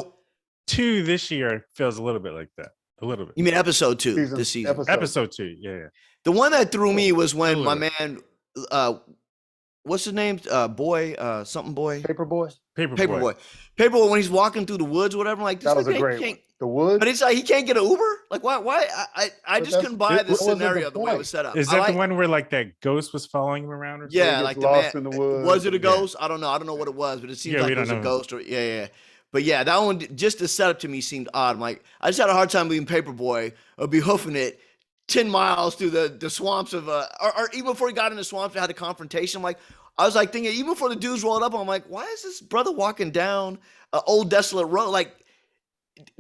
2 this year feels a little bit like that. A little bit. You mean episode 2 this season? Episode 2. Yeah. The one that threw me was when my man, what's his name? Something boy. Paperboy. Paperboy. When he's walking through the woods, or whatever. I'm like, this that was a great one. The woods. But it's like he can't get an Uber. Like why? I just couldn't buy this scenario the way it was set up. Is that the one where like that ghost was following him around? Or something? Yeah, like lost in the woods. Was it a ghost? I don't know. I don't know what it was, but it seems like it was a ghost. Or But yeah, that one, just the setup to me seemed odd. I'm like, I just had a hard time being Paperboy or be hoofing it 10 miles through the swamps of, or even before he got in the swamps, I had a confrontation. I'm like, I was like thinking, even before the dudes rolled up, I'm like, why is this brother walking down an old desolate road? Like,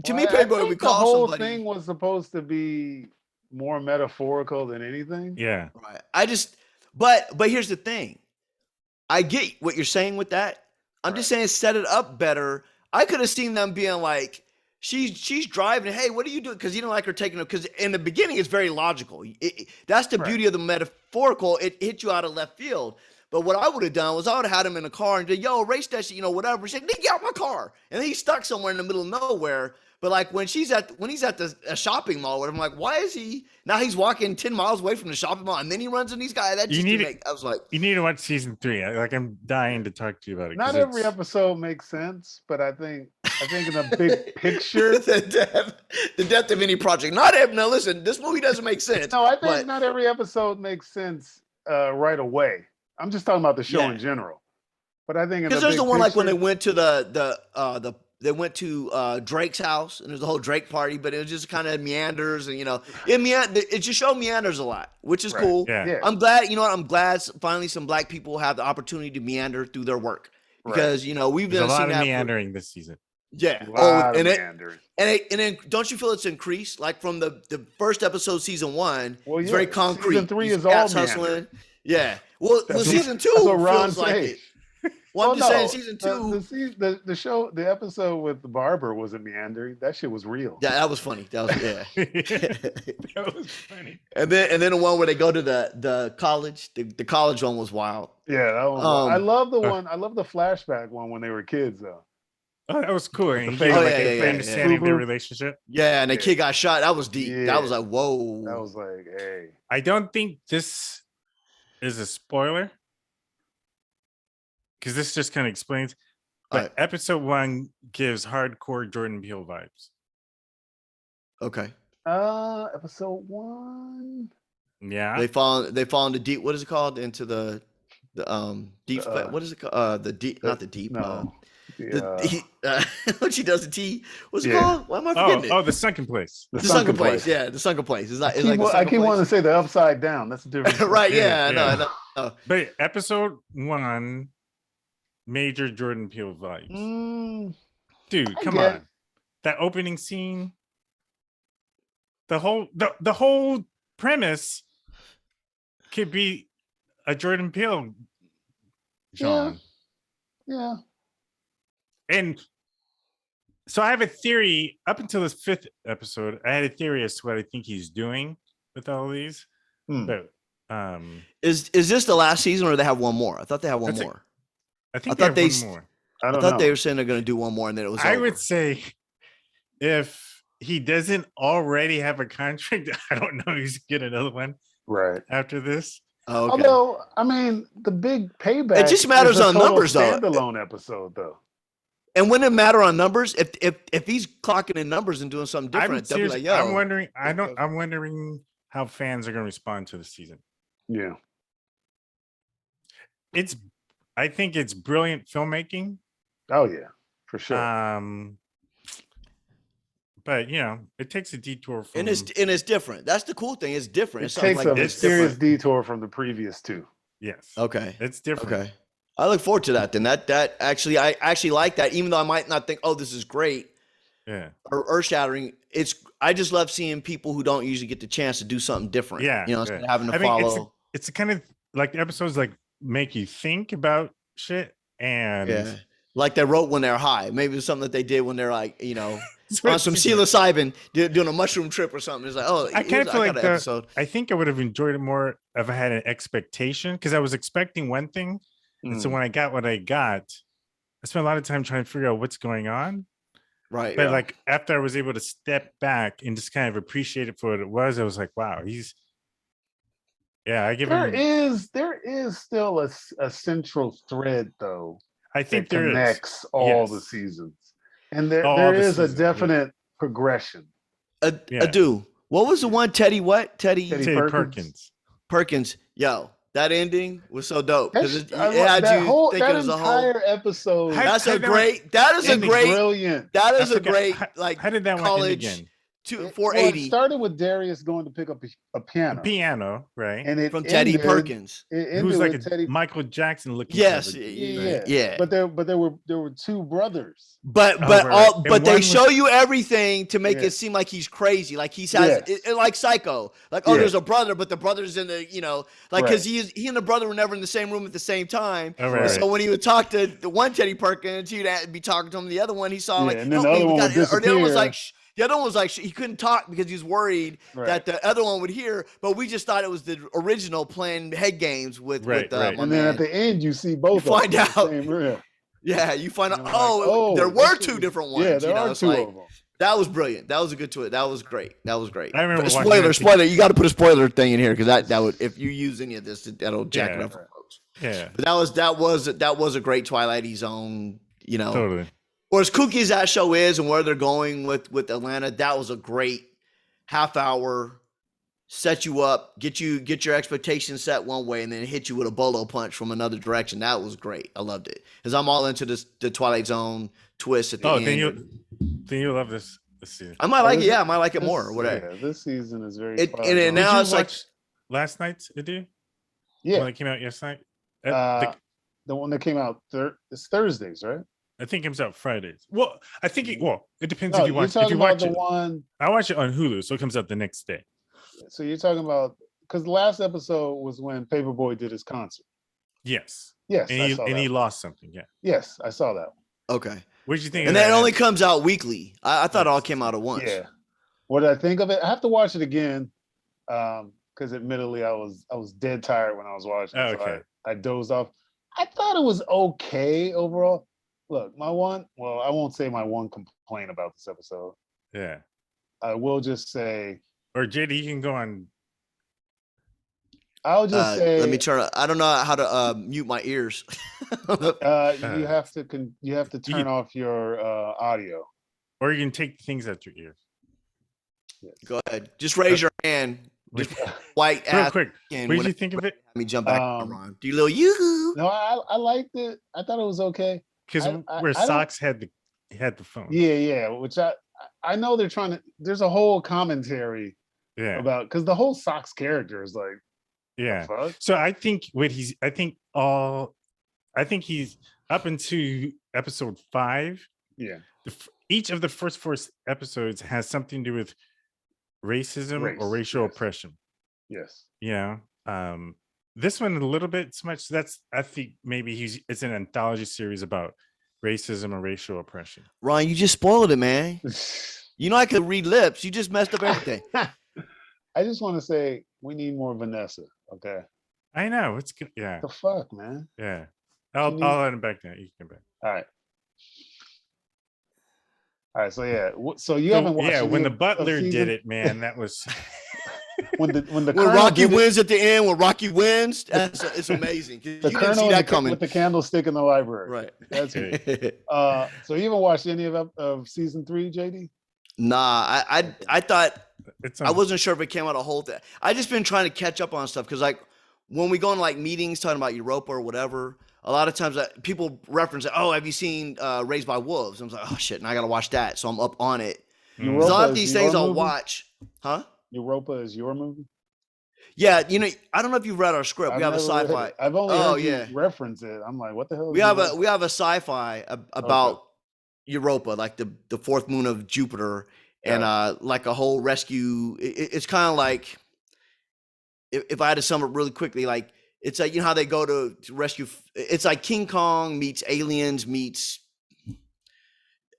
to me, Paperboy would call somebody. The whole thing was supposed to be more metaphorical than anything. Yeah. Right. But here's the thing. I get what you're saying with that. I'm just saying set it up better. I could have seen them being like, she's driving. Hey, what are you doing? Because you don't like her taking it. Because in the beginning, it's very logical. That's the beauty of the metaphorical. It hit you out of left field. But what I would have done was I would have had him in a car and said, yo, race that shit, whatever. She said, get out my car. And then he's stuck somewhere in the middle of nowhere. But like when he's at a shopping mall, whatever, I'm like, why is he now? He's walking 10 miles away from the shopping mall, and then he runs in these guys. That just I was like, you need to watch season 3. I'm dying to talk to you about it. Not every episode makes sense, but I think in the big picture, the depth of any project. Now listen, this movie doesn't make sense. No, I think not every episode makes sense right away. I'm just talking about the show in general. But I think because there's the one like when they went to they went to Drake's house and there's a whole Drake party, but it was just kind of meanders and it just showed meanders a lot, which is cool. Yeah. I'm glad, I'm glad finally some black people have the opportunity to meander through their work because we've been a lot of meandering this season. Yeah. And then don't you feel it's increased like from the first episode season 1? Well, it's very concrete. Season 3 is all hustling. Yeah. Well, season 2 feels like it. Well, I'm just saying, season 2. The episode with the barber wasn't meandering. That shit was real. Yeah, that was funny. That was That was funny. And then the one where they go to the college. The college one was wild. Yeah, that one. I love the one. I love the flashback one when they were kids, though. Oh, that was cool. And understanding their relationship. Yeah, and the kid got shot. That was deep. Yeah. That was like, whoa. That was like, hey. I don't think this is a spoiler. Because this just kind of explains. But episode 1 gives hardcore Jordan Peele vibes. Okay. Episode 1. Yeah. They fall into deep. What is it called? Into the deep. What is it called? The deep. Not the deep. No. When she does the tea, what's it called? Why am I forgetting it? Oh, the sunken place. The sunken place. Yeah, the sunken place. I keep wanting to say the upside down. That's a different. Right? Yeah, I know. But episode 1, major Jordan Peele vibes. Dude, come on. That opening scene. The whole premise could be a Jordan Peele genre. Yeah. And so I have a theory. Up until this 5th episode, I had a theory as to what I think he's doing with all of these. But is this the last season, or do they have one more? I thought they had one more. I thought they have one more. I thought they were saying they're going to do one more, and then it was. I would say if he doesn't already have a contract, I don't know he's getting another one after this. Oh, okay. Although, I mean, the big payback. It just matters on numbers, though. Standalone episode, though. And wouldn't it matter on numbers? If he's clocking in numbers and doing something different, they'll be like, yo. I'm wondering. I'm wondering how fans are going to respond to the season. Yeah. I think it's brilliant filmmaking. Oh yeah, for sure. But it takes a detour from and it's different. That's the cool thing. It's different. It takes a mysterious detour from the previous 2. Yes. Okay. It's different. Okay. I look forward to that then. That actually, I actually like that, even though I might not think, oh, this is great. Yeah. Or earth shattering. I just love seeing people who don't usually get the chance to do something different. Yeah. Instead of having to I mean, follow. it's kind of like the episodes like make you think about shit and like they wrote when they're high. Maybe it's something that they did when they're like, on some like, psilocybin doing a mushroom trip or something. It's like, oh, I kind of feel like episode. I think I would have enjoyed it more if I had an expectation, because I was expecting one thing. And so when I got what I got, I spent a lot of time trying to figure out what's going on. Right. But like after I was able to step back and just kind of appreciate it for what it was, I was like, wow, I give him. There is still a central thread though. I think that there connects all the seasons, and there is a definite progression. Adu, what was the one? Teddy Perkins. Perkins. Yo, that ending was so dope because it had you thinking as a whole episode. That is a great. Brilliant. That is a great how did that college one end again? 480. It started with Darius going to pick up a piano. Right? And it from Teddy Perkins, who's like a Michael Jackson looking. Yes, yeah. But there were two brothers. But they show you everything to make it seem like he's crazy, like he has like Psycho, like there's a brother, but the brother's in the because he and the brother were never in the same room at the same time. So when he would talk to the one Teddy Perkins, he'd be talking to him. The other one he saw and then the other one would disappear. Or the other one was like. The other one was like he couldn't talk because he was worried that the other one would hear. But we just thought it was the original playing head games with and then at the end you see both. You find out. Same room. Yeah, you find out. There were two different ones. Yeah, there are two of them. That was brilliant. That was a good to it. That was great. I remember. Spoiler. You got to put a spoiler thing in here because that would, if you use any of this, that'll jack it up for folks. Yeah. But that was a great Twilight Zone. Totally. Or as kooky as that show is and where they're going with Atlanta, that was a great half hour, set you up, get your expectations set one way, and then hit you with a bolo punch from another direction. That was great. I loved it. Because I'm all into the Twilight Zone twist at the end. Then you'll love this season. I might like it. Yeah, I might like it more. Or whatever. Yeah, this season is very and now it's like last night's Adu? Yeah. When it came out yesterday? The one that came out it's Thursdays, right? I think it comes out Fridays. Well, I think it depends if you watch. If you watch it, one, I watch it on Hulu, so it comes out the next day. So you're talking about because the last episode was when Paperboy did his concert. Yes. Yes. And he lost something. Yeah. Yes, I saw that one. Okay. What did you think? And that only comes out weekly. I thought it all came out at once. Yeah. What did I think of it? I have to watch it again. Because admittedly I was dead tired when I was watching. Oh, okay. So I dozed off. I thought it was okay overall. Look, I won't say my one complaint about this episode. Yeah. I will just say. Or JD, you can go on. I'll just say. Let me turn. I don't know how to mute my ears. You have to turn off your audio. Or you can take things out your ears. Yes. Go ahead. Just raise your hand. Just white ass. Real quick. What did you think of it? Let me jump back around. Do you little yoo-hoo? No, I liked it. I thought it was okay. Because where Socks had the phone. Yeah. Which I know they're trying to. There's a whole commentary. Yeah. About because the whole Socks character is like. Yeah. So I think he's up into episode 5. Yeah. Each of the first 4 episodes has something to do with racism or racial oppression. Yes. Yeah. This one a little bit so much. I think maybe it's an anthology series about racism or racial oppression. Ron, you just spoiled it, man. I could read lips. You just messed up everything. I just want to say we need more Vanessa. Okay. I know it's good. Yeah. The fuck, man. Yeah. I'll let him back now. You can come back. All right. So yeah. So you haven't watched. Yeah. When the Butler did it, man, that was. when Rocky wins at the end, when Rocky wins, it's amazing. The Colonel that coming with the candlestick in the library. Right. That's it. So you haven't watched any of season 3, JD? Nah, I thought I wasn't sure if it came out a whole thing. I just been trying to catch up on stuff because like when we go in like meetings talking about Europa or whatever, a lot of times people reference, oh, have you seen Raised by Wolves? I was like, oh shit, and I gotta watch that, so I'm up on it. A lot of these things I'll watch, huh? Europa is your movie? Yeah, you know, I don't know if you've read our script. I've We have a never read sci-fi. it. I've only Oh heard you yeah, reference it. I'm like, what the hell? we have a sci-fi about Europa, like the fourth moon of Jupiter, and like a whole rescue. It's kind of like, if I had to sum it really quickly, like it's like, you know how they go to rescue. It's like King Kong meets Aliens meets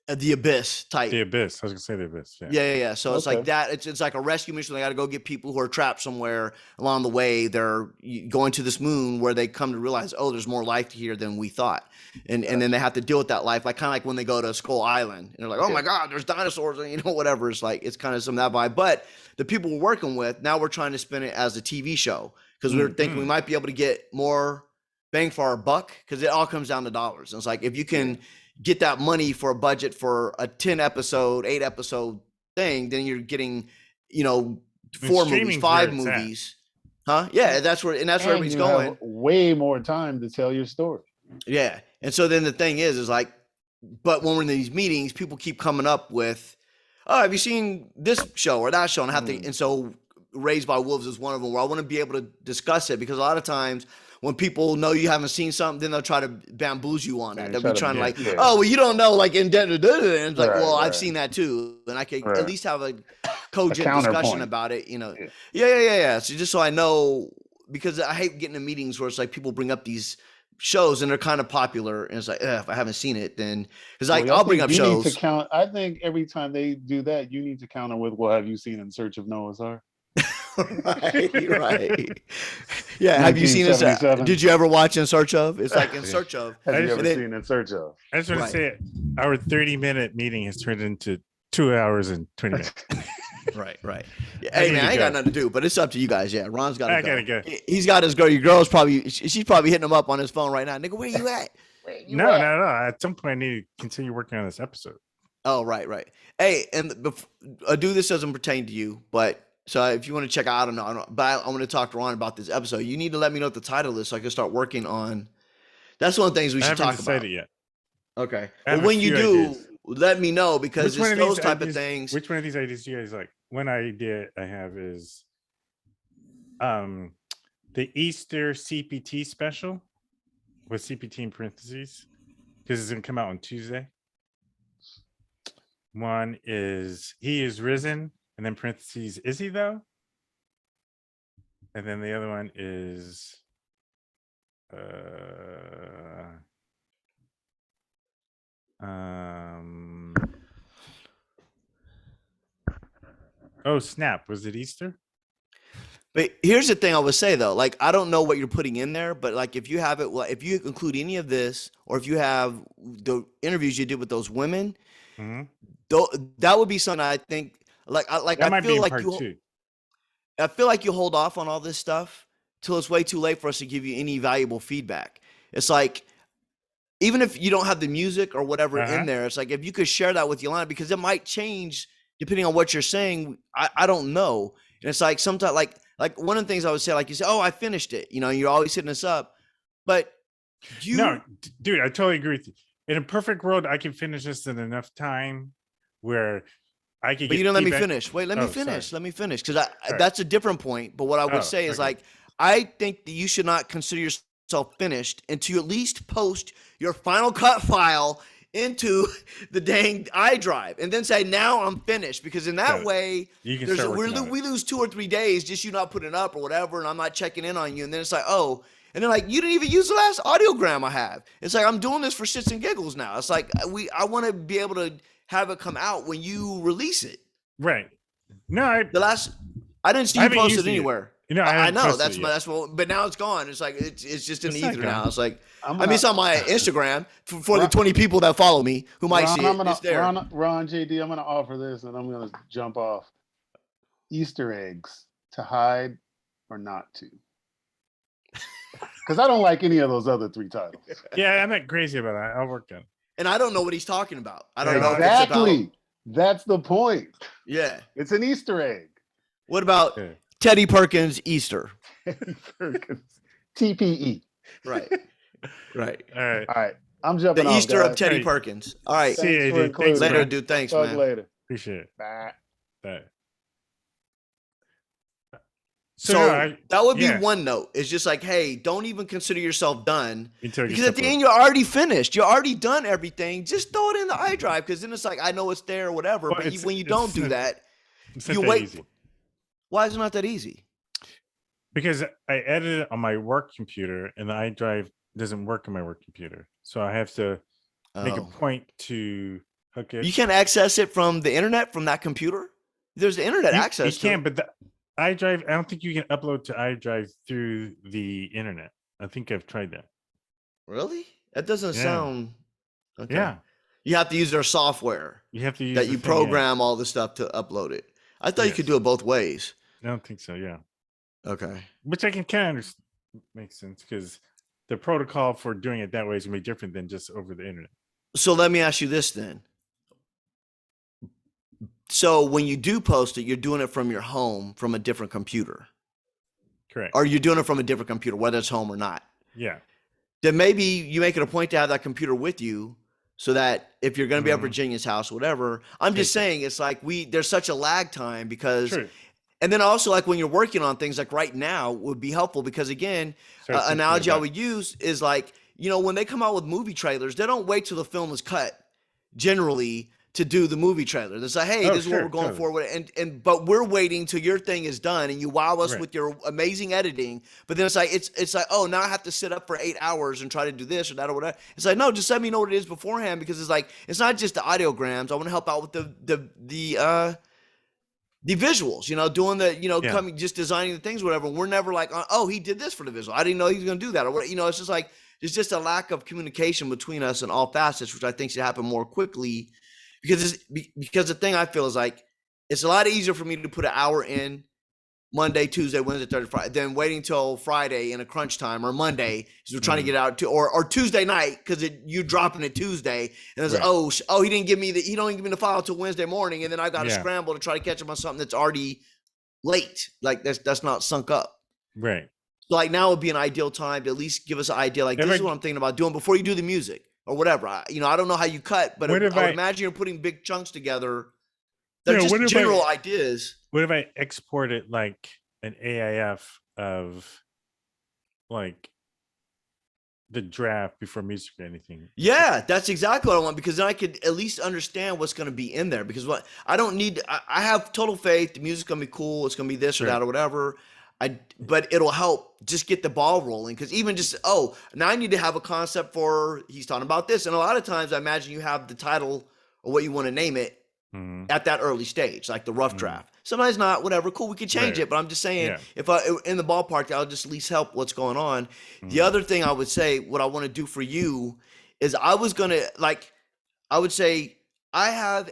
the Abyss type. The Abyss. I was gonna say the Abyss. Yeah. So it's like that. It's like a rescue mission. They got to go get people who are trapped somewhere along the way. They're going to this moon where they come to realize, oh, there's more life here than we thought, and then they have to deal with that life, like kind of like when they go to Skull Island and they're like, oh my God, there's dinosaurs, and whatever. It's like it's kind of some of that vibe. But the people we're working with now, we're trying to spin it as a TV show because we're thinking we might be able to get more bang for our buck, because it all comes down to dollars. And it's like, if you can get that money for a budget for a 8 episode thing, then you're getting, 4 movies, 5 movies. Huh? Yeah, that's where everybody's going. Have way more time to tell your story. Yeah. And so then the thing is like, but when we're in these meetings, people keep coming up with, oh, have you seen this show or that show? And I have to, and so Raised by Wolves is one of them, where I want to be able to discuss it, because a lot of times when people know you haven't seen something, then they'll try to bamboozle you on that. They'll be trying to oh, well, you don't know, like in and it's like, well, I've seen that too, and I can at least have a cogent discussion about it. Yeah. So just so I know, because I hate getting in meetings where it's like people bring up these shows and they're kind of popular, and it's like, if I haven't seen it, then because I'll bring up shows. Need to count. I think every time they do that, you need to counter with, well, have you seen In Search of Noah's Ark? right. Yeah. Have you seen this? Did you ever watch In Search of? It's like In Search of. Have you ever seen In Search of? I just want to say, our 30-minute meeting has turned into 2 hours and 20 minutes. Right. Yeah, hey man, I ain't got nothing to do, but it's up to you guys. Yeah, Ron's got to go. I gotta go. He's got his girl. Your girl's she's probably hitting him up on his phone right now. Nigga, where you at? No. At some point, I need to continue working on this episode. Oh, right. Hey, and this doesn't pertain to you, but. So if you want to check out, I don't know, but I want to talk to Ron about this episode. You need to let me know what the title is so I can start working on. That's one of the things we should talk about. I haven't decided yet. Okay. Well, when you do, let me know, because it's those type of things. Which one of these ideas do you guys like? One idea I have is the Easter CPT special with CPT in parentheses, because it's going to come out on Tuesday. One is He Is Risen. And then parentheses, is he though? And then the other one is oh snap, was it Easter? But here's the thing I would say though, like, I don't know what you're putting in there, but like, if you have it, well, if you include any of this, or if you have the interviews you did with those women, that would be something I think. I feel like you hold off on all this stuff till it's way too late for us to give you any valuable feedback. It's like, even if you don't have the music or whatever in there, it's like, if you could share that with Yolanda, because it might change depending on what you're saying. I don't know. And it's like, sometimes like one of the things I would say, like you say, oh, I finished it. You're always hitting us up, but no, dude, I totally agree with you. In a perfect world, I can finish this in enough time where but you don't let me finish. Wait, let me finish. Let me finish. Because that's a different point. But what I would say is, like, I think that you should not consider yourself finished until you at least post your Final Cut file into the dang iDrive, and then say, now I'm finished. Because in that way, we lose 2 or 3 days just you not putting it up or whatever, and I'm not checking in on you. And then it's like, oh, and then like, you didn't even use the last audiogram I have. It's like, I'm doing this for shits and giggles now. It's like, I want to be able to have it come out when you release it. Right. No, I didn't see you post it anywhere. I know that's what, but now it's gone. It's like, it's just in the ether now. It's like, it's on my Instagram for the 20 people that follow me who might see it. It's there. Ron, JD, I'm going to offer this, and I'm going to jump off. Easter eggs to hide or not to. Because I don't like any of those other 3 titles. Yeah, I'm not crazy about that. I'll work on it. And I don't know what he's talking about. I don't know exactly. That's the point. Yeah, it's an Easter egg. What about Teddy Perkins Easter? Teddy Perkins TPE. Right. All right. I'm jumping. The off, Easter guys. of Teddy Perkins. All right. See you, dude. Thanks, later, man. dude. Thanks, Talk man. Later. Appreciate it. Bye. Bye. So that would be one note. It's just like, hey, don't even consider yourself done because at the end you're already finished. You're already done everything. Just throw it in the iDrive because then it's like I know it's there or whatever. But when you don't do that, you wait. Easy. Why is it not that easy? Because I edit it on my work computer and the iDrive doesn't work on my work computer, so I have to make a point to hook it. You can't access it from the internet from that computer. There's the internet access. You can, but the iDrive, I don't think you can upload to iDrive through the internet. I think I've tried that. Really? That doesn't sound okay. Yeah. You have to use their software. You have to use that you program all the stuff to upload it. I thought you could do it both ways. I don't think so. Yeah. Okay. Which I can kind of understand. Makes sense because the protocol for doing it that way is gonna be different than just over the internet. So let me ask you this then. So when you do post it, you're doing it from your home, from a different computer. Correct. Or you're doing it from a different computer, whether it's home or not. Yeah. Then maybe you make it a point to have that computer with you so that if you're going to be at Virginia's house, whatever, I'm just saying it's like there's such a lag time because, and then also like when you're working on things like right now would be helpful because again, analogy I would use is like, when they come out with movie trailers, they don't wait till the film is cut generally to do the movie trailer. They say, hey, this is what we're going for. But we're waiting till your thing is done and you wow us with your amazing editing. But then it's like, oh, now I have to sit up for 8 hours and try to do this or that or whatever. It's like, no, just let me know what it is beforehand because it's like, it's not just the audiograms. I want to help out with the visuals, doing the, coming, just designing the things, whatever. We're never like, oh, he did this for the visual. I didn't know he was going to do that. Or what, it's just like, there's just a lack of communication between us in all facets, which I think should happen more quickly. Because the thing I feel is like, it's a lot easier for me to put an hour in Monday, Tuesday, Wednesday, Thursday, Friday, than waiting till Friday in a crunch time or Monday because we're trying to get out to, or Tuesday night because you dropping it Tuesday and it's like, oh, he didn't give me he don't give me the file till Wednesday morning and then I got to scramble to try to catch up on something that's already late. Like that's not sunk up. Right. So like now would be an ideal time to at least give us an idea. Like this is what I'm thinking about doing before you do the music. Or whatever. I don't know how you cut, but I would imagine you're putting big chunks together. They're just general ideas. What if I export it like an AIF of like the draft before music or anything? Yeah, that's exactly what I want because then I could at least understand what's going to be in there. Because I don't need, I have total faith. The music's going to be cool. It's going to be this or that or whatever. But it'll help just get the ball rolling because even just now I need to have a concept for he's talking about this and a lot of times I imagine you have the title or what you want to name it at that early stage like the rough draft. Sometimes not, whatever, cool, we can change it, but I'm just saying if I in the ballpark I'll just at least help what's going on. The other thing I would say what I want to do for you is I would say I have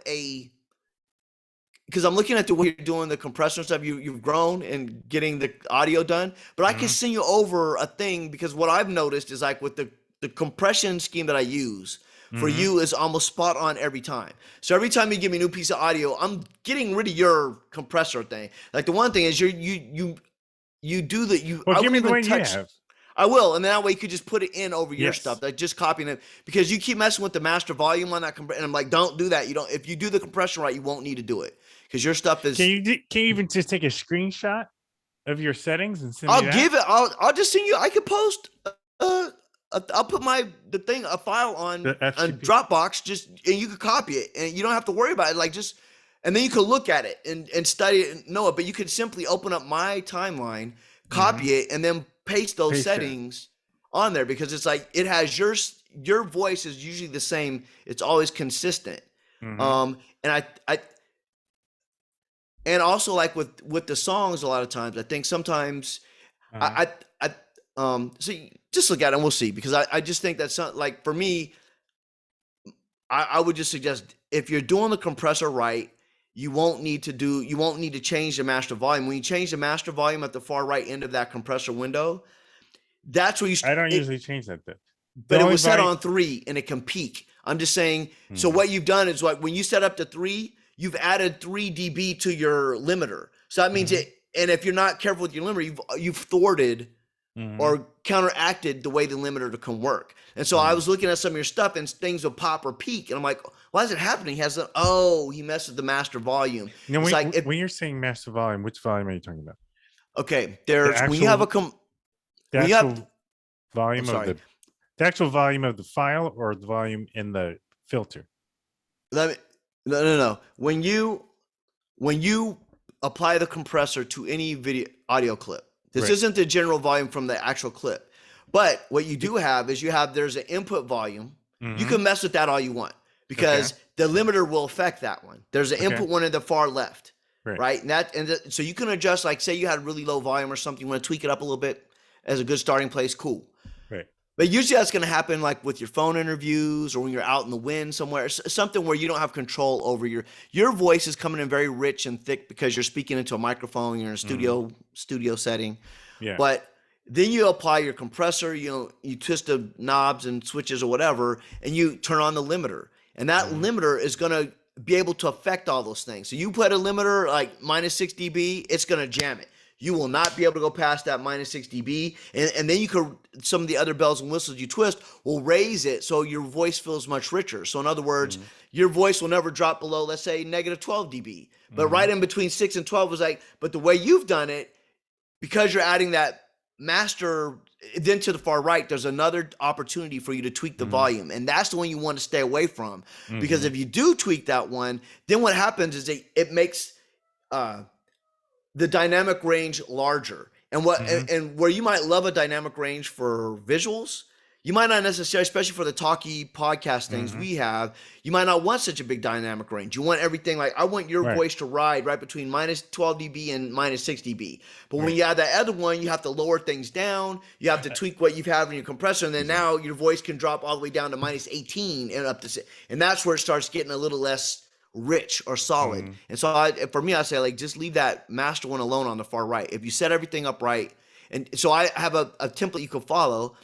because I'm looking at the way you're doing the compressor and stuff, you've grown and getting the audio done, but I can send you over a thing because what I've noticed is like with the compression scheme that I use for you is almost spot on every time. So every time you give me a new piece of audio, I'm getting rid of your compressor thing. Like the one thing is you do the, well, give me the one you have. I will, and then that way you could just put it in over your stuff, like just copying it, because you keep messing with the master volume on that, and I'm like, don't do that. If you do the compression right, you won't need to do it because your stuff is. Can you even just take a screenshot of your settings and send? I'll just send you. I could post. I'll put a file on Dropbox, and you can copy it, and you don't have to worry about it. And then you can look at it and study it and know it. But you could simply open up my timeline, copy it, and then paste those settings on there because it's like it has your voice is usually the same. It's always consistent. And and also like with the songs, a lot of times I think sometimes so just look at it and we'll see because I just think that's not like for me. I would just suggest if you're doing the compressor right, you won't need to change the master volume. When you change the master volume at the far right end of that compressor window, that's where you I don't usually change that bit. But it was set on 3 and it can peak. I'm just saying, so what you've done is like when you set up to 3, you've added 3 dB to your limiter. So that means and if you're not careful with your limiter, you've thwarted or counteracted the way the limiter can work. And so I was looking at some of your stuff and things will pop or peak. And I'm like, why is it happening? He messed with the master volume. Now, when you're saying master volume, which volume are you talking about? Okay, The when you have a actual, the when you have, actual volume of sorry, the actual volume of the file, or the volume in the filter? let me, no. When you apply the compressor to any video audio clip, this Right. isn't the general volume from the actual clip, but what you do have is there's an input volume. You Mm-hmm. can mess with that all you want Okay. because the limiter will affect that one. There's an Okay. input one in the far left, Right. right? So you can adjust, like say you had really low volume or something, you want to tweak it up a little bit as a good starting place, cool. Right. But usually that's going to happen like with your phone interviews or when you're out in the wind somewhere, something where you don't have control over your voice is coming in very rich and thick because you're speaking into a microphone, you're in a studio setting. Yeah. But then you apply your compressor, you twist the knobs and switches or whatever, and you turn on the limiter. And that limiter is going to be able to affect all those things. So you put a limiter like minus 6 dB, it's going to jam it. You will not be able to go past that minus 6 dB. And then you could, some of the other bells and whistles you twist will raise it so your voice feels much richer. So in other words, your voice will never drop below, let's say, negative 12 dB. But right in between 6 and 12 was like, but the way you've done it, because you're adding that master, then to the far right, there's another opportunity for you to tweak the volume. And that's the one you want to stay away from. Because if you do tweak that one, then what happens is it makes the dynamic range larger. And and where you might love a dynamic range for visuals, you might not necessarily, especially for the talkie podcast things we have, you might not want such a big dynamic range. You want everything like, I want your voice to ride right between minus 12 dB and minus 6 dB. But when you add that other one, you have to lower things down. You have to tweak what you have in your compressor. And then now your voice can drop all the way down to minus 18 and up to, and that's where it starts getting a little less rich or solid. And so for me, I say like, just leave that master one alone on the far right. If you set everything up right. And so I have a template you can follow.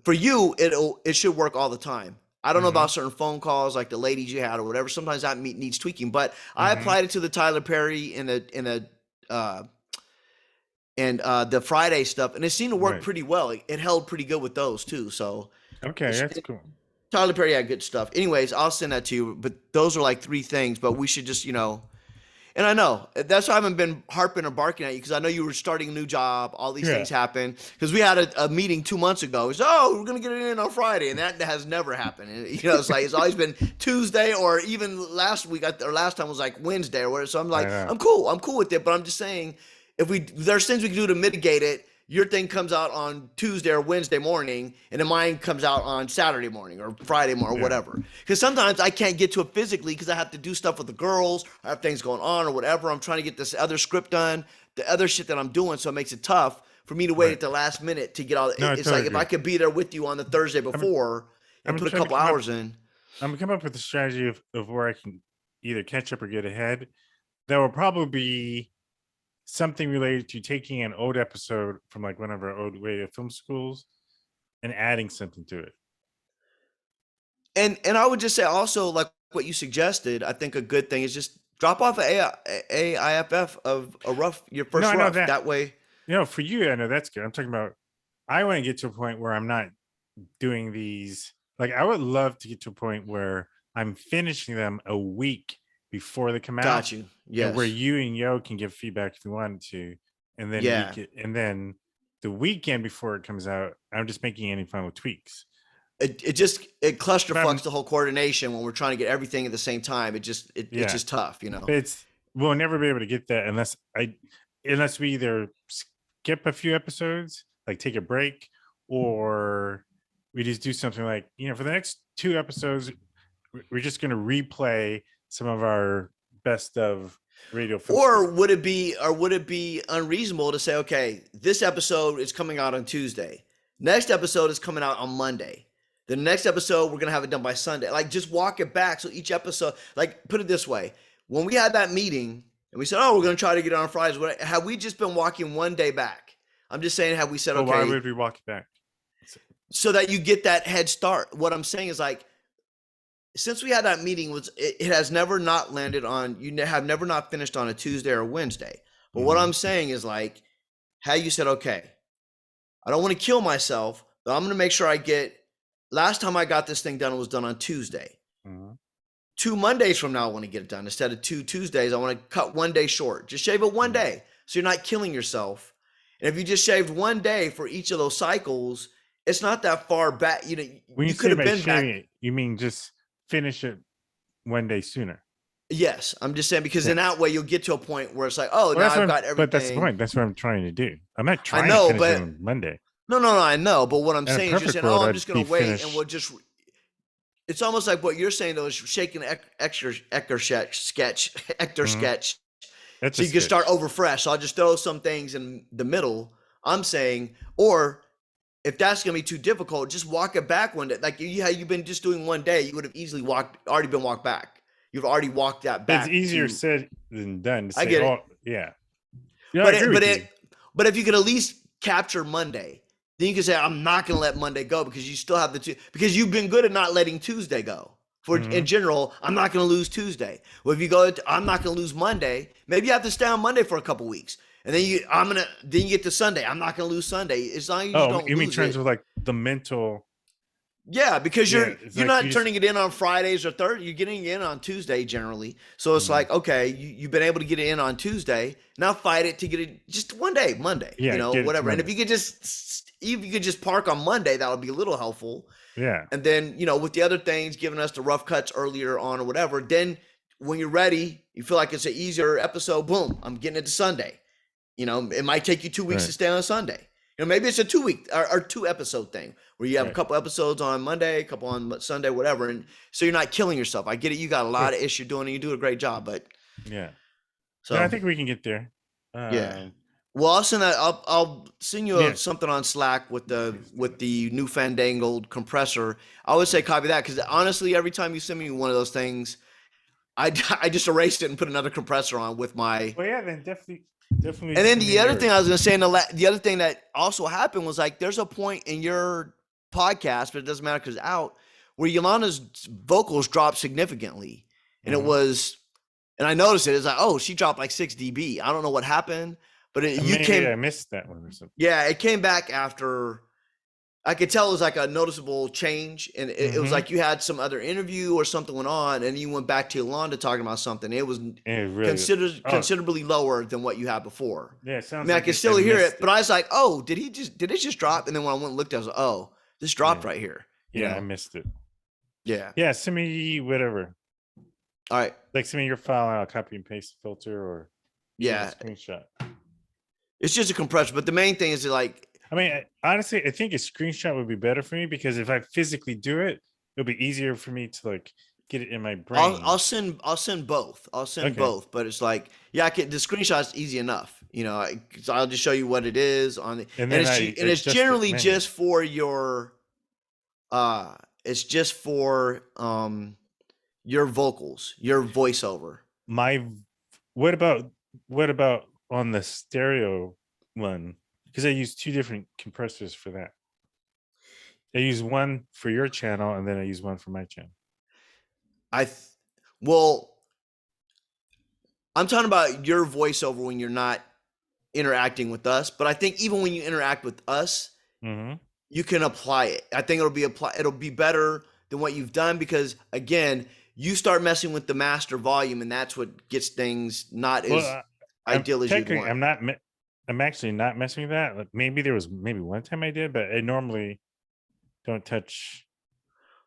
For you, it should work all the time. I don't know about certain phone calls like the ladies you had or whatever. Sometimes that needs tweaking, but I applied it to the Tyler Perry and the Friday stuff, and it seemed to work pretty well. It held pretty good with those too. So okay, that's cool. Tyler Perry had good stuff. Anyways, I'll send that to you. But those are like 3 things. But we should just, and I know that's why I haven't been harping or barking at you, because I know you were starting a new job. All these things happen. Because we had a meeting 2 months ago. It's, we're gonna get it in on Friday, and that has never happened. And, it's like it's always been Tuesday, or even last week or last time was like Wednesday or whatever. So I'm like, I'm cool with it. But I'm just saying, if there's things we can do to mitigate it. Your thing comes out on Tuesday or Wednesday morning, and then mine comes out on Saturday morning or Friday morning or whatever. Because sometimes I can't get to it physically because I have to do stuff with the girls. I have things going on or whatever. I'm trying to get this other script done, the other shit that I'm doing, so it makes it tough for me to wait at the last minute to get all. No, it's like if I could be there with you on the Thursday before and put a couple hours in. I'm gonna come up with a strategy of where I can either catch up or get ahead. That will probably be something related to taking an old episode from like one of our old radio film schools and adding something to it. And I would just say also, like what you suggested, I think a good thing is just drop off AIFF of your first rough. I know that way. For you, I know that's good. I'm talking about, I want to get to a point where I'm not doing these. Like, I would love to get to a point where I'm finishing them a week before they come out. Got you. Yes. Where you and Yo can give feedback if you wanted to, and then and then the weekend before it comes out, I'm just making any final tweaks. It clusterfucks the whole coordination when we're trying to get everything at the same time. It's just tough, But we'll never be able to get that unless we either skip a few episodes, like take a break, or we just do something like, for the next 2 episodes, we're just going to replay some of our best of radio film. Or would it be unreasonable to say, okay, this episode is coming out on Tuesday, next episode is coming out on Monday, the next episode we're gonna have it done by Sunday? Like, just walk it back. So each episode, like, put it this way: when we had that meeting and we said, we're gonna try to get it on Fridays, have we just been walking one day back? I'm just saying, have we said, okay, why would we walk it back? So that you get that head start. What I'm saying is, like, since we had that meeting, it has never not landed on, you have never not finished on a Tuesday or Wednesday. But what I'm saying is, like, how you said, okay, I don't want to kill myself, but I'm going to make sure last time I got this thing done, it was done on Tuesday. 2 Mondays from now, I want to get it done. Instead of 2 Tuesdays, I want to cut 1 day short. Just shave it 1 day. so you're not killing yourself. And if you just shaved one day for each of those cycles, it's not that far back. You know, when you could have been back. It, you mean just finish it one day sooner? Yes, I'm just saying, because in that way you'll get to a point where it's like, oh, now I've got everything. But that's the point. That's what I'm trying to do. I'm not trying to finish it on Monday. No, I know. But what I'm saying is, you're saying, oh, I'm just going to wait and we'll just. It's almost like what you're saying though is shaking Ector sketch. That's so you can start over fresh. So I'll just throw some things in the middle. I'm saying, or if that's going to be too difficult, just walk it back one day. Like you've been just doing one day, you would have easily already been walked back. You've already walked that back. It's easier said than done. To say, I get it. Yeah. But if you could at least capture Monday, then you can say, I'm not going to let Monday go, because you still have because you've been good at not letting Tuesday go. In general, I'm not going to lose Tuesday. Well, if you go, I'm not going to lose Monday. Maybe you have to stay on Monday for a couple weeks. And then you get to Sunday. I'm not going to lose Sunday. As long as you don't you mean lose terms it. of like the mental. Yeah, because you're not turning it in on Fridays or Thursday. You're getting it in on Tuesday generally. So it's like, okay, you've been able to get it in on Tuesday. Now fight it to get it just one day, Monday. Whatever. And if you could just park on Monday, that would be a little helpful. Yeah. And then, with the other things, giving us the rough cuts earlier on or whatever, then when you're ready, you feel like it's an easier episode, boom, I'm getting it to Sunday. It might take you 2 weeks to stay on Sunday. Maybe it's a 2 week or 2 episode thing where you have a couple episodes on Monday, a couple on Sunday, whatever. And so you're not killing yourself. I get it. You got a lot of issue doing it. You do a great job, but so I think we can get there. Well, I'll send that. I'll send you something on Slack with the new fandangled compressor. I would say copy that, because honestly, every time you send me one of those things, I just erased it and put another compressor on with my. Well, yeah, then definitely. And then the other thing I was going to say, the other thing that also happened was, like, there's a point in your podcast, but it doesn't matter because it's out, where Yolanda's vocals dropped significantly, and it was, and I noticed it. It's like, oh, she dropped like 6 dB. I don't know what happened, but I missed that one or something. Yeah, it came back after. I could tell it was like a noticeable change, and it was like you had some other interview or something went on, and you went back to Yolanda talking about something. It was really considerably lower than what you had before. Yeah, it sounds. I mean, I can still hear it, but I was like, "Oh, did it just drop?" And then when I went and looked, I was like, "Oh, this dropped right here." Yeah, I missed it. Yeah. Send me whatever. All right. Like, send me your file, and I'll copy and paste the filter, or screenshot. It's just a compressor, but the main thing is like. I mean, honestly, I think a screenshot would be better for me, because if I physically do it, it'll be easier for me to like get it in my brain. I'll send both. I'll send both, but it's like, the screenshot's easy enough. So I'll just show you what it is on the, and it's generally just for your, it's just for your vocals, your voiceover. What about on the stereo one? Because I use 2 different compressors for that. I use one for your channel, and then I use one for my channel. I'm talking about your voiceover when you're not interacting with us. But I think even when you interact with us, you can apply it. I think it'll be better than what you've done, because again, you start messing with the master volume, and that's what gets things not as ideal as you'd want. I'm actually not messing with that. Like, maybe there was one time I did, but I normally don't touch.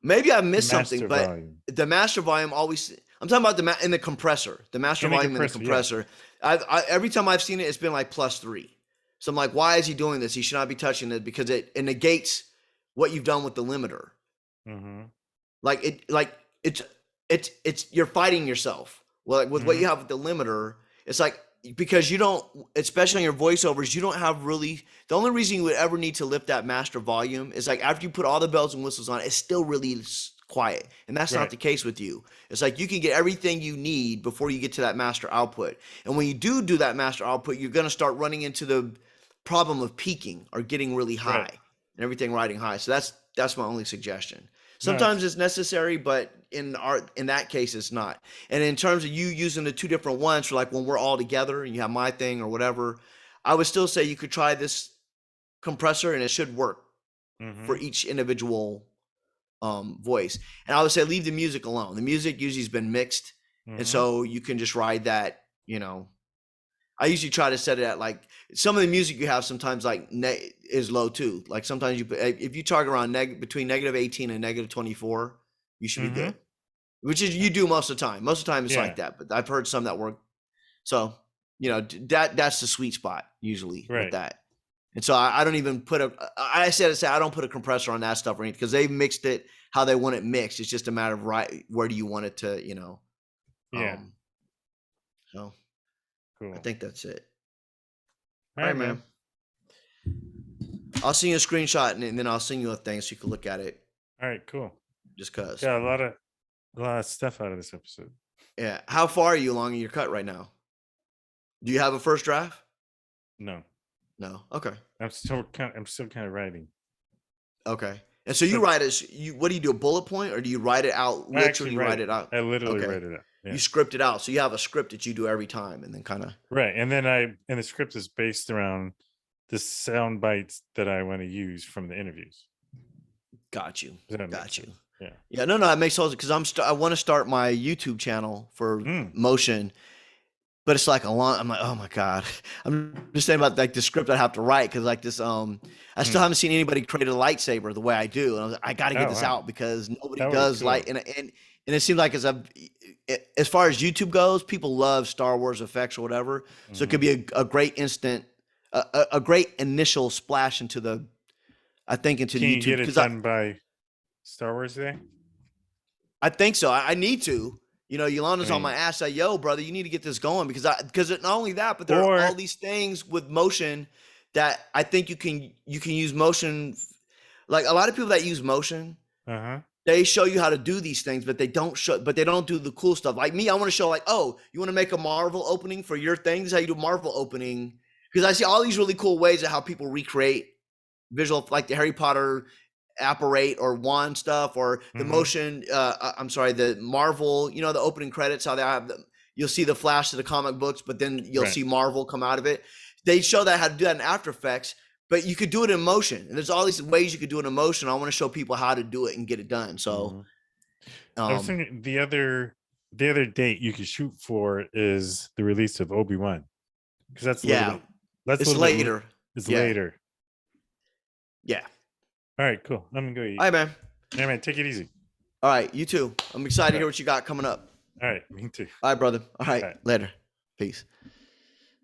Maybe I missed something, but the master volume always. I'm talking about in the compressor, the master volume in the compressor. I every time I've seen it, it's been like +3. So I'm like, why is he doing this? He should not be touching it, because it negates what you've done with the limiter. It's you're fighting yourself. Well, like with what you have with the limiter, it's like. Because you don't, especially on your voiceovers, you don't have really, the only reason you would ever need to lift that master volume is like after you put all the bells and whistles on, it's still really quiet. And that's not the case with you. It's like you can get everything you need before you get to that master output. And when you do that master output, you're going to start running into the problem of peaking or getting really high and everything riding high. So that's my only suggestion. Sometimes it's necessary, but in that case, it's not. And in terms of you using the 2 different ones for like when we're all together and you have my thing or whatever, I would still say you could try this compressor and it should work for each individual voice. And I would say leave the music alone. The music usually has been mixed, and so you can just ride that, I usually try to set it at like some of the music you have sometimes like is low too. Like sometimes you if you target around between -18 and -24, you should be good. Which is you do most of the time. Most of the time it's like that, but I've heard some that work. So, you know, that's the sweet spot usually with that. And so I don't even put I don't put a compressor on that stuff or anything because they've mixed it how they want it mixed. It's just a matter of where do you want it to, you know. So cool. I think that's it. All right, man. I'll send you a screenshot and then I'll send you a thing so you can look at it. All right, cool. Just cause. Got a lot of stuff out of this episode. Yeah. How far are you along in your cut right now? Do you have a first draft? No. Okay. I'm still kind of writing. Okay. And so you write what do you do, a bullet point, or do you write it out? Literally write it out. I literally write it out. Yeah. You script it out. So you have a script that you do every time and then kind of. Right. And then and the script is based around the sound bites that I want to use from the interviews. Got you. Yeah. Yeah. No, it makes sense because I want to start my YouTube channel for motion. But it's like I'm like, oh my God. I'm just saying about like the script I have to write because like this, I still haven't seen anybody create a lightsaber the way I do. And I was like, I got to get this out because nobody does cool. And it seems like as far as YouTube goes, people love Star Wars effects or whatever. So it could be a great a great initial splash into the YouTube. Can you get it done by Star Wars Day? I think so. I need to. You know, Yolanda's on my ass like, yo, brother, you need to get this going because not only that, but there are all these things with motion that I think you can use motion. Like a lot of people that use motion, they show you how to do these things, but they don't do the cool stuff. Like me, I want to show like, oh, you want to make a Marvel opening for your thing? This is how you do Marvel opening. Because I see all these really cool ways of how people recreate visual, like the Harry Potter apparate or wand stuff or the motion the Marvel, you know, the opening credits, how they have you'll see the flash of the comic books, but then you'll see Marvel come out of it. They show that how to do that in After Effects, but you could do it in motion, and there's all these ways you could do it in motion. I want to show people how to do it and get it done. So I was thinking the other date you could shoot for is the release of Obi-Wan, because that's later. It's later. Yeah. All right, cool. I'm gonna go eat. All right, man. Yeah, man. Take it easy. All right, you too. I'm excited to hear what you got coming up. All right, me too. All right, brother. All right. Later. Peace.